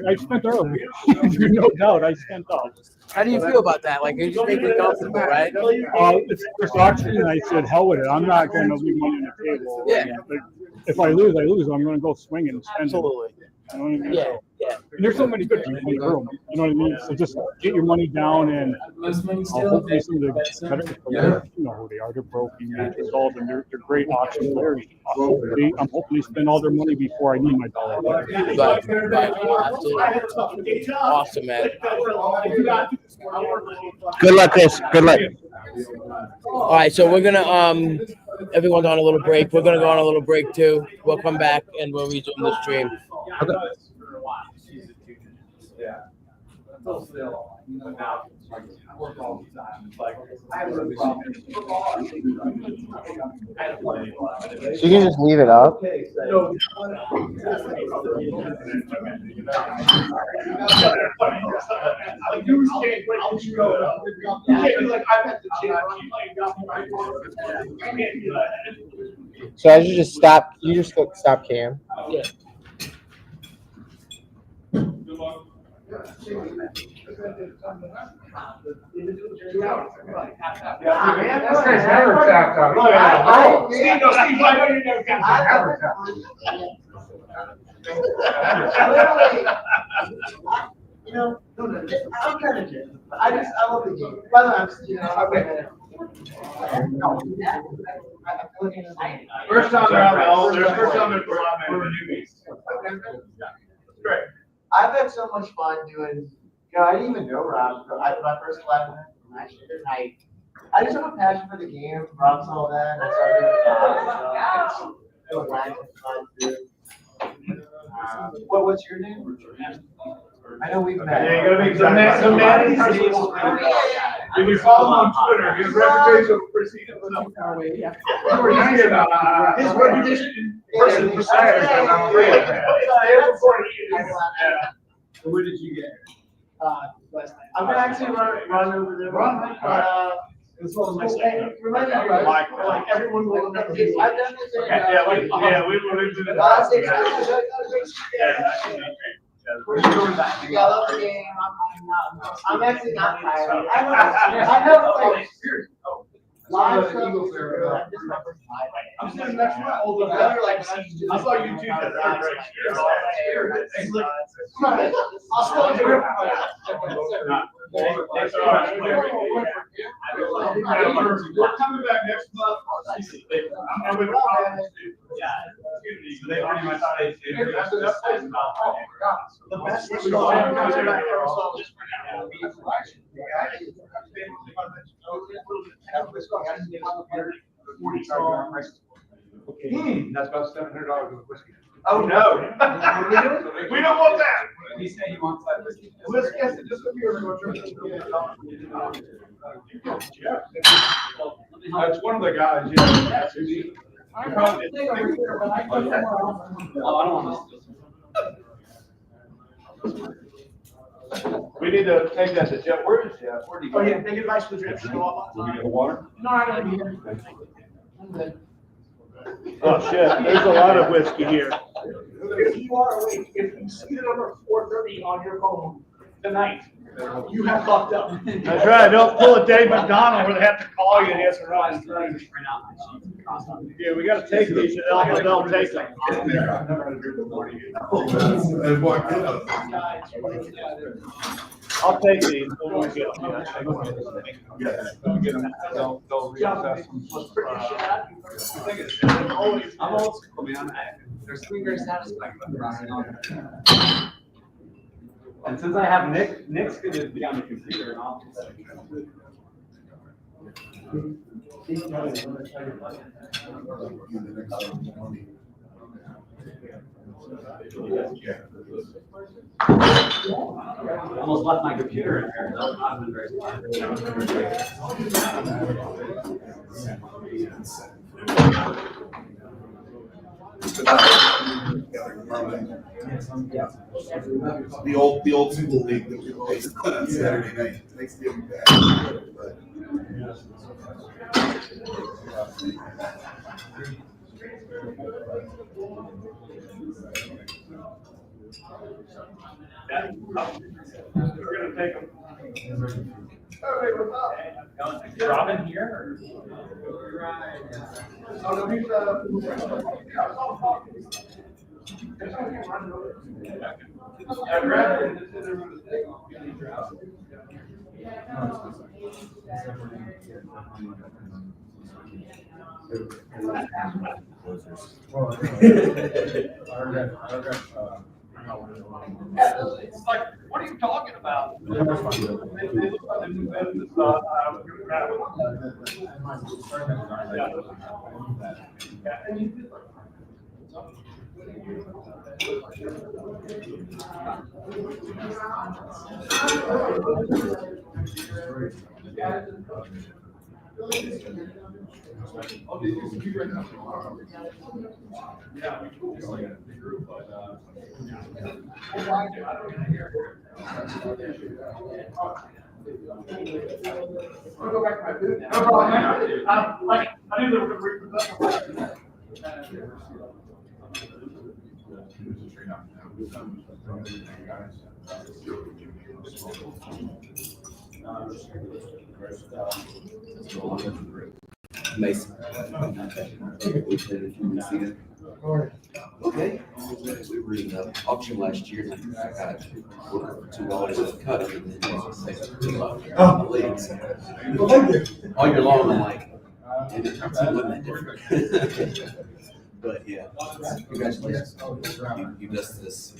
I spent early. No doubt, I spent up. How do you feel about that? Like, you just make me comfortable, right? It's the first auction, and I said, hell with it. I'm not going to leave money on the table. Yeah. But if I lose, I lose. I'm going to go swing and spend Absolutely. it. You know what I mean? Yeah, yeah. And there's so many good people in the room. You know what I mean? So just get your money down, and hopefully some of the better players, you know who they are. They're broken, all of them. They're great auction players. I'm hoping they spend all their money before I need my dollar. Right. Absolutely. Awesome, man. Good luck, Chris. Good luck. All right, so we're gonna everyone's on a little break. We're gonna go on a little break too. We'll come back and we'll resume the stream. Okay. So you can just leave it up? So I should just stop. You just click stop cam. Yeah. I love the game. By the way, First time around the first time in for newbies. Great. I've had so much fun doing, I didn't even know Rob. My first 11 last year, I just have a passion for the game. Rob saw that, and I started doing fun too. What's your name? I know we've met. Yeah, you gotta make some if you follow him on Twitter, his reputation will precede himself. His reputation precedes Where did you get? Last night. I'm gonna actually run over there. It's one of my like everyone will remember. I've done this. We will into the. Yeah, I love the game. I'm actually not tired. I have like live Eagles there. I'm sitting next to my older brother, like, I saw you two that are right. I'll still do it. We're coming back next month. I'm with they pretty much the best that's about $700 of whiskey. Oh no! We don't want that. He said he wants that whiskey. Let's guess it. Just a few It's one of the guys. We need to take that to Jeff. Where is Jeff? Where do you go? Oh, yeah, take advice for the trip. Will we get water? No, I don't need it. I'm good. Oh, shit. There's a lot of whiskey here. If you are awake, if you see the number 430 on your phone tonight, you have fucked up. That's right. Don't pull a Dave McDonald where they have to call you and answer on. Yeah, we got to take these. They'll take them. I'll take these. We'll get them. I'm old school, man. There's something very satisfying about and since I have Nick's going to be on the computer and I'll just Almost left my computer in there. I've been very The old school league that we played on Saturday night. Makes me bad. But We're gonna take them. Robin here? Oh, no, he's, I'd rather just sit there with a stick on. It's like, what are you talking about? I'll go back to my booth. No problem, man. I knew they were gonna represent me. Nice. Okay. We were in the auction last year, and I got for $2 a cut, and then the leagues. All year long, I'm like, and it wasn't that different. But yeah, congratulations. You missed this.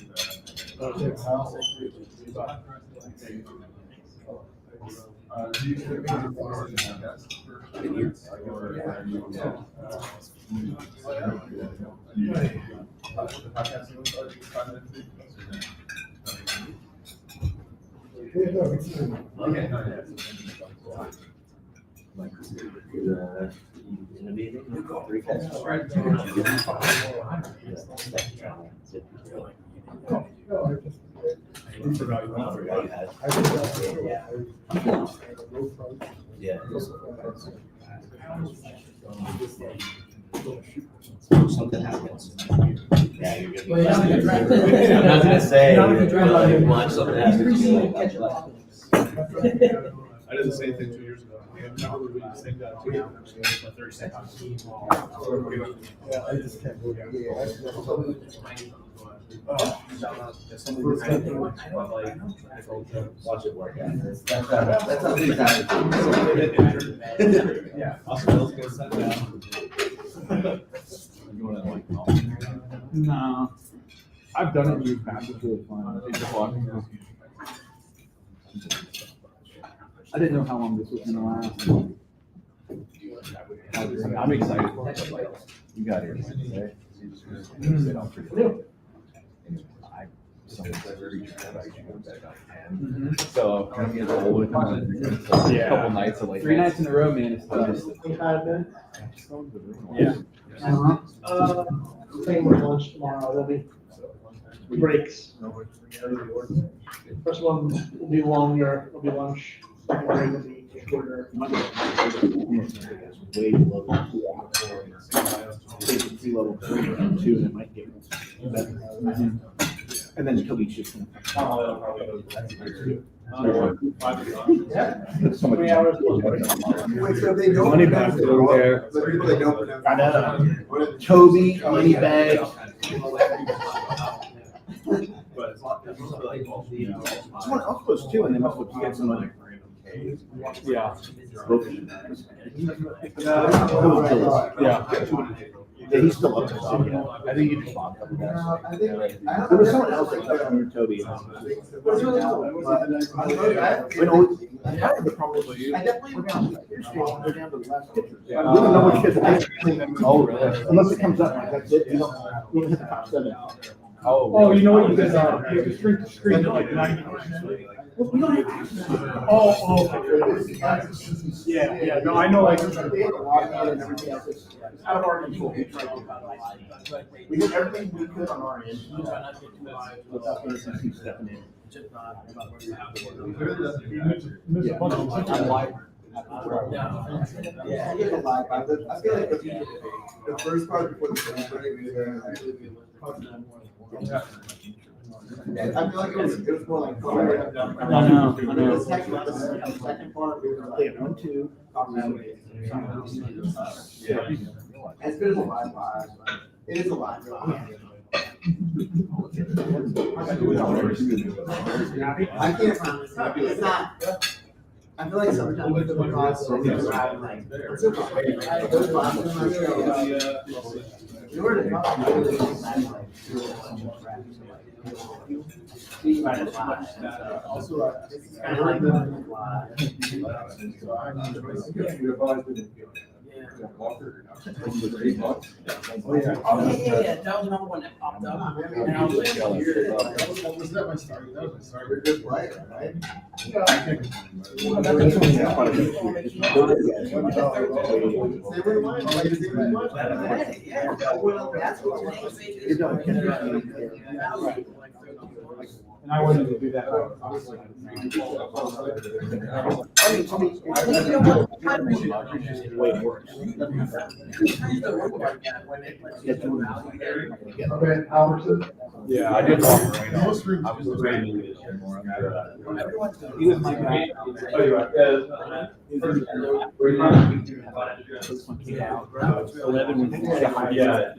Yeah. Something happens. Yeah, you're good. I'm not gonna say much. Something happens. I did the same thing 2 years ago. Same guy. Yeah, I just can't go there. Watch it work out. That's how things happen. Yeah. Austin gonna set down. No. I've done it in the past. It's really fun. It's just fun. I didn't know how long this was going to last. I'm excited. You got here today. So kind of get old with a couple nights of like 3 nights in a row, man. It's yeah. Same with lunch tomorrow, there'll be breaks. First one will be longer, will be lunch, second break will be shorter. Way below sea level 3 and 2, and it might get better. And then Toby shifts. Yeah. So much 3 hours. money back over there. I know. Toby, money bag. Someone else was too, and they must have get some money. Yeah. Yeah. Yeah, he's still up to something. I think you just lost him. There was someone else that put on Toby. The problem is we're down to the last pitcher. We don't know which pitcher. Oh, really? Unless it comes up, like that's it. You don't hit the top 7. Oh, you know what you guys are? Street to street, like 90%. We don't have to. Oh, yeah. No, I know. Like, out of our control. We did everything we could on our end without NFBC stepping in. Yeah, I feel like the first part before the I feel like it was more like. I know. The second part, we were like 1-2. As good as a live live. It is a live live. I can't. It's not. I feel like sometimes with the process, in order to also, it's kind of like Yeah, that was another one that popped up. And I was like, was that my start? That was my start. You're a good player, right? And I wanted to do that. Way worse. Okay, Albertson. Yeah, I did walk right now. Most rooms. I was training this year more. He was my guy. This one came out. 11 was Yeah.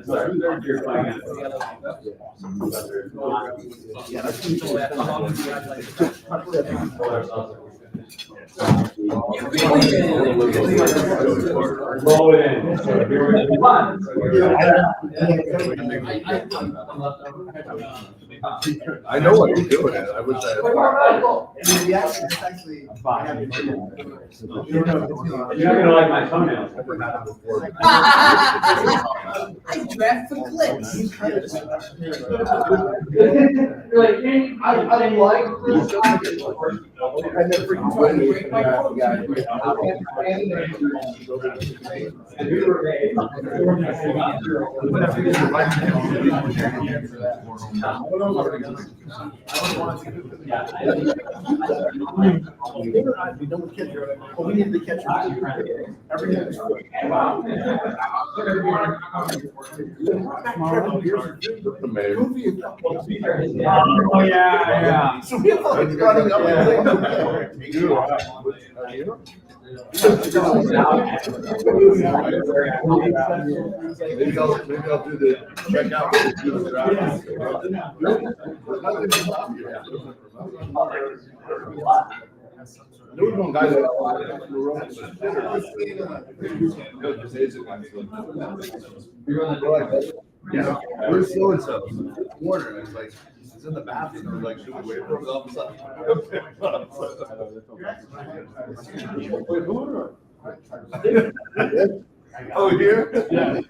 Roll it in. I know what you're doing. I wish I You're not gonna like my thumbnails. I draft for clicks. You're like, I like this. I never we need the catcher. Oh, yeah. So we have like running up and maybe I'll do the check out. There was one guy that where's so and so? Warner. I was like, he's in the bathroom. I was like, should we wait for him? All of a sudden. Oh, here? Yeah.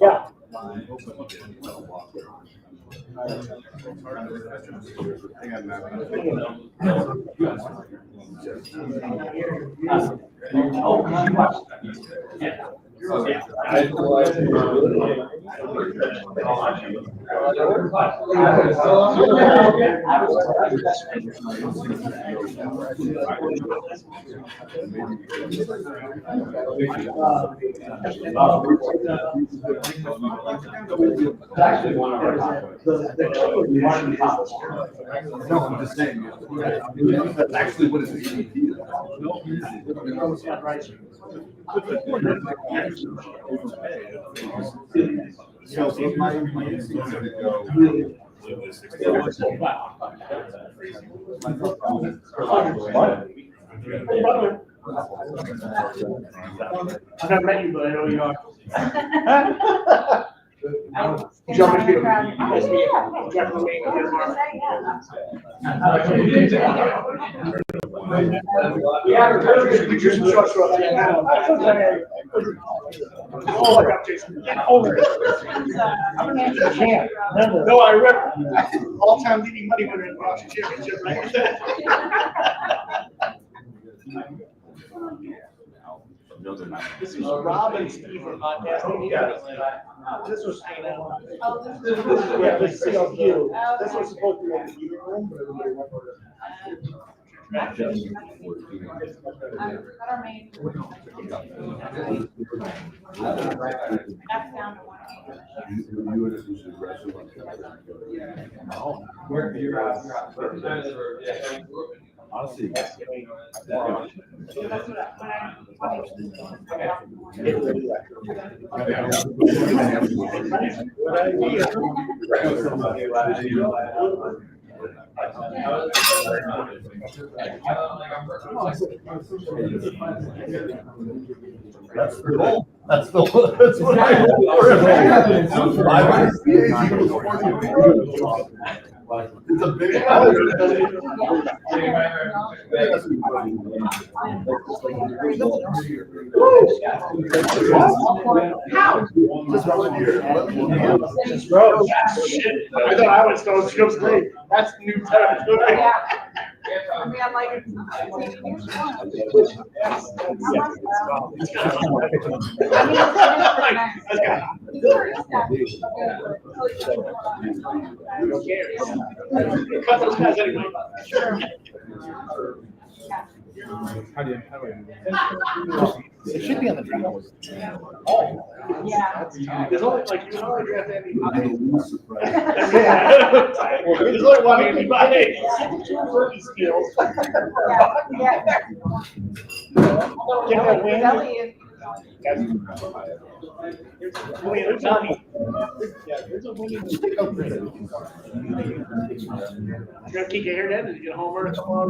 Yeah. Actually, one of our top. No, I'm just saying. That's actually what his ADP is. So if my instincts are to go. brother. I've never met you, but I know you are. Jump in here. Nice to meet you. Jeff Lemaine with his arm. Yeah, we just trust us. Oh, I got Jason. Get over it. I'm an actual champ. No, I remember. All-time leading money winner in the auction championship, right? This is Rob and Steve from Podcast. This was hanging out. This is you. This was supposed to be in the meeting room, but everybody went over there. Honestly, that's the goal. That's what I hope for. It's a big Bro, shit. I thought I was so Skills League. That's new territory. I mean, I'm like, Cut those guys anyway. How do you? It should be on the draft. yeah. There's only like you can only draft Andy There's only one Andy Bynum. Two rookie skills. Yeah. Get that win. Elliot. There's Johnny. Yeah, there's a winning. You're gonna kick your hair down and you get a homer and come on.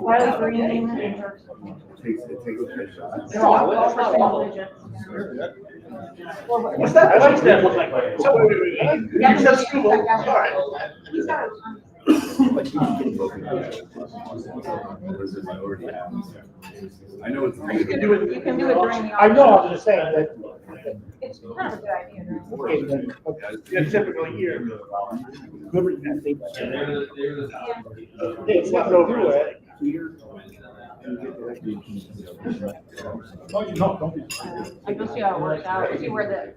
Riley Green. What's that? I like that look like. So wait. Yeah, You said school. All right. I know it's. You can do it. You can do it during the. I know, I was just saying that. It's kind of a good idea. Yeah, typical year. It's not over with. I go see how it works out, see where the.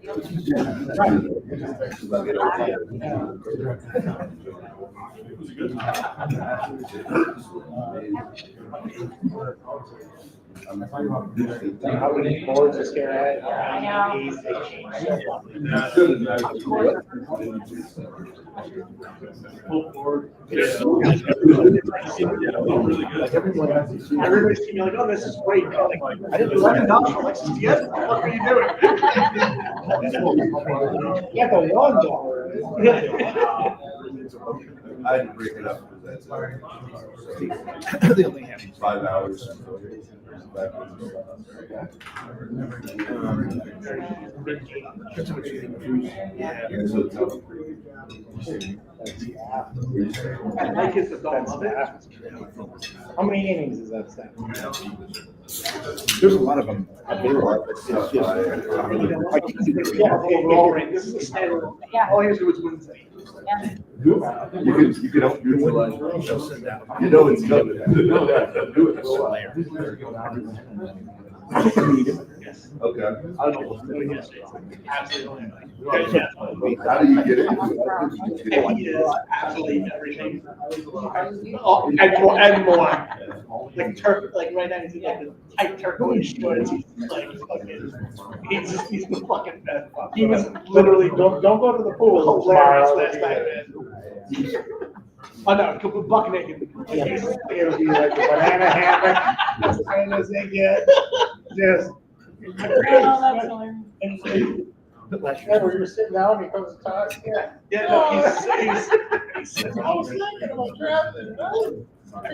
How many boards are scared at? I know. Everybody's keeping like, oh, this is great. Like, I didn't do $11 for Lexus DS. What are you doing? You got the $1. I had to break it up because that's They only have 5 hours. I like his adult love it. How many innings is that stuff? There's a lot of them available. Yeah, overall rate. This is a standard. All you have to do is Wednesday. You can help utilize. You know it's coming. Do it. Yes. Okay. I don't know. Absolutely. How do you get it? He is absolutely everything. Oh, and more. Like like right now he's in like the tight turquoise shorts. He's like fucking. He's the fucking best. He was literally don't go to the pool. Hilarious last night, man. Oh no, buck naked. It'll be like a banana hammock. And this thing yet. Just. Last year, where you were sitting down, he comes to talk. Yeah, no, he's I was thinking about drafting. No.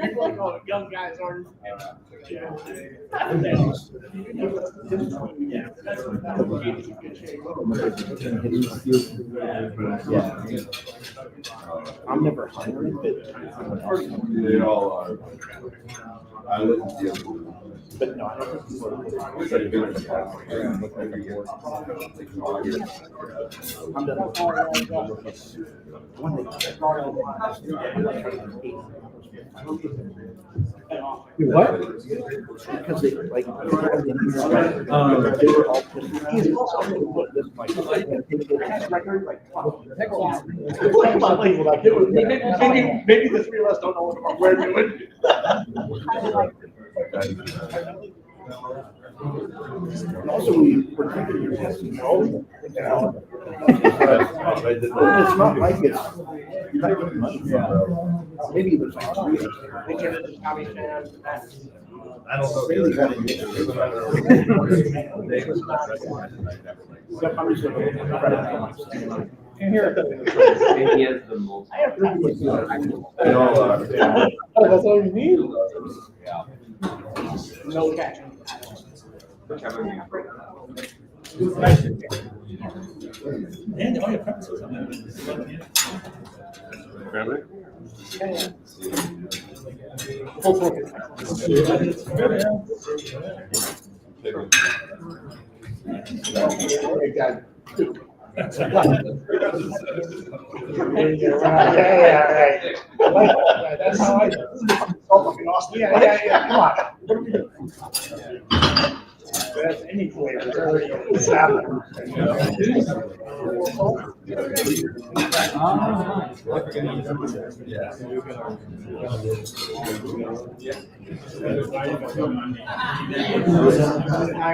People like, oh, young guys aren't. Yeah. I'm never hiring, but They all are. I live in but no, I don't. I'm done. What? Because they like they were all he's also put this like record like maybe the three of us don't know what we're doing. Also, we were thinking you're testing all. It's not like it's you're not getting money. Maybe there's like I don't know. That's all you need. No catching. And all your preferences on that. Family? That's how I do. Yeah. Come on. That's any flavor. I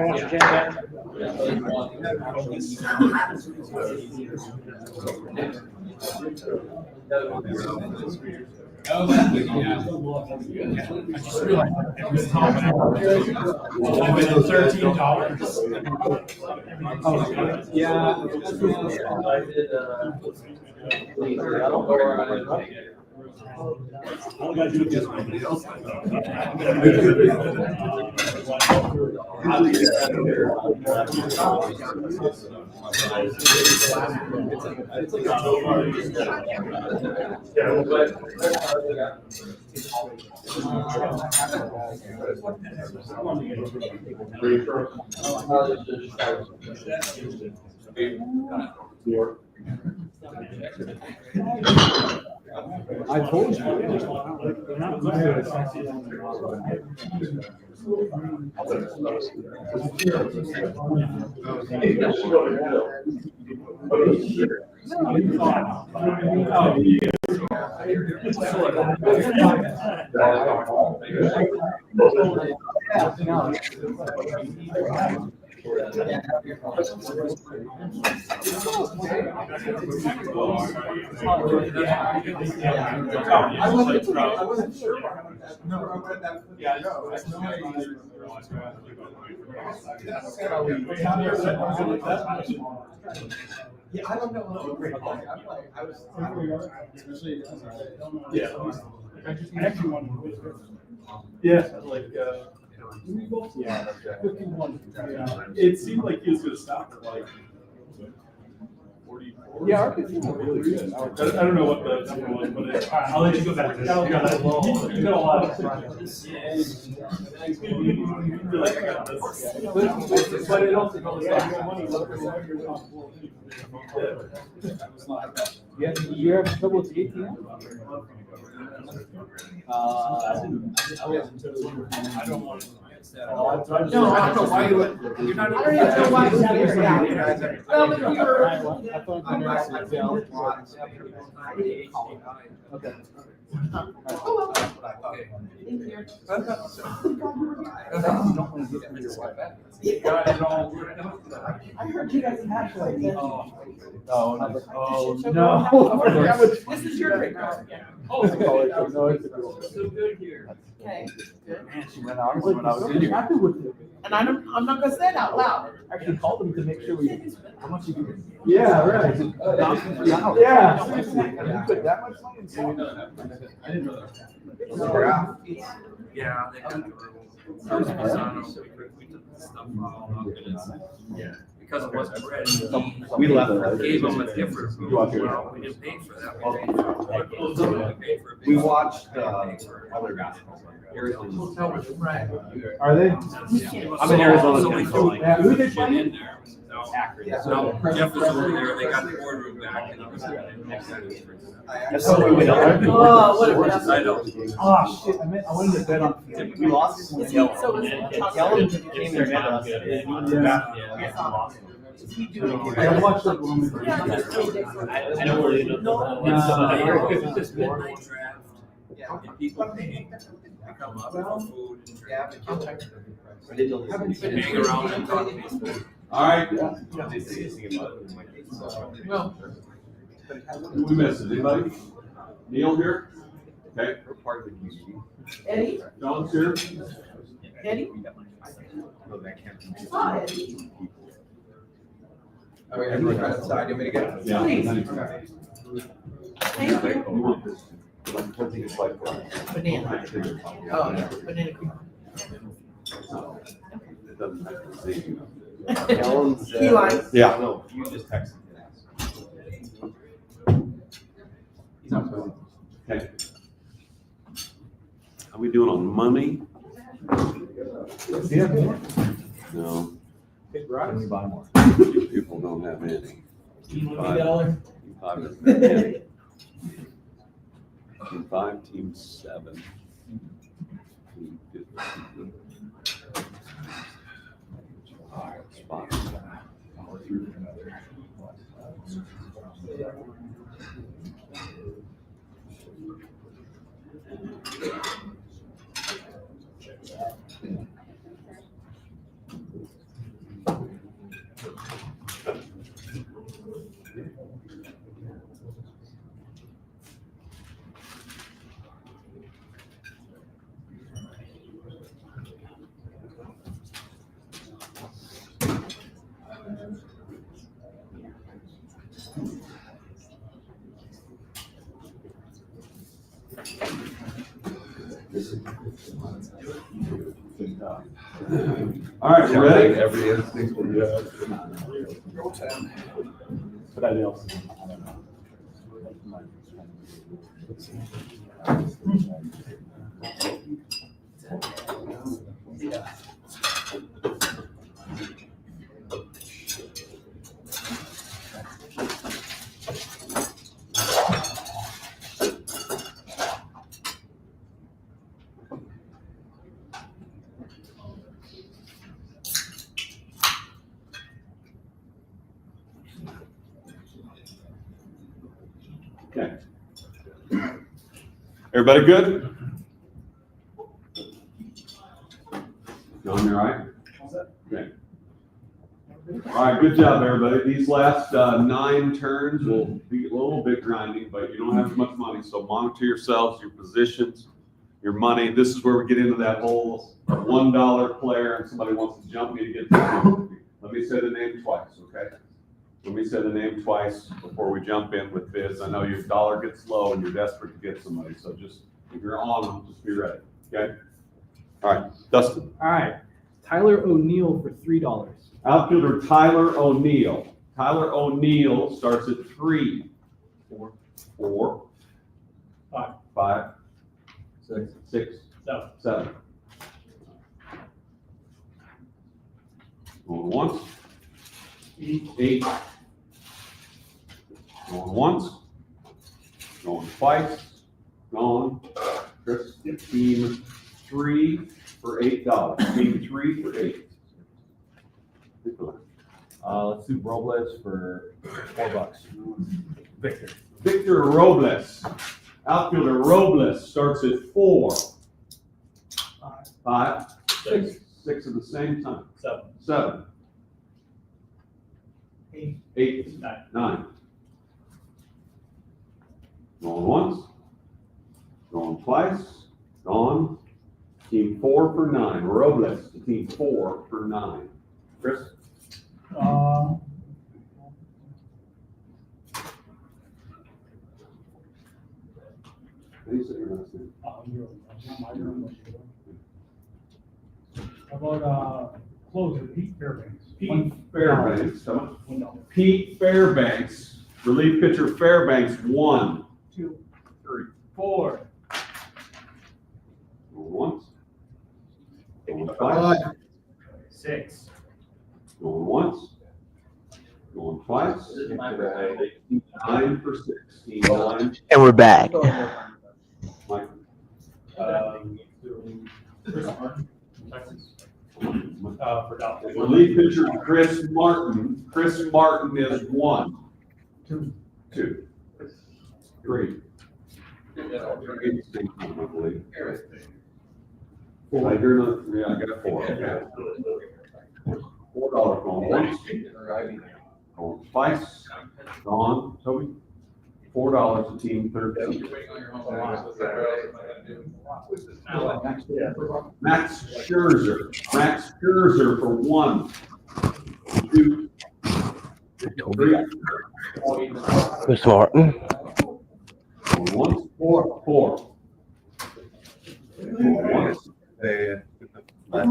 want to change that. I just realized every time I went $13. Yeah. I'm gonna do it this way. I told you. I wasn't sure. No, I read that. Yeah, I know. Yeah, I don't know. I was. Yeah. I actually wanted to. Yeah, like, yeah. 51. Yeah. It seemed like he was going to stop at like 44. Yeah, our pitching was really good. I don't know what the number was, but I'll let you go back. You got a lot of but it also goes you have trouble with the ATM? I don't want to. No, I don't know why you would. You're not. I don't even know why you're here. Well, but you're. I thought okay. I heard you guys have like. Oh no! This is your great. Oh, So good here. Okay, good. Man, she went out when I was in here. Happy with it. And I'm not gonna say it out loud. I actually called them to make sure we, how much you could. Yeah, right. Yeah. You put that much money in something? I didn't know that. Yeah, they got the rules. We took the stuff all up and it's, yeah, because it wasn't ready. We left. Gave them a different rule. Well, we didn't pay for that. We paid for it. We watched, other basketball. Right. Are they? I'm in Arizona. So we threw Who they shit playing? in there. So Jeff was over there, they got the boardroom back and it was. That's how we went out. Oh, what a I know. Oh, shit, I wanted to bet on. We lost. And Yellen came there, met us. I watched like one. I don't really know. It's just midnight draft. And people pay to come up for food and drink. Hang around and talk baseball. All right. Who we missing? Anybody? Neil here? Okay. We're part of the community. Eddie? John's here? Eddie? Hi, Eddie. All right, everyone outside, you want me to go? Yeah. Please. Thank Thank you. you. Banana. Oh, yeah, banana cream. It doesn't have to see. Key lime. Yeah. No, you just texted me. Okay. How we doing on money? No. Let me buy more. People don't have any. $5. Five doesn't have any. Team 5, team 7. Team 15. Spot. All right, you ready? Every instinct will be. But I don't know. Okay. Everybody good? John, you all right? Okay. All right, good job, everybody. These last 9 turns will be a little bit grinding, but you don't have as much money, so monitor yourselves, your positions, your money. This is where we get into that whole $1 player and somebody wants to jump me to get the Let me say the name twice, okay? Let me say the name twice before we jump in with this. I know your dollar gets low and you're desperate to get somebody, so just, if you're on them, just be ready, okay? All right, Dustin. All right, Tyler O'Neill for $3. Outfielder Tyler O'Neill. Tyler O'Neill starts at 3. 4. 5. 6. 7. Going once. 8. Going once. Going twice. Gone. Chris, team 3 for $8. Team 3 for 8. Let's do Robles for $4. Victor. Victor Robles. Outfielder Robles starts at 4. 5. 6. 6 at the same time. 7. 8. 9. Going once. twice. Gone. Team 4 for 9. Robles to team 4 for 9. Chris? How about closer, Pete Fairbanks? Pete Fairbanks. Pete Fairbanks. Relief pitcher Fairbanks, 1, 2, 3, 4. Going once. Going twice. 6. Going once. Going twice. 9 for 6. Team 9. And we're back. Mike. Relief pitcher Chris Martin. Chris Martin is 1. 2. 3. I hear not, yeah, I got 4. Okay. $4 going once. Going twice. Gone. Toby. $4 to team 13. Max Scherzer. Max Scherzer for 1, 2, 3. Chris Martin. Once, 4. Once.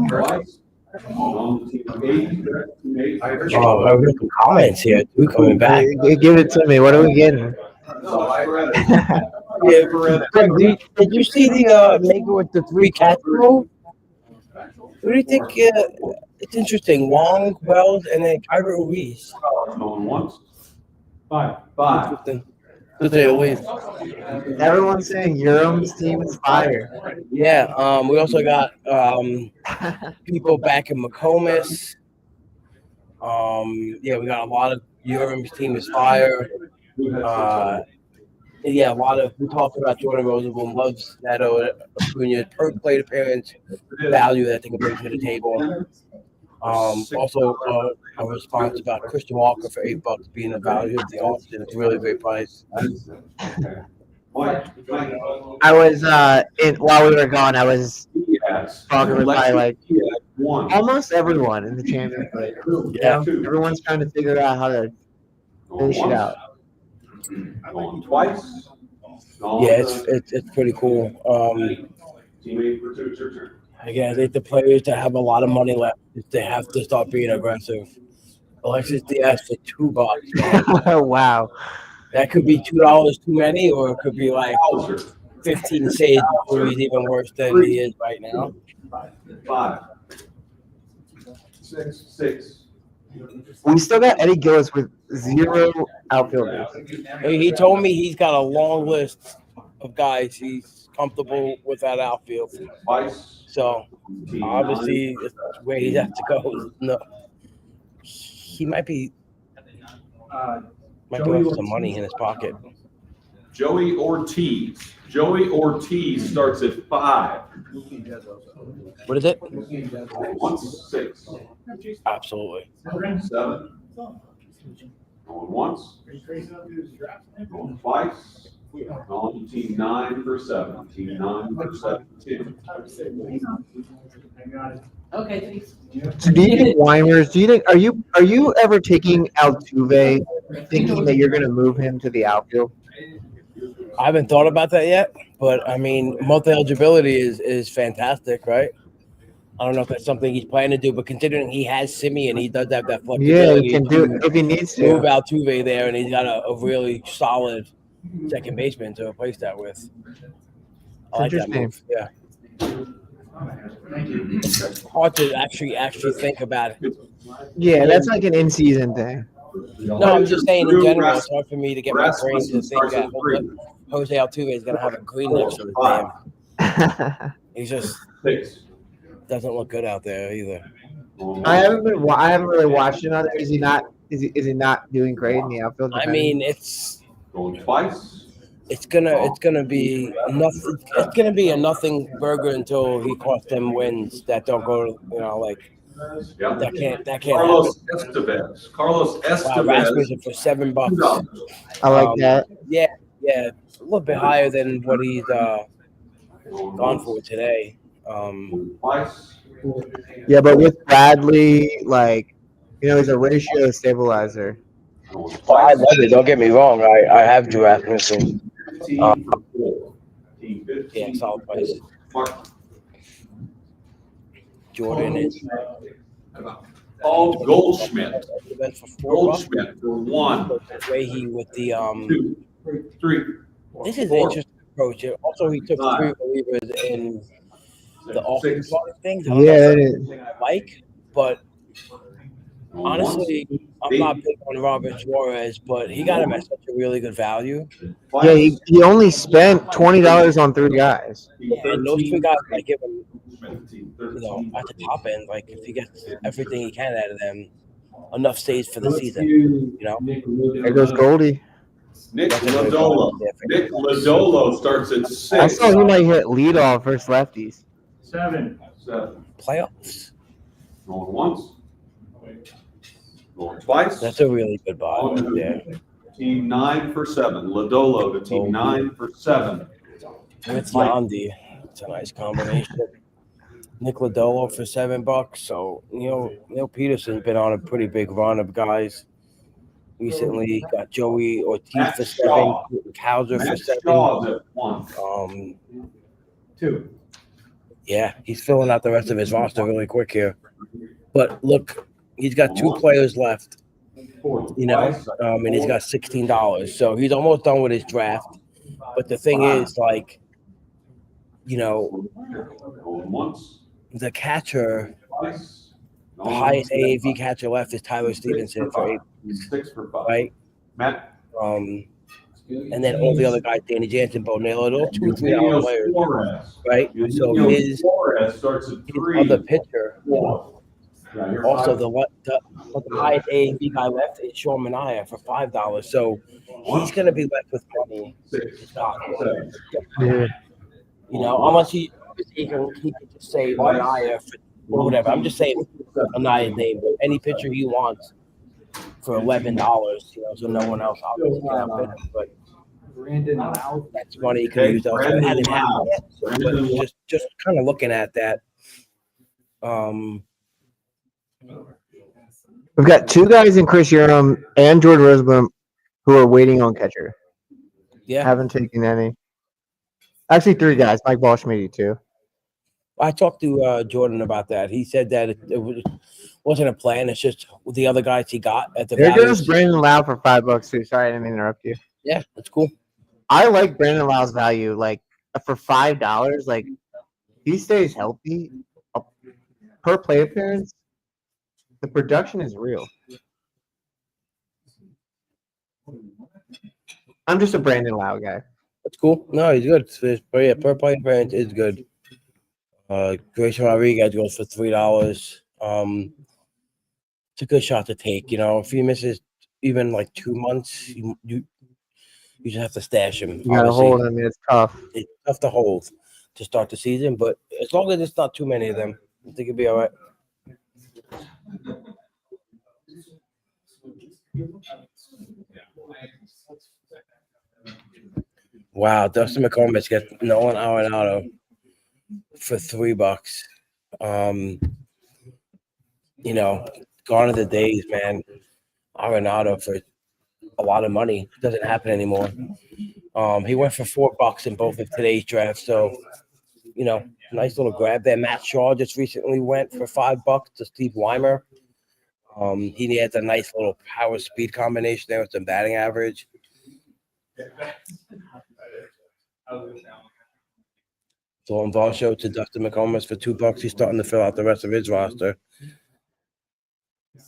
Twice. On team 8. Oh, I've got some comments here too coming back. Give it to me. What are we getting? Did you see the maker with the 3 cats move? What do you think? It's interesting. Wong, Wells, and then Kyra Ruiz. Going once. 5. To say the least. Everyone's saying Uram's team is fire. Yeah. We also got people back in McComas. Yeah, we got a lot of Uram's team is fire. Yeah, a lot of we talked about Jordan Rosenblum loves Neto Acuna's per plate appearance value that they can bring to the table. Also, a response about Christian Walker for $8 being the value of the auction. It's a really great price. I was while we were gone, I was talking with like almost everyone in the Champions League. Yeah, everyone's trying to figure out how to finish it out. Going twice. Yeah, it's pretty cool. Again, I think the players that have a lot of money left, they have to start being aggressive. Alexis Diaz for $2. Wow, that could be $2 too many, or it could be like 15 saves, where he's even worse than he is right now. 5. 6. We still got Eddie Gillis with 0 outfielders. He told me he's got a long list of guys he's comfortable with that outfield. So obviously, it's where he has to go. No, he might be have some money in his pocket. Joey Ortiz. Joey Ortiz starts at 5. What is it? 6. Absolutely. 7. Going once. Going twice. On team 9 for 7. Team 9 for 17. Okay. So do you think Weimers? Are you ever taking Altuve, thinking that you're going to move him to the outfield? I haven't thought about that yet, but I mean, multi-eligibility is fantastic, right? I don't know if that's something he's planning to do, but considering he has Simeon, he does have that flexibility. Yeah, he can do it if he needs to. Move Altuve there, and he's got a really solid second baseman to replace that with. I like that move. Yeah. It's hard to actually think about it. Yeah, that's like an in-season thing. No, I'm just saying in general, it's hard for me to get my brain to think that Jose Altuve is going to have a green next to his name. He just doesn't look good out there either. I haven't really watched him out there. Is he not? Is he not doing great in the outfield? I mean, it's going twice. It's gonna be nothing. It's gonna be a nothing burger until he costs them wins that don't go. That can't Carlos happen. Estevez. Carlos Estevez. Wow, Rasmussen for $7. I like that. Yeah, a little bit higher than what he's gone for it today. Twice. Yeah, but with Bradley, like, he's a ratio stabilizer. Well, I love it. Don't get me wrong. I have draft missing. Yeah, solid price. Jordan is. Oh, Goldschmidt. For $4. Goldschmidt for 1. Leahy with the 2, 3. This is an 4, interesting approach. Also, he took 3 relievers in the auction part of things. Yeah, it is. Like, but honestly, I'm not big on Robert Suarez, but he got him at such a really good value. Yeah, he only spent $20 on 3 guys. And those 3 guys, I give him, at the top end, like if he gets everything he can out of them, enough saves for the season. There goes Goldie. Nick Lodolo. Nick Lodolo starts at 6. I saw he might hit leadoff versus lefties. 7. Playoffs. Going once. Going twice. That's a really good buy. Yeah. Team 9 for 7. Lodolo to team 9 for 7. With Yandy. It's a nice combination. Nick Lodolo for $7. So, Neil Peterson's been on a pretty big run of guys. Recently got Joey Ortiz for 7, Cowser for 7. 2. Yeah, he's filling out the rest of his roster really quick here. But look, he's got 2 players left, and he's got $16. So he's almost done with his draft. But the thing is, like, the catcher, the highest AAV catcher left is Tyler Stevenson for 8. 6 for 5. Right? Matt. And then all the other guys, Danny Jansen, Bo Naylor, they're all $2, $3 players, right? So his other pitcher, also the highest AAV guy left is Sean Manaea for $5. So he's going to be left with money. Unless he can just say Manaea for whatever. I'm just saying Manaea's name, but any pitcher he wants for $11, so no one else obviously can outbid him. But that's money you can use elsewhere. Just kind of looking at that. We've got 2 guys in Chris Urim and Jordan Rosenblum who are waiting on catcher. Yeah. Haven't taken any. Actually, 3 guys. Mike Walsh-Meady, too. I talked to Jordan about that. He said that it wasn't a plan. It's just the other guys he got at the There values. goes Brandon Lau for $5 too. Sorry, I didn't interrupt you. Yeah, that's cool. I like Brandon Lau's value. Like for $5, like he stays healthy per play appearance. The production is real. I'm just a Brandon Lau guy. That's cool. No, he's good. But yeah, per play appearance is good. Grayson Rodriguez goes for $3. It's a good shot to take. If he misses even like 2 months, you just have to stash him. You gotta hold him. It's tough. It's tough to hold to start the season, but as long as it's not too many of them, I think it'll be all right. Wow, Dustin McCormick's got Nolan Arenado for $3. Gone are the days, man. Arenado for a lot of money. Doesn't happen anymore. He went for $4 in both of today's drafts. So, nice little grab there. Matt Shaw just recently went for $5 to Steve Weimer. He had a nice little power speed combination there with some batting average. So on Varsho to Dustin McComas for $2. He's starting to fill out the rest of his roster.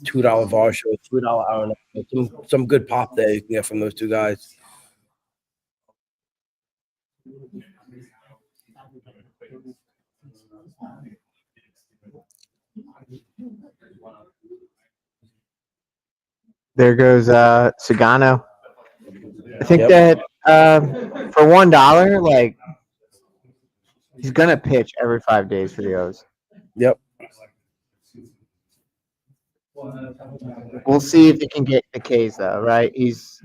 $2 Varsho, $3 Arenado. Some good pop there you can get from those 2 guys. There goes Sagano. I think that for $1, like he's gonna pitch every 5 days for the O's. Yep. We'll see if he can get the K's though, right? He's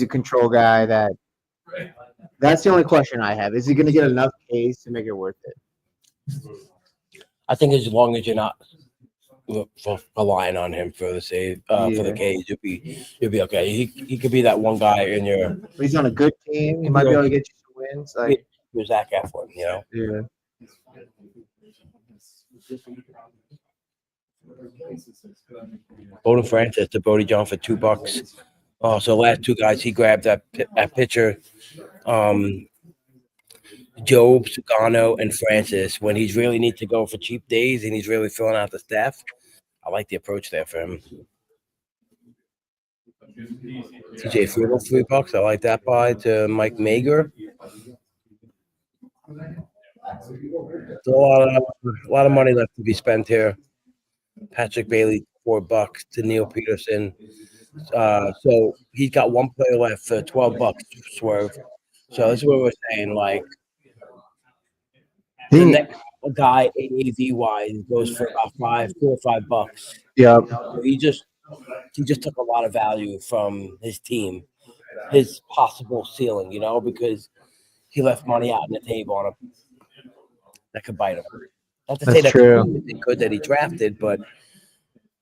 a control guy that That's the only question I have. Is he going to get enough Ks to make it worth it? I think as long as you're not relying on him for the save for the K's, you'll be okay. He could be that one guy in your. He's on a good team. He might be able to get you some wins. Like you're Zach Eflin, you know. Yeah. Bowden Francis to Bodie John for $2. Oh, so last two guys he grabbed that pitcher, Job, Sugano, and Francis when he's really needs to go for cheap days and he's really filling out the staff. I like the approach there for him. TJ Friedel, $3. I like that buy to Mike Mager. There's a lot of money left to be spent here. Patrick Bailey, $4 to Neil Peterson. So he's got one player left for $12, Swerve. So this is what we're saying. Like the next guy AAV wise goes for about $4 or $5. Yeah. So he just took a lot of value from his team, his possible ceiling, you know, because he left money out on the table on him that could bite him. Not to say That's that true. it's good that he drafted, but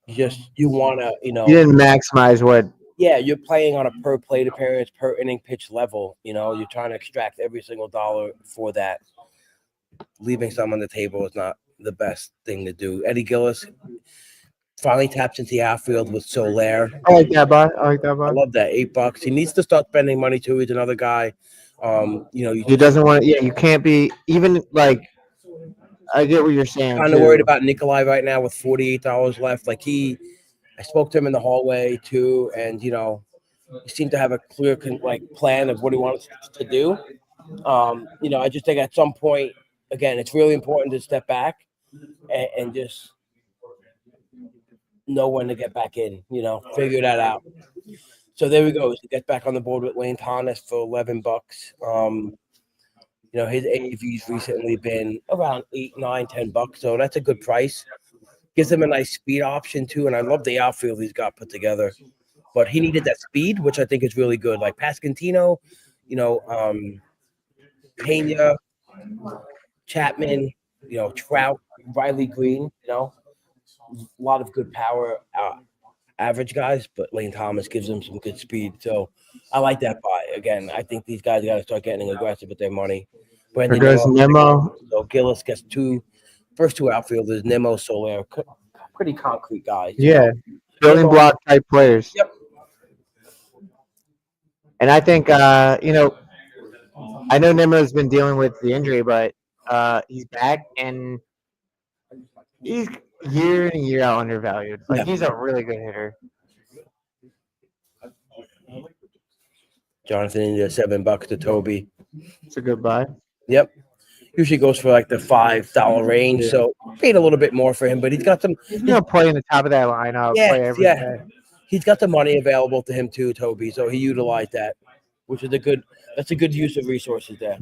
you want to, you know. You didn't maximize what. Yeah, you're playing on a per plate appearance, per inning pitch level. You know, you're trying to extract every single dollar for that. Leaving some on the table is not the best thing to do. Eddie Gillis finally taps into the outfield with Soler. I like that buy. I love that. $8. He needs to start spending money too. He's another guy. You know, He doesn't want. Yeah, you can't be even like. I get what you're saying. Kind of worried about Nikolai right now with $48 left. Like I spoke to him in the hallway too, and you know, he seemed to have a clear plan of what he wants to do. You know, I just think at some point, again, it's really important to step back and just know when to get back in. You know, figure that out. So there we go. He gets back on the board with Lane Thomas for $11. You know, his AAV's recently been around $8, $9, $10. So that's a good price. Gives him a nice speed option too. And I love the outfield he's got put together. But he needed that speed, which I think is really good. Like Pascantino, you know, Pena, Chapman, you know, Trout, Riley Green, you know, a lot of good power average guys, but Lane Thomas gives them some good speed. So I like that buy. Again, I think these guys got to start getting aggressive with their money. There goes Nemo. So Gillis gets first two outfielders, Nemo, Soler, pretty concrete guys. Yeah, building block type players. Yep. And I think, you know, I know Nemo's been dealing with the injury, but he's back and he's year in and year out undervalued. Like he's a really good hitter. Jonathan India, $7 to Toby. It's a good buy. Yep. Usually goes for like the $5 range. So paid a little bit more for him, but he's got some. He's gonna play in the top of that lineup. Play every day. He's got the money available to him too, Toby. So he utilized that, which is that's a good use of resources there.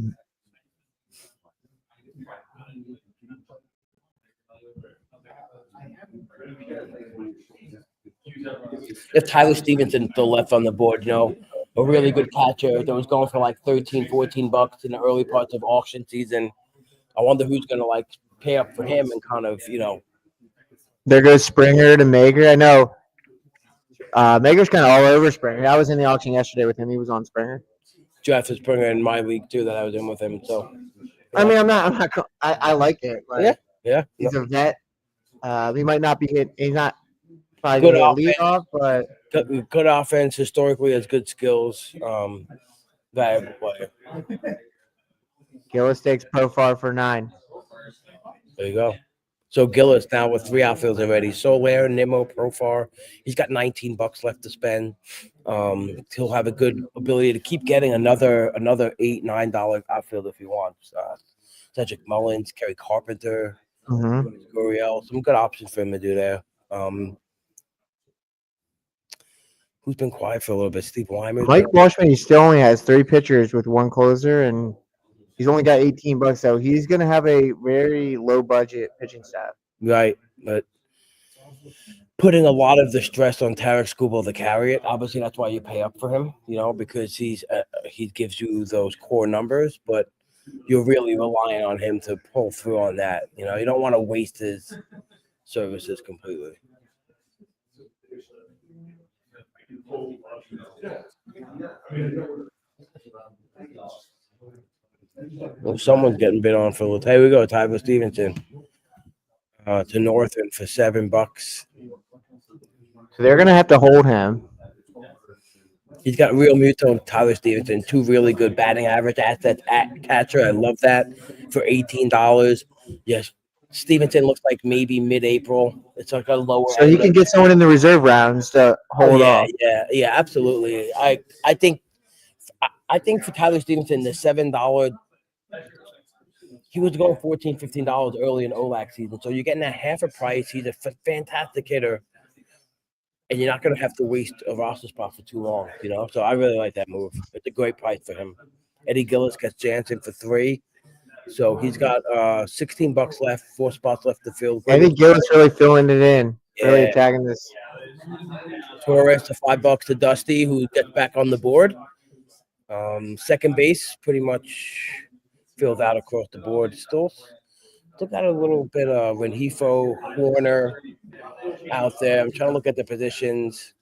If Tyler Stevenson still left on the board, you know, a really good catcher that was going for like $13, $14 in the early parts of auction season. I wonder who's going to like pay up for him and kind of, you know. There goes Springer to Mager. I know Mager's kind of all over Springer. I was in the auction yesterday with him. He was on Springer. Jeff is Springer in my league too that I was in with him. So, I mean, I like it. Like, yeah. He's a vet. He might not be hit. He's not probably good lead off, but good offense. Historically, has good skills. Valuable player. Gillis takes Profar for 9. There you go. So Gillis now with 3 outfields already. Soler, Nimmo, Profar. He's got $19 left to spend. He'll have a good ability to keep getting another $8, $9 outfield if he wants. Cedric Mullins, Kerry Carpenter, Gurriel. Some good options for him to do there. Who's been quiet for a little bit? Steve Weimer. Mike Washman, he still only has 3 pitchers with 1 closer, and he's only got $18, so he's going to have a very low budget pitching staff. Right, but putting a lot of the stress on Tarek Skubal to carry it. Obviously, that's why you pay up for him, you know, because he's he gives you those core numbers, but you're really relying on him to pull through on that. You know, you don't want to waste his services completely. Well, someone's getting bid on for. Here we go, Tyler Stevenson to Northern for $7. So they're gonna have to hold him. He's got Real Muto, Tyler Stevenson, 2 really good batting average assets at catcher. I love that for $18. Yes, Stevenson looks like maybe mid-April. It's like a lower. So you can get someone in the reserve rounds to hold off. Yeah, absolutely. I think for Tyler Stevenson, the $7, he was going $14, $15 early in OLAC season. So you're getting a half a price. He's a fantastic hitter. And you're not going to have to waste a roster spot for too long, you know? So I really like that move. It's a great price for him. Eddie Gillis gets Jansen for $3. So he's got $16 left, 4 spots left to fill. Eddie Gillis really filling it in, really attacking this. Torres to $5 to Dusty, who gets back on the board. Second base pretty much filled out across the board. Still got a little bit of Renjifo, Warner out there. I'm trying to look at the positions.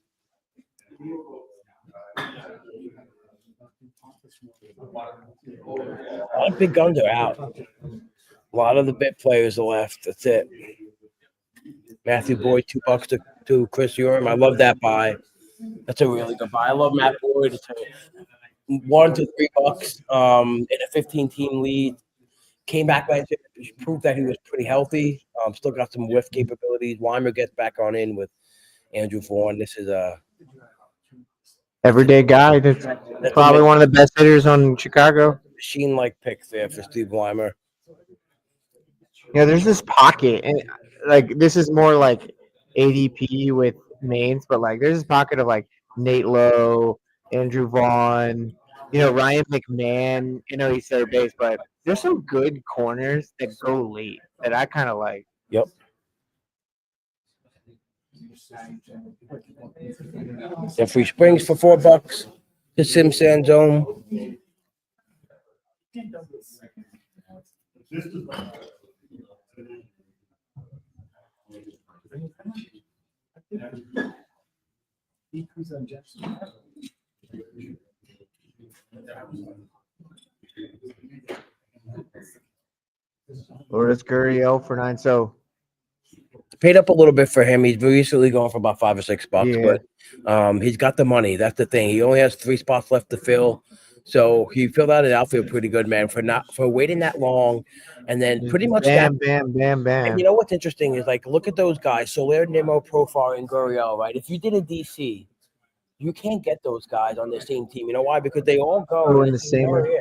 A lot of big guns are out. A lot of the bit players are left. That's it. Matthew Boyd, $2 to Chris Urim. I love that buy. That's a really good buy. I love Matt Boyd. It's $1 to $3 in a 15-team lead. Came back last year, proved that he was pretty healthy. Still got some whiff capabilities. Weimer gets back on in with Andrew Vaughn. This is a everyday guy. That's probably one of the best hitters on Chicago. Machine-like pick there for Steve Weimer. Yeah, there's this pocket, and like this is more like ADP with mains, but like there's this pocket of like Nate Lowe, Andrew Vaughn, Ryan McMahon. He's third base, but there's some good corners that go late that I kind of like. Yep. Jeffrey Springs for $4. The Sim Sanzone. Lourdes Gurriel for $9. So paid up a little bit for him. He's recently going for about $5 or $6, but he's got the money. That's the thing. He only has 3 spots left to fill. So he filled out an outfield pretty good, man, for waiting that long. And then pretty much bam. And you know what's interesting is like look at those guys. Soler, Nimmo, Profar, and Gurriel, right? If you did a DC, you can't get those guys on the same team. You know why? Because they all go in the same way.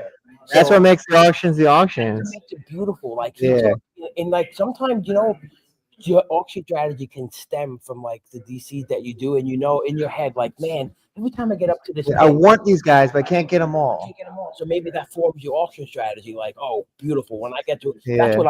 That's what makes the auctions the auctions. Makes it beautiful. Like and like sometimes your auction strategy can stem from like the DCs that you do, and in your head, like, man, every time I get up to this, I want these guys, but I can't get them all. So maybe that forms your auction strategy. Like, oh, beautiful. When I get to that's what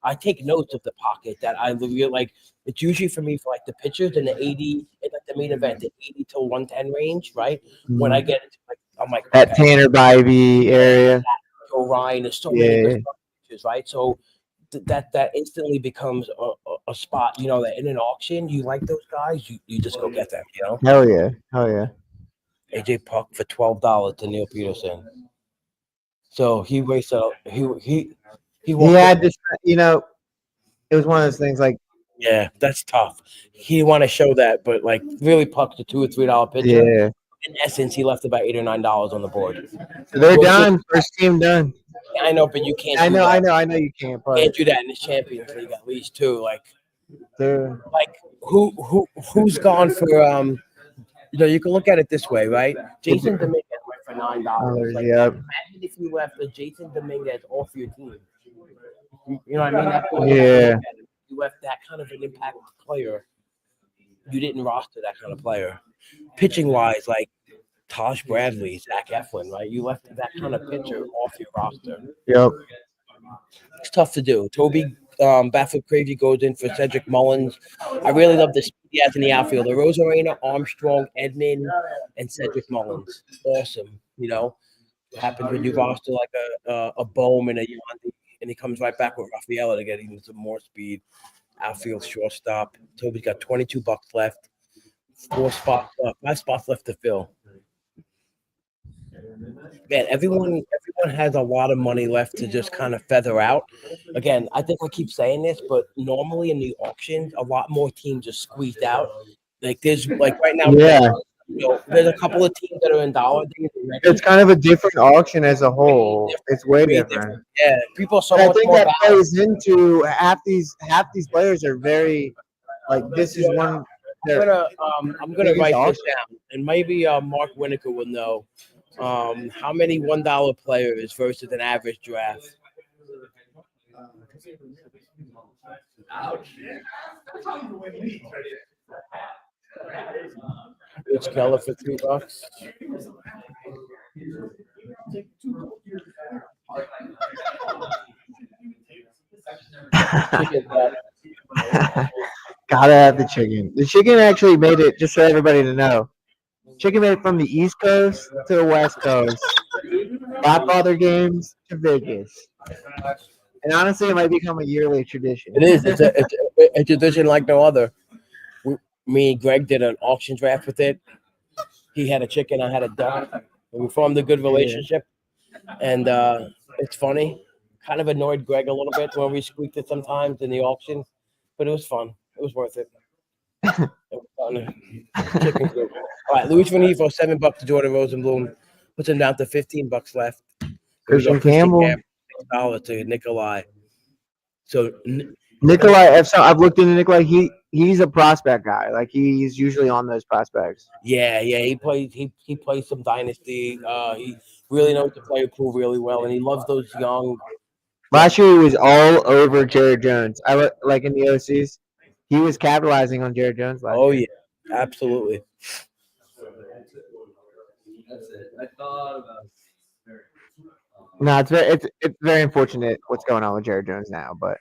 I take notes of the pocket that I really like. It's usually for me for like the pitchers and the 80 and like the main event, the 80 to 110 range, right? When I get into like, I'm like that Tanner Bybee area. Joe Ryan, there's so many good pitchers, right? So that instantly becomes a spot, that in an auction, you like those guys, you just go get them, Hell yeah. AJ Puck for $12 to Neil Peterson. So he wasted he had this, it was one of those things like, yeah, that's tough. He didn't want to show that, but like really Puck's a $2 or $3 pitcher. Yeah. In essence, he left about $8 or $9 on the board. So they're done. First team done. I know, but you can't. I know you can't. But can't do that in the Champions League at least too. Like, they're like who's gone for you can look at it this way, right? Jason Dominguez went for $9. Like, imagine if you left the Jason Dominguez off your team. You know what I mean? You left that kind of an impact player. You didn't roster that kind of player. Pitching wise, like Tosh Bradley, Zach Eflin, right? You left that kind of pitcher off your roster. Yep. It's tough to do. Toby Baffert Cravey goes in for Cedric Mullins. I really love the speed he has in the outfield. Rosarena, Armstrong, Edman, and Cedric Mullins. Awesome. happens when you've lost to like a Bohm and a Yandy, and he comes right back with Rafaela to get even some more speed. Outfield shortstop. Toby's got $22 left. 5 spots left to fill. Man, everyone has a lot of money left to just kind of feather out. Again, I think I keep saying this, but normally in the auctions, a lot more teams are squeezed out. Like there's like right now, Yeah. There's a couple of teams that are in dollar days already. It's kind of a different auction as a whole. It's way different. Yeah, people are so And I much think more that balanced. plays into half these players are very like this is one. I'm gonna biggest write this auction. down, and maybe Mark Winokur will know how many $1 players versus an average draft. Rich Keller for $3. Gotta have the chicken. The chicken actually made it, just for everybody to know. Chicken made it from the East Coast to the West Coast. Godfather games to Vegas. And honestly, it might become a yearly tradition. It is. It's a tradition like no other. Me and Greg did an auction draft with it. He had a chicken, I had a duck. And we formed a good relationship. And it's funny. Kind of annoyed Greg a little bit when we squeaked it sometimes in the auction, but it was fun. It was worth it. It was fun. Chicken coop. All right, Luis Venifo, $7 to Jordan Rosenblum. Puts him down to $15 left. Christian Campbell. $6 to Nikolai. So Nikolai, I've looked into Nikolai. He's a prospect guy. Like he's usually on those prospects. Yeah, he plays some dynasty. He really knows the player pool really well, and he loves those young. Last year he was all over Jared Jones. Like in the OCs, he was capitalizing on Jared Jones last year. Yeah, absolutely. That's it. I thought about it. No, it's very unfortunate what's going on with Jared Jones now, but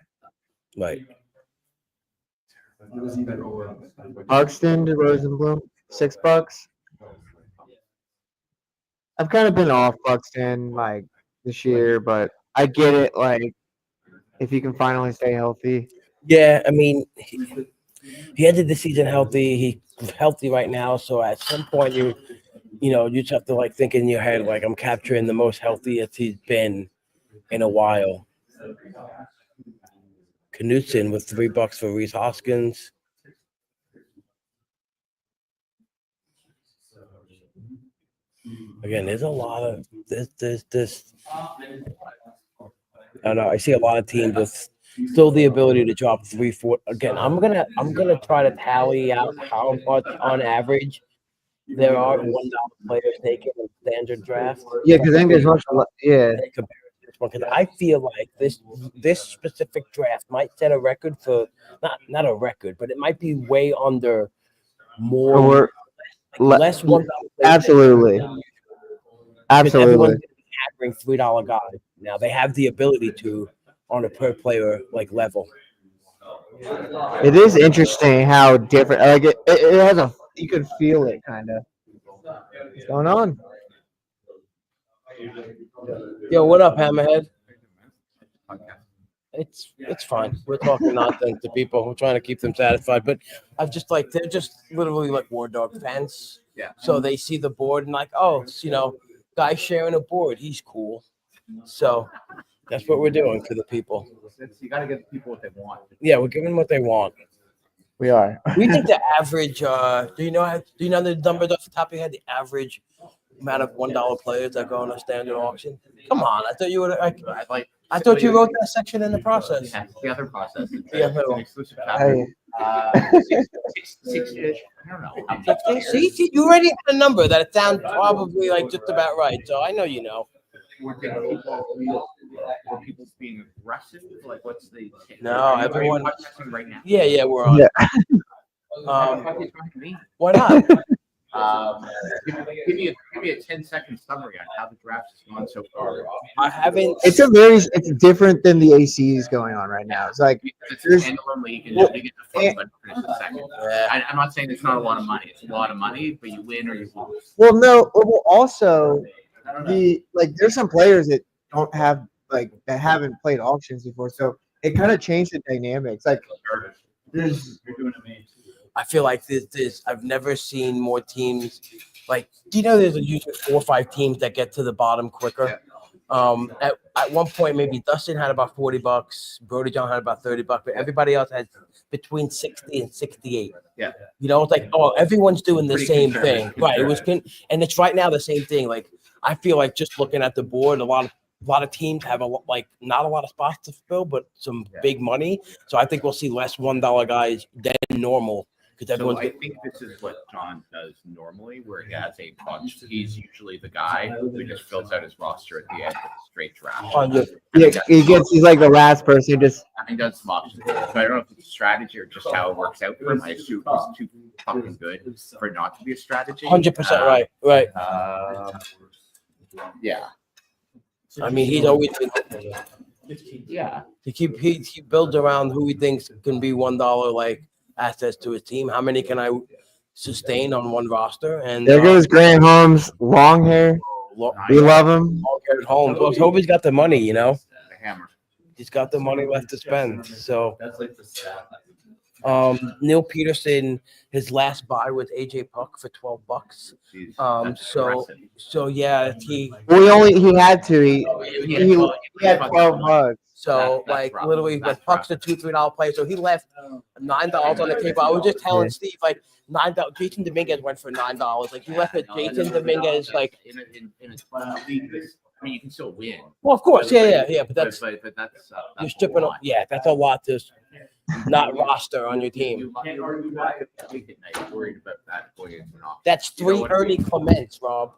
right. Parkston to Rosenblum, $6. I've kind of been off Buxton like this year, but I get it. Like if you can finally stay healthy. Yeah, I mean, he ended the season healthy. He's healthy right now, so at some point you just have to like think in your head like I'm capturing the most healthiest he's been in a while. Knutson with $3 for Reese Hoskins. Again, there's a lot of this. I don't know. I see a lot of teams with still the ability to drop 3-4. Again, I'm gonna try to tally out how much on average there are $1 players taken in standard draft. Yeah, because then there's much. Yeah. Because I feel like this specific draft might set a record for not a record, but it might be way under more less $1. Absolutely. Everyone's averaging $3 guy. Now they have the ability to on a per player like level. It is interesting how different. Like it has a. You could feel it kind of. What's going on? Yo, what up, Hammerhead? It's fine. We're talking nonsense to people. We're trying to keep them satisfied, but I've just like they're just literally like War Dog fans. Yeah. So they see the board and like, oh, guy sharing a board. He's cool. So that's what we're doing for the people. You got to give people what they want. Yeah, we're giving them what they want. We are. We think the average. Do you know the numbers off the top of your head? The average amount of $1 players that go on a standard auction. Come on, I thought you would. I thought you wrote that section in the process. Yeah, the other process. Yeah, It's an exclusive chapter. Six-ish. I don't know. See, you already had a number that it sounds probably like just about right. So I know you know. Were people being aggressive? Like, what's the? No, everyone. Are you podcasting right now? Yeah, we're on. Yeah. Why not? Give me a 10-second summary on how the draft has gone so far. I haven't. It's different than the ACs going on right now. It's like it's a standalone league and nobody gets the first, but finish the second. I'm not saying it's not a lot of money. It's a lot of money, but you win or you lose. Well, no. Well, also, there's some players that don't have that haven't played auctions before, so it kind of changed the dynamics. Like there's I feel like this I've never seen more teams. Like, do you know there's usually 4 or 5 teams that get to the bottom quicker? At one point, maybe Dustin had about $40, Brody John had about $30, but everybody else had between 60 and 68. Yeah. You know, it's like, oh, everyone's doing the Pretty same thing. conservative. Right. It was and it's right now the same thing. Like, I feel like just looking at the board, a lot of teams have not a lot of spots to fill, but some big money. So I think we'll see less $1 guys than normal. So I think this is what John does normally, where he has a bunch. He's usually the guy who just fills out his roster at the end with a straight draft. He's like the last person who just. He does some options. So I don't know if it's a strategy or just how it works out for him. I assume he's too fucking good for it not to be a strategy. 100% right. Yeah. I mean, he's always been. Yeah. He builds around who he thinks can be $1 assets to his team. How many can I sustain on one roster? And there goes Grant Holmes, long hair. We love him. Holmes. Well, Toby's got the money, you know. The hammer. He's got the money left to spend. So that's like the stat. Neil Peterson, his last buy was AJ Puck for $12. So yeah, he had to. He had $12. So literally, with Puck's a $2-3 player, so he left $9 on the table. I was just telling Steve $9. Jason Dominguez went for $9. Like he left it. Jason Dominguez in a league. I mean, you can still win. Well, of course, yeah. But that's you're stripping up. Yeah, that's a lot to not roster on your team. That's 3 Ernie Clements, Rob.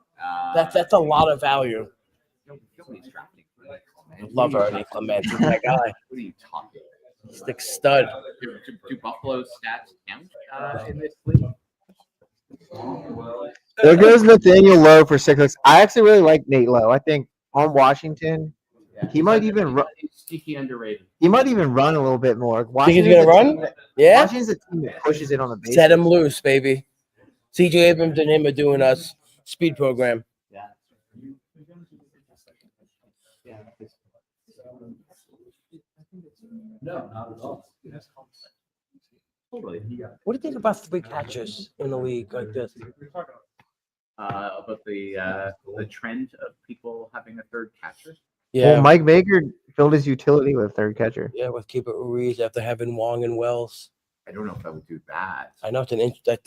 That's a lot of value. I love Ernie Clements. He's that guy. What are you talking? He's the stud. Do Buffalo's stats count in this league? There goes Nathaniel Lowe for 6. I actually really like Nate Lowe. I think on Washington, he might even run. Sneaky underrated. He might even run a little bit more. Think he's gonna run? Yeah. Washington's a team that pushes it on the base. Set him loose, baby. CJ Abrams and him are doing us speed program. No, not at all. Totally. What do you think about 3 catchers in the league like this? About the trend of people having a third catcher. Yeah. Well, Mike Baker filled his utility with third catcher. Yeah, with Keeper Ruiz after having Wong and Wells. I don't know if I would do that. I know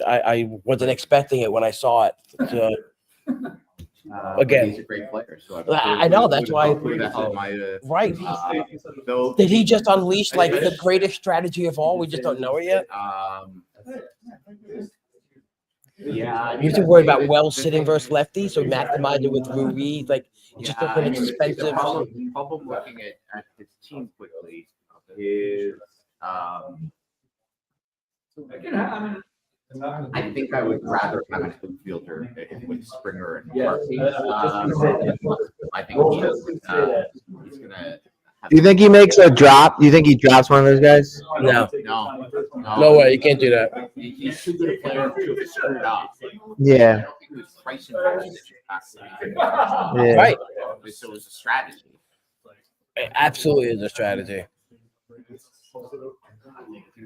I wasn't expecting it when I saw it. So, again, he's a great player. So I know that's why. Right. Did he just unleash the greatest strategy of all? We just don't know it yet. Yeah. You have to worry about Wells sitting versus lefty, so maximize it with Ruiz. Just looking at expensive. Problem looking at his team quickly is I think I would rather have an outfielder with Springer and Murphy. I think he's gonna. Do you think he makes a drop? Do you think he drops one of those guys? No way. You can't do that. He's too good a player to screw it up. Yeah. Right. So it's a strategy. It absolutely is a strategy.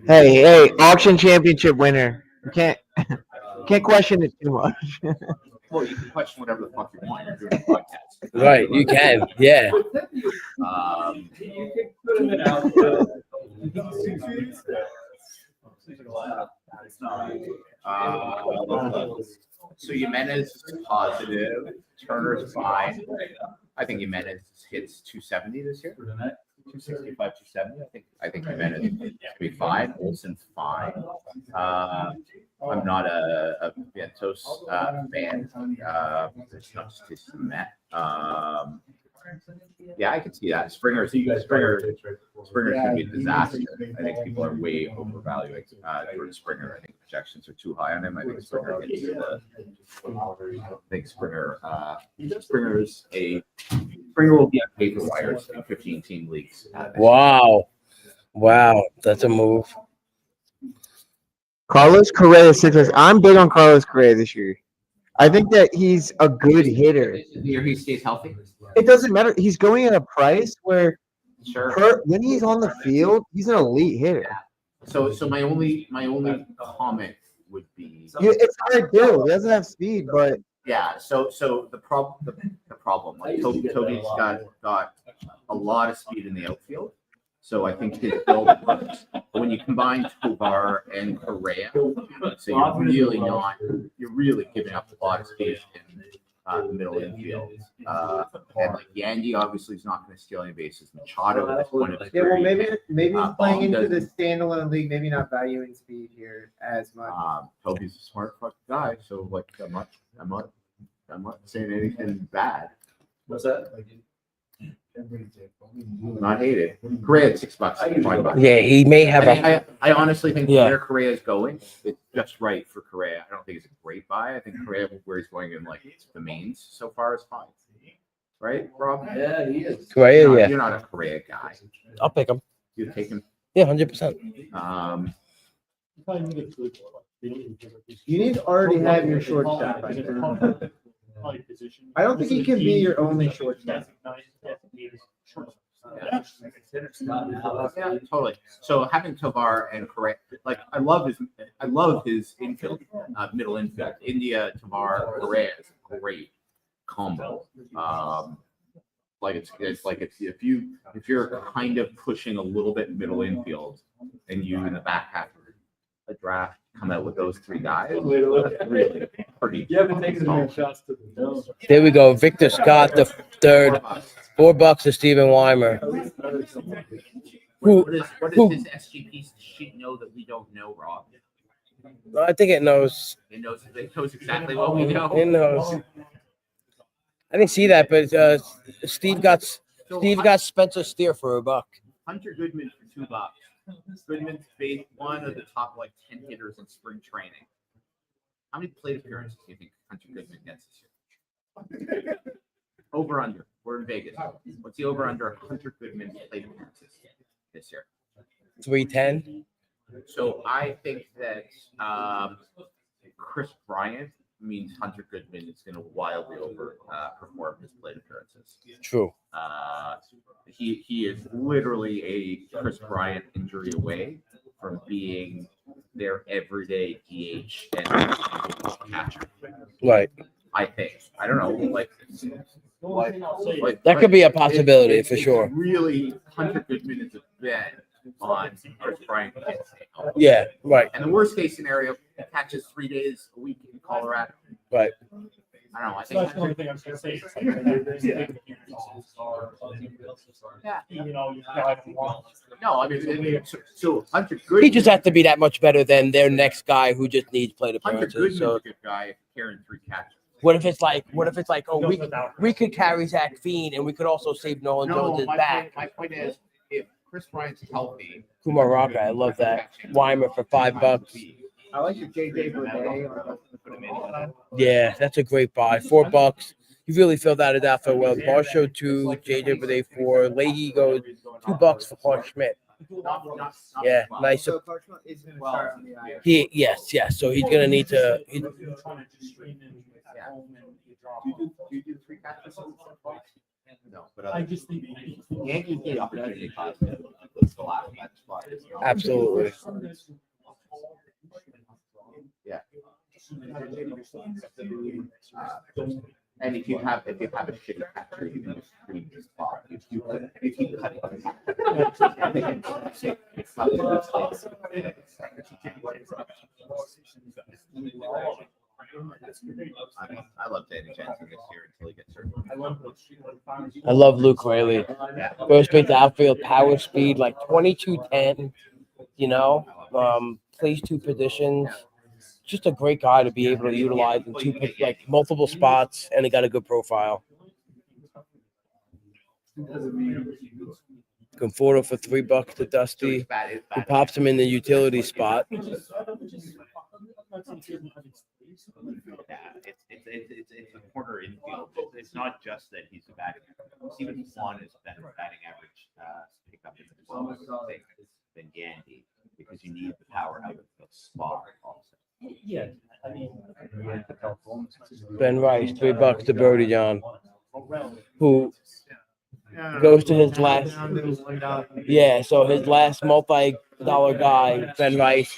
Hey, auction championship winner. You can't question it too much. Well, you can question whatever the fuck you want. You're doing a podcast. Right, you can. Yeah. So Jimenez is positive. Turner's fine. I think Jimenez hits 270 this year. 265, 270. I think Jimenez should be fine. Olsen's fine. I'm not a Vientos fan. It's not just his Met. Yeah, I can see that. Springer's gonna be a disaster. I think people are way overvaluing Jordan Springer. I think projections are too high on him. I think Springer Springer will be on paper wires in 15-team leagues. Wow, that's a move. Carlos Correa 6. I'm big on Carlos Correa this year. I think that he's a good hitter. Here he stays healthy. It doesn't matter. He's going at a price where Sure. when he's on the field, he's an elite hitter. So my only comment would be It's hard to. He doesn't have speed, but yeah. So the problem like Toby's got a lot of speed in the outfield. So I think his build works. But when you combine Tovar and Correa, so you're really giving up a lot of speed in the middle infield. And like Yandy obviously is not going to steal any bases. Machado at this point of his yeah. Well, career, maybe he's playing into doesn't- the standalone league. Maybe not valuing speed here as much. Toby's a smart fucking guy, so like I'm not saying anything bad. What's that? Not hated. Correa at $6, $5. Yeah, he may have a. I honestly think Yeah. where Correa is going, it's just right for Correa. I don't think it's a great buy. I think Correa, where he's going in like the mains so far, is fine. Right, Rob? Yeah, he is. Correa, yeah. You're not a Correa guy. I'll pick him. You take him. Yeah, 100%. You need to already have your shortstop. I don't think he can be your only shortstop. Yeah, totally. So having Tovar and Correa, like I love his infield, middle infield. India, Tovar, Correa is a great combo. Like it's like if you're kind of pushing a little bit middle infield, and you in the back half of a draft come out with those three guys, that's really pretty. You haven't taken any shots to the nose. There we go. Victor Scott, the third. $4 to Steven Weimer. What does his SGP sheet know that we don't know, Rob? I think it knows. It knows exactly what we know. It knows. I didn't see that, but Steve got Spencer Steer for $1. Hunter Goodman for $2. Goodman's based one of the top like 10 hitters in spring training. How many plate appearances do you think Hunter Goodman gets this year? Over under. We're in Vegas. What's the over under Hunter Goodman plate appearances this year? 310. So I think that Chris Bryant means Hunter Goodman is going to wildly perform his plate appearances. True. He is literally a Chris Bryant injury away from being their everyday DH and catcher. Right. I think. I don't know. Like That could be a possibility for sure. Really, Hunter Goodman is a bet on Chris Bryant. Yeah, right. And the worst case scenario, he catches 3 days a week in Colorado. Right. I don't know. I So that's think the only thing I was gonna say. It's like, Yeah. you know, you have one. no. I mean, so Hunter Goodman. He just has to be that much better than their next guy who just needs plate Hunter appearances. Goodman's So a good guy carrying 3 catches. what if it's like, oh, we could carry Zach Fiend and we could also save Nolan Jones' back. My point is, if Chris Bryant's healthy, Kumar Rocker, I love that. Weimer for $5. I like the JJ Boudet. Yeah, that's a great buy. $4. You really filled that it out for well. Barshow 2, JJ Boudet 4, Leahy goes $2 for Clark Schmidt. Yeah, nice. So Parchment is going to start on the IR. Yes. So he's gonna need to. do you do 3 catches? No, but I just think Yankees get opportunity cost. Let's go out of that spot. Absolutely. Yeah. And if you have a shitty catcher, you can just read the spot. If you keep cutting. I love Danny Jansen this year until he gets hurt. I love Luke Rayleigh. Goes straight to outfield, power speed, like 22-10. You know, plays 2 positions. Just a great guy to be able to utilize in 2 like multiple spots, and he got a good profile. Conforto for $3 to Dusty, who pops him in the utility spot. Yeah, it's a corner infield. It's not just that he's a batting average. Stephen Swan is better batting average pickup in the 12 than Yandy because you need the power out of the spot also. Yeah, Ben Rice, $3 to Brody John, who goes to his last. Yeah, so his last multi-dollar guy, Ben Rice,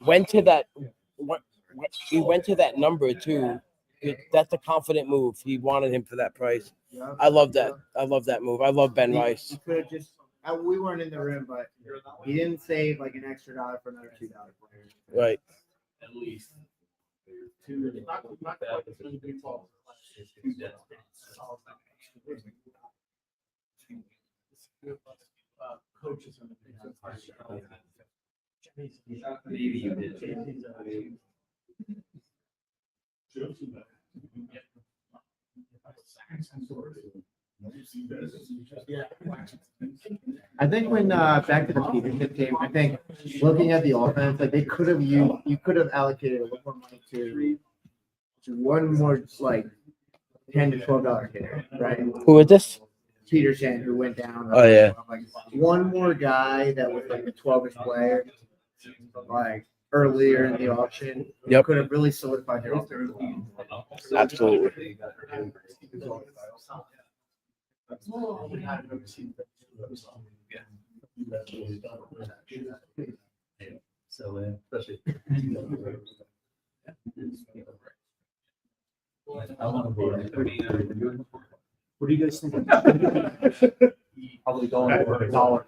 went to that. He went to that number too. That's a confident move. He wanted him for that price. I love that. I love that move. I love Ben Rice. He could have just. We weren't in the room, but he didn't save like an extra dollar for another $2 player. Right. At least. Coaches. Maybe you did. I think when back to the leadership team, I think looking at the offense, like they could have you could have allocated a little more money to one more like $10 to $12 hitter, right? Who is this? Peterson, who went down. Oh yeah. Like one more guy that was like a 12-ish player, like earlier in the auction. Yep. Could have really solidified their offense. Absolutely. So especially. I want to go. What do you guys think? Probably going for a dollar.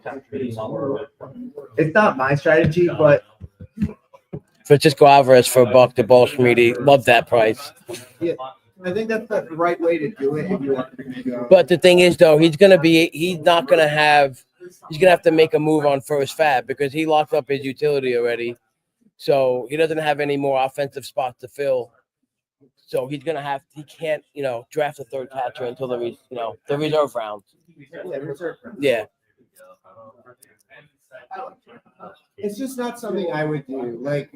It's not my strategy, but Francisco Alvarez for $1 to Balshmeedy. Love that price. yeah, I think that's the right way to do it if you want to go. But the thing is, though, he's going to have to make a move on first fab because he locked up his utility already. So he doesn't have any more offensive spots to fill. So he can't, draft a third catcher until the reserve round. Yeah. It's just not something I would do. Like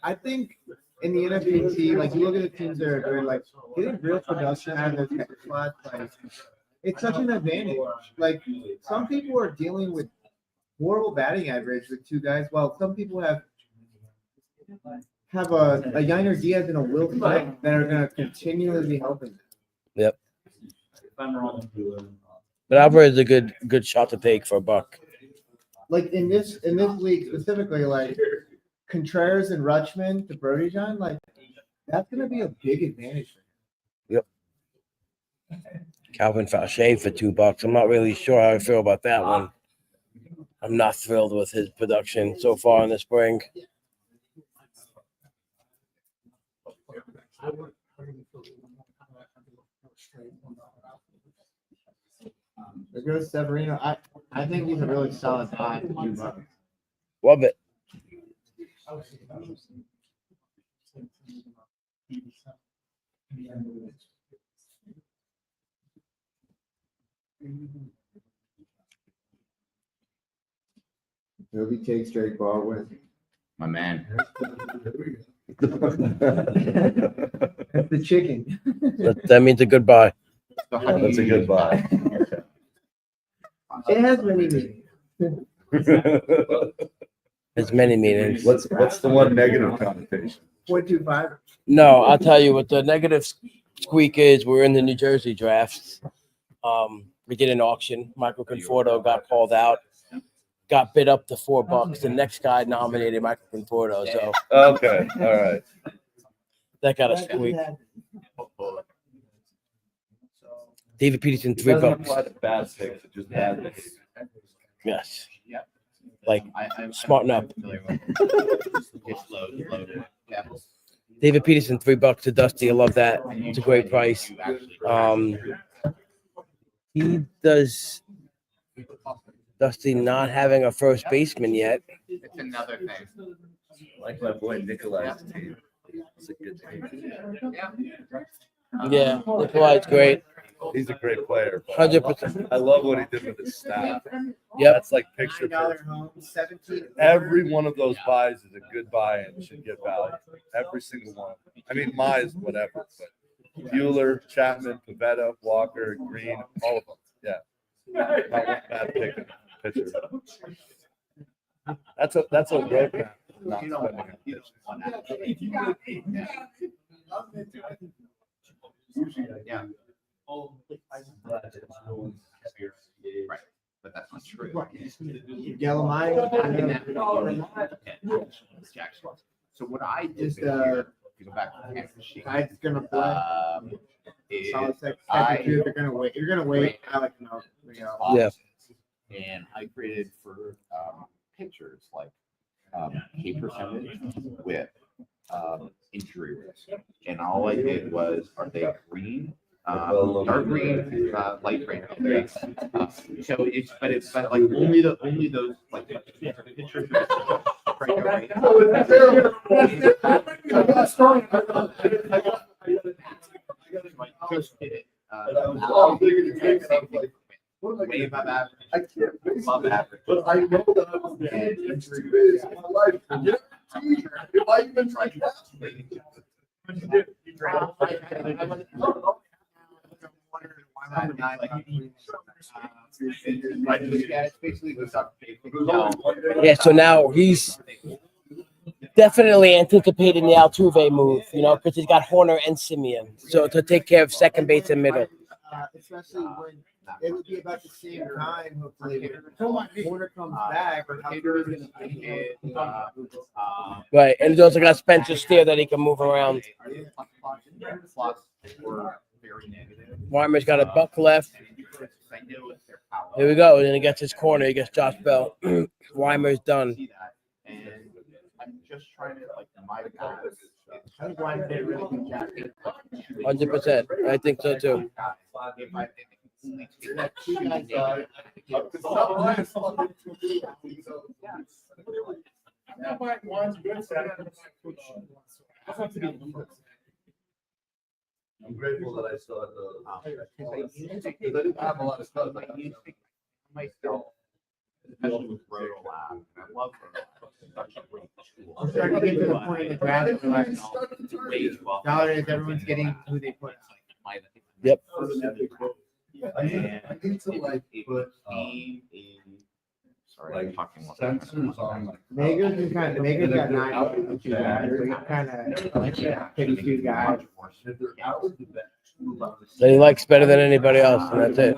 I think in the NFBC, like you look at the teams that are doing like getting real production out of those catcher slots, like it's such an advantage. Like some people are dealing with horrible batting average with two guys, while some people have a Yiner Diaz and a Will Smith that are going to continually be helping them. Yep. But Alvarez is a good shot to take for $1. Like in this league specifically, like Contreras and Rutschman to Brody John, like that's going to be a big advantage for him. Yep. Calvin Fauché for $2. I'm not really sure how I feel about that one. I'm not thrilled with his production so far in the spring. There goes Severino. I think he's a really solid buy. Love it. Nobody takes Drake Baldwin. My man. That's the chicken. That means a good buy. That's a good buy. It has many meanings. There's many meanings. What's the one negative connotation? 0.25. No, I'll tell you what the negative squeak is. We're in the New Jersey drafts. We did an auction. Michael Conforto got called out. Got bid up to $4. The next guy nominated Michael Conforto. So Okay, all right. that got a squeak. David Peterson, It doesn't $3. apply to bad picks, it's just bad picks. Yes. Like, smarten up. David Peterson, $3 to Dusty. I love that. It's a great price. He does. Dusty not having a first baseman yet. It's another thing. Like my boy Nikolai's team. It's a good team. Yeah, Nikolai's great. He's a great player. 100%. I love what he did with his staff. Yep. That's like picture perfect. home, 17. Every one of those buys is a good buy and should get value. Every single one. I mean, my is whatever, but Bueller, Chapman, Pavetta, Walker, Green, all of them. Yeah. Not one bad pick pitcher. That's a roadmap. Yeah. Right, but that's not true. Yellow mine. Jackson. So what I did Just, here, if you go back to the cash machine, I'm gonna play. is Solid second, I two. They're gonna wait. You're gonna wait. I like to know. Yeah. And I created for pictures like K percentage with injury risk. And all I did was, are they green? Dark green, light green. So it's but like only those like pictures. Just did it. Way above average. I can't above average. But I know that I was in my life. If I even tried Yeah, so now he's definitely anticipating the Altuve move, because he's got Horner and Simeon. So to take care of second base and middle. Especially when it would be about the same time, hopefully, when Horner comes back. Or Right, and he's also got Spencer Steer that he can move around. Weimer's got a buck left. Here we go. And then he gets his corner. He gets Josh Bell. Weimer's done. I'm just trying to like my guys. I think Weimer did a really good job. 100%. I think so too. I'm grateful that I still have the. Because I didn't have a lot of stuff. Like, myself, especially with Roto Lab. I love Roto Lab. I'm starting to get to the point in the draft where nowadays everyone's getting who they put. Yep. I need to like put sorry, I'm talking sensors on like. Mega's got 9 kind of pretty good guy. That he likes better than anybody else, and that's it.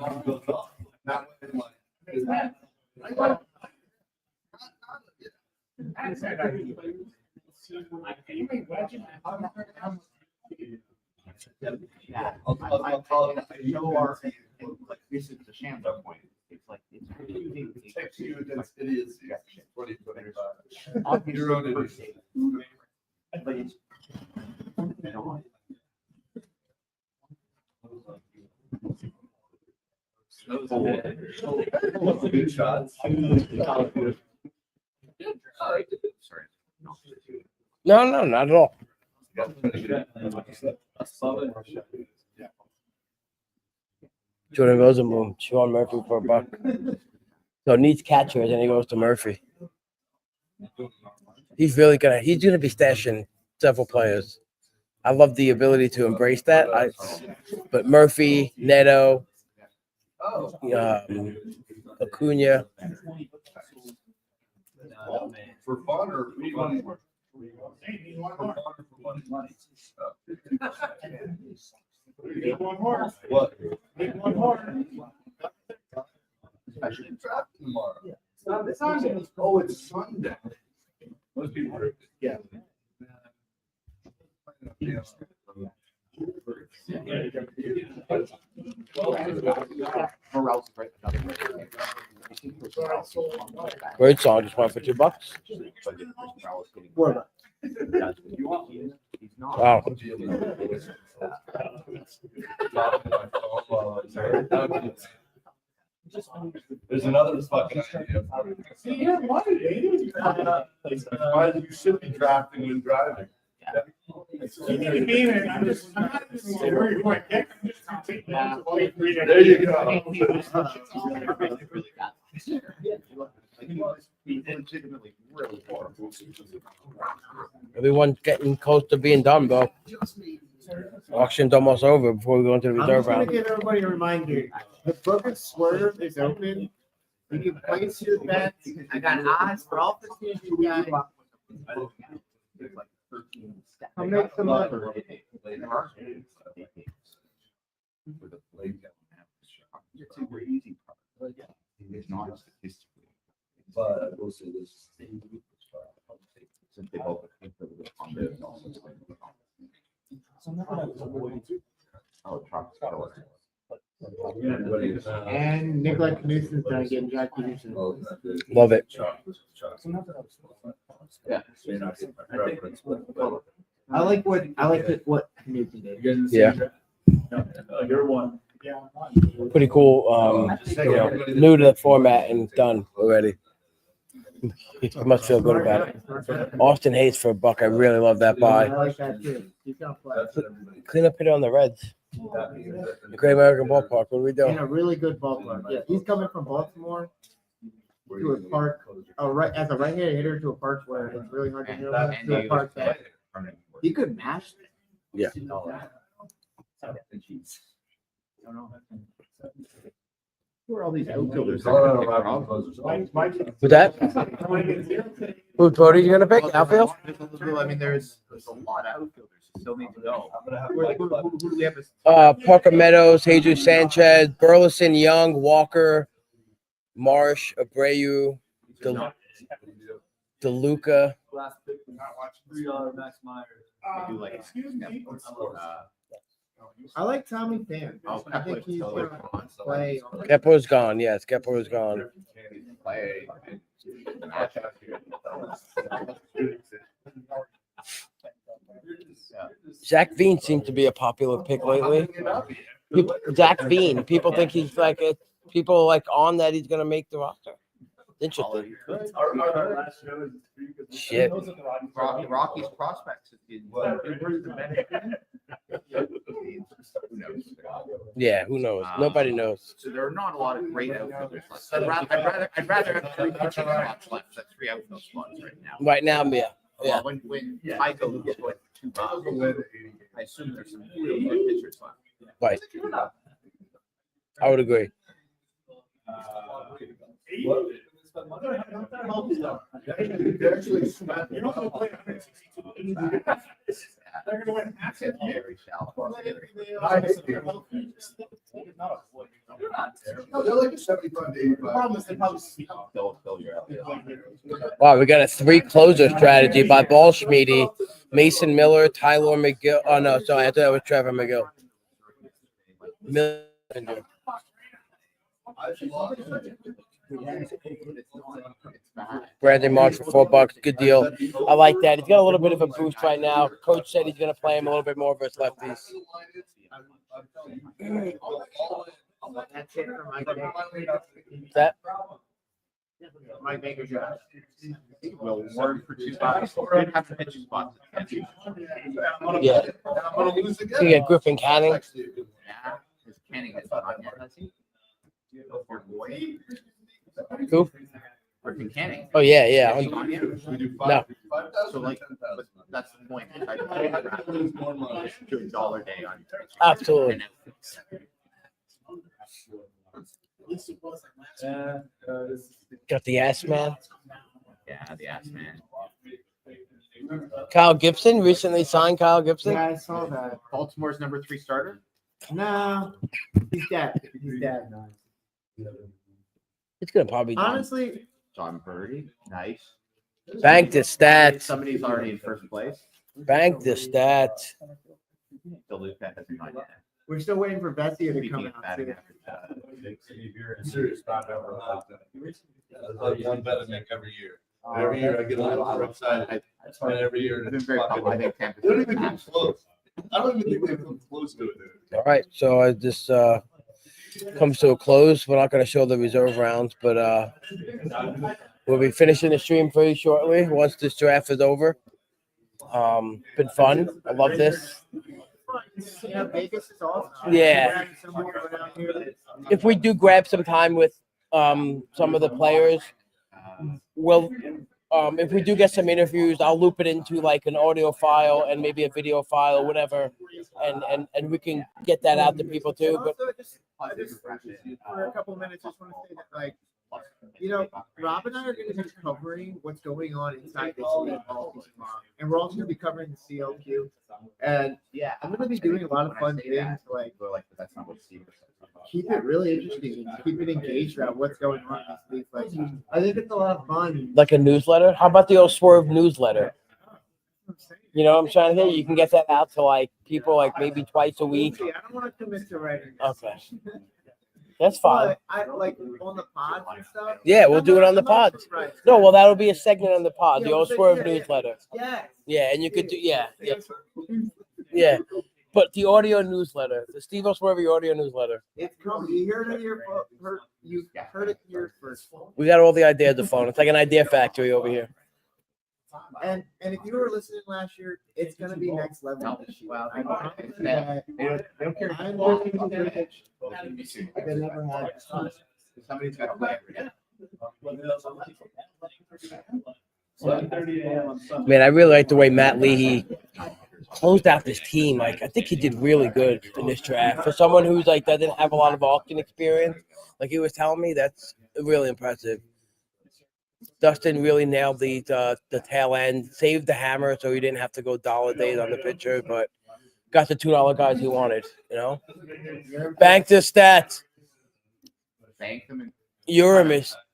This is the Shambo point. It's like it's protects you against idiocy. 2025. Obviously, Your own idiocy. but it's Good shots. Sorry. No, not at all. Jordan Rosenblum, Sean Murphy for a buck. So needs catchers, and he goes to Murphy. He's gonna be stashing several players. I love the ability to embrace that. But Murphy, Neto, Acuna. For fun or money? What? Especially drafting tomorrow. Oh, it's Sunday. Most people are, yeah. Great song, just went for $2. Wow. There's another fucking idea. Why you should be drafting when driving. There you go. Everyone's getting close to being done, bro. Auction's almost over before we go into the I'm reserve just gonna round. give everybody a reminder. The book of Swerve is open. You can place your bets. I got odds for all 15 of you guys. I'll make some up. It's super easy. It's not statistically. But we'll see this. Since they both on the oh, Trump's got And Nikolai Knutson's done getting Jack Peterson. Love it. Yeah. I like what Knutson did. Yeah. You're one. Pretty cool. New to the format and done already. He must feel good about it. Austin Hayes for $1. I really love that I buy. like that too. He's gonna play. Clean up here on the Reds. The Great American Ballpark. What are we In doing? a really good ballpark. Yeah, he's coming from Baltimore to a park, as a right-handed hitter to a park where it's really hard to hit him, to a park that he could mash it. Yeah. Who are all these outfielders? Who's that? Who Brody's gonna pick? Outfield? I mean, there's a lot of outfielders who still need to go. Who do we have? Parker Meadows, Jesus Sanchez, Burleson, Young, Walker, Marsh, Abreu, DeLuca. Last pick, $3 Max Myers. I do like I like Tommy Pham. I think he's gonna play. Kepler's gone. Yes, Kepler's gone. Zach Veen seems to be a popular pick lately. Zach Veen. People think he's like it. People like on that he's gonna make the roster. Interesting. Shit. Rocky's prospects. Yeah, who knows? Nobody knows. So there are not a lot of great outfielders left. I'd rather have 3 pitching spots left than 3 outfield spots right now. Right now, yeah. When Tycho is going 2 miles, I assume there's some really good pitchers left. Right. I would agree. They're gonna win half It's very shallow. They're like a 75 to 85. Wow, we got a 3 closer strategy by Ball Schmiede, Mason Miller, Tyler McGill. Oh no, sorry, I thought that was Trevor McGill. Brandon March for $4. Good deal. I like that. He's got a little bit of a boost right now. Coach said he's going to play him a little bit more versus lefties. That's it for Mike Baker. That? Mike Baker shot. Will work for $2. Did have to pitch spots. Yeah. You get Griffin Canning. Yeah, his Canning has not yet, has he? Who? Griffin Canning. Oh, yeah. Has he gone yet? No. So, like, but that's the point. I do $1 day on. Absolutely. Got the ass man. Yeah, the ass man. Kyle Gibson recently signed. Kyle Gibson. Yeah, I saw that. Baltimore's #3 starter. No, he's dead. He's dead. It's gonna probably honestly. John Birdie, nice. Bank the stats. Somebody's already in first place. Bank the stats. DeLuca hasn't gone yet. We're still waiting for Vessia to come out. Too. If you're serious about that, one bet I make every year. Every year I get a little more excited. And every year I've been very pumped. I think Tampa. They don't even come close. I don't even think they've come close to it. All right, so this comes to a close. We're not going to show the reserve rounds, but we'll be finishing the stream pretty shortly once this draft is over. Been fun. I love this. Yeah, Vegas is awesome. Yeah. If we do grab some time with some of the players, we'll if we do get some interviews, I'll loop it into like an audio file and maybe a video file or whatever, and we can get that out to people too. But for a couple of minutes, just want to say that like plus. You know, Rob and I are going to be covering what's going on inside this league all season long, and we're also going to be covering the CLQ. And yeah, I'm going to be doing a lot of fun things like that's not what Steve said. Keep it really interesting and keep it engaged about what's going on in these leagues. Like, I think it's a lot of fun. Like a newsletter? How about the old Swerve newsletter? You know what I'm trying to say? You can get that out to like people like maybe twice a week. I don't want to commit to writing. Okay. That's fine. But I like on the pods and stuff. Yeah, we'll do it on the pod. Right. No, well, that'll be a segment on the pod, the old Swerve yeah, newsletter. Yeah. Yeah, and you could do, yeah. But the audio newsletter, the Steve Swerve audio newsletter. It's coming. You heard it here. You heard it here first. We got all the ideas to phone. It's like an idea factory over here. And if you were listening last year, it's gonna be next level this year. Well, I don't care. I'm working on it. I've never had. Somebody's got to play every day. Man, I really like the way Matt Leahy closed out this team. Like, I think he did really good in this draft. For someone who's like doesn't have a lot of auction experience, like he was telling me, that's really impressive. Dustin really nailed the tail end, saved the hammer so he didn't have to go dollar days on the pitcher, but got the $2 guys he wanted, you know? Bank the stats. Bank them in.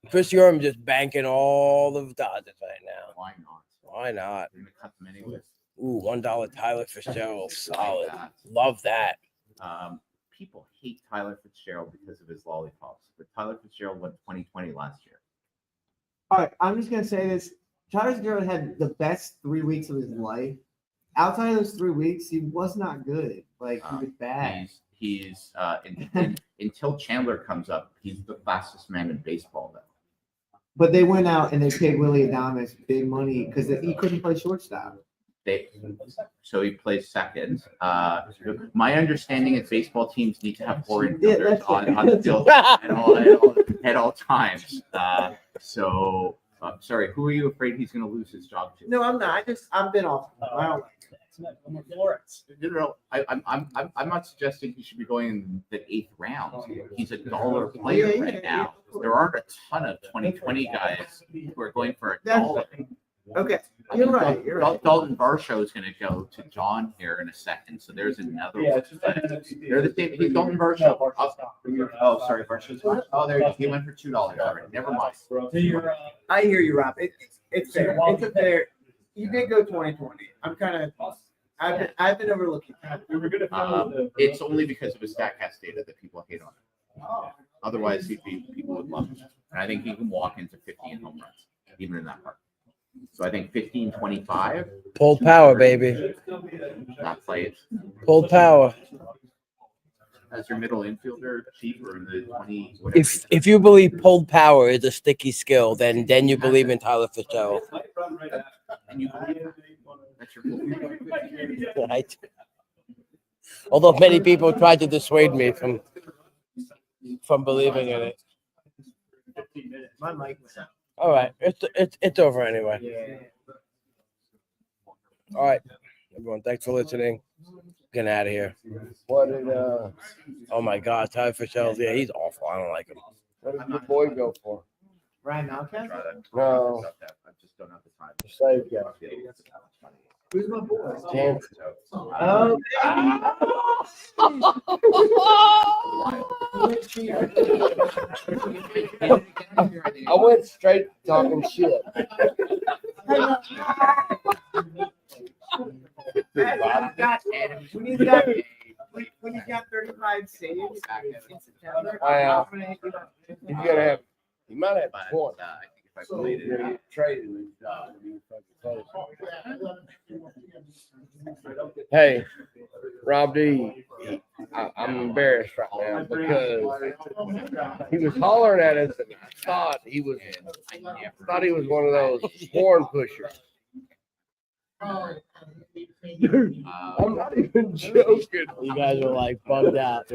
Chris Urim just banking all of Dodgers right now. Why not? Why not? We're gonna cut them anyways. Ooh, $1 Tyler Fitzgerald, solid. Love that. People hate Tyler Fitzgerald because of his lollipops, but Tyler Fitzgerald won 2020 last year. All right, I'm just gonna say this. Tyler Fitzgerald had the best 3 weeks of his life. Outside of those 3 weeks, he was not good. Like he was bad. He's until Chandler comes up, he's the fastest man in baseball though. But they went out and they paid Willie Adames big money because he couldn't play shortstop. So he plays second. My understanding is baseball teams need to have 4 infielders on the field at all times. Sorry, who are you afraid he's going to lose his job to? No, I'm not. I've been off. I don't like I'm not suggesting he should be going in the 8th round. He's a dollar player right now. There aren't a ton of 2020 guys who are going for $1. Okay, you're right. Dalton Varsho is going to go to John here in a second. So there's another one. They're the same. He's Dalton Varsho. Oh, sorry, Varsho. Oh, there he went for $2 already. Never mind. I hear you, Rob. It's fair. It's a fair. You did go 2020. I'm kind of. I've been overlooking. It's only because of his StatCast data that people hate on him. Otherwise, people would love him. And I think he can walk into 15 home runs, even in that part. So I think 15-25. Pulled power, baby. Not played. Pulled power. As your middle infielder, cheaper in the 20. If you believe pulled power is a sticky skill, then you believe in Tyler Fitzgerald. And you believe that's your Right. Although many people tried to dissuade me from believing in it. My mic was out. All right, it's over anyway. All right, everyone, thanks for listening. Getting out of here. What did oh my God, Tyler Fitzgerald, yeah, he's awful. I don't like him. What did your boy go for? Ryan Malkin? No. I just don't have the time. Save guy. Who's my boy? Chance. Oh, I went straight talking shit. When you got 35 saves in September, He's gonna have. He might have 20. I believe He's gonna get traded. Hey, Rob D, I'm embarrassed right now because he was hollering at us, and I thought he was one of those horn pushers. Dude, I'm not even joking. You guys were like bugged out.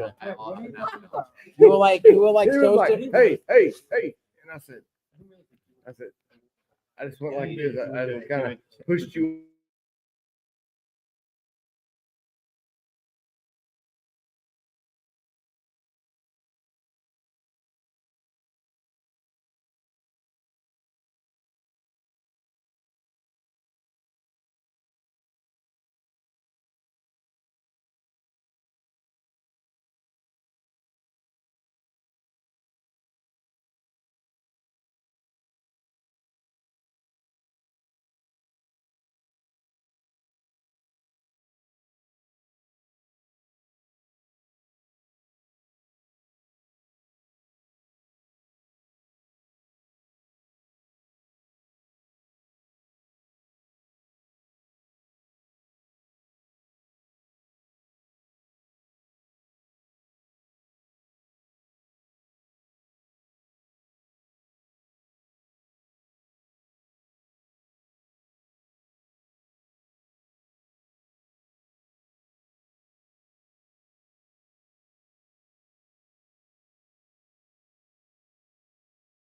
You were like so. Hey, and I said, I just went like this. I just kind of pushed you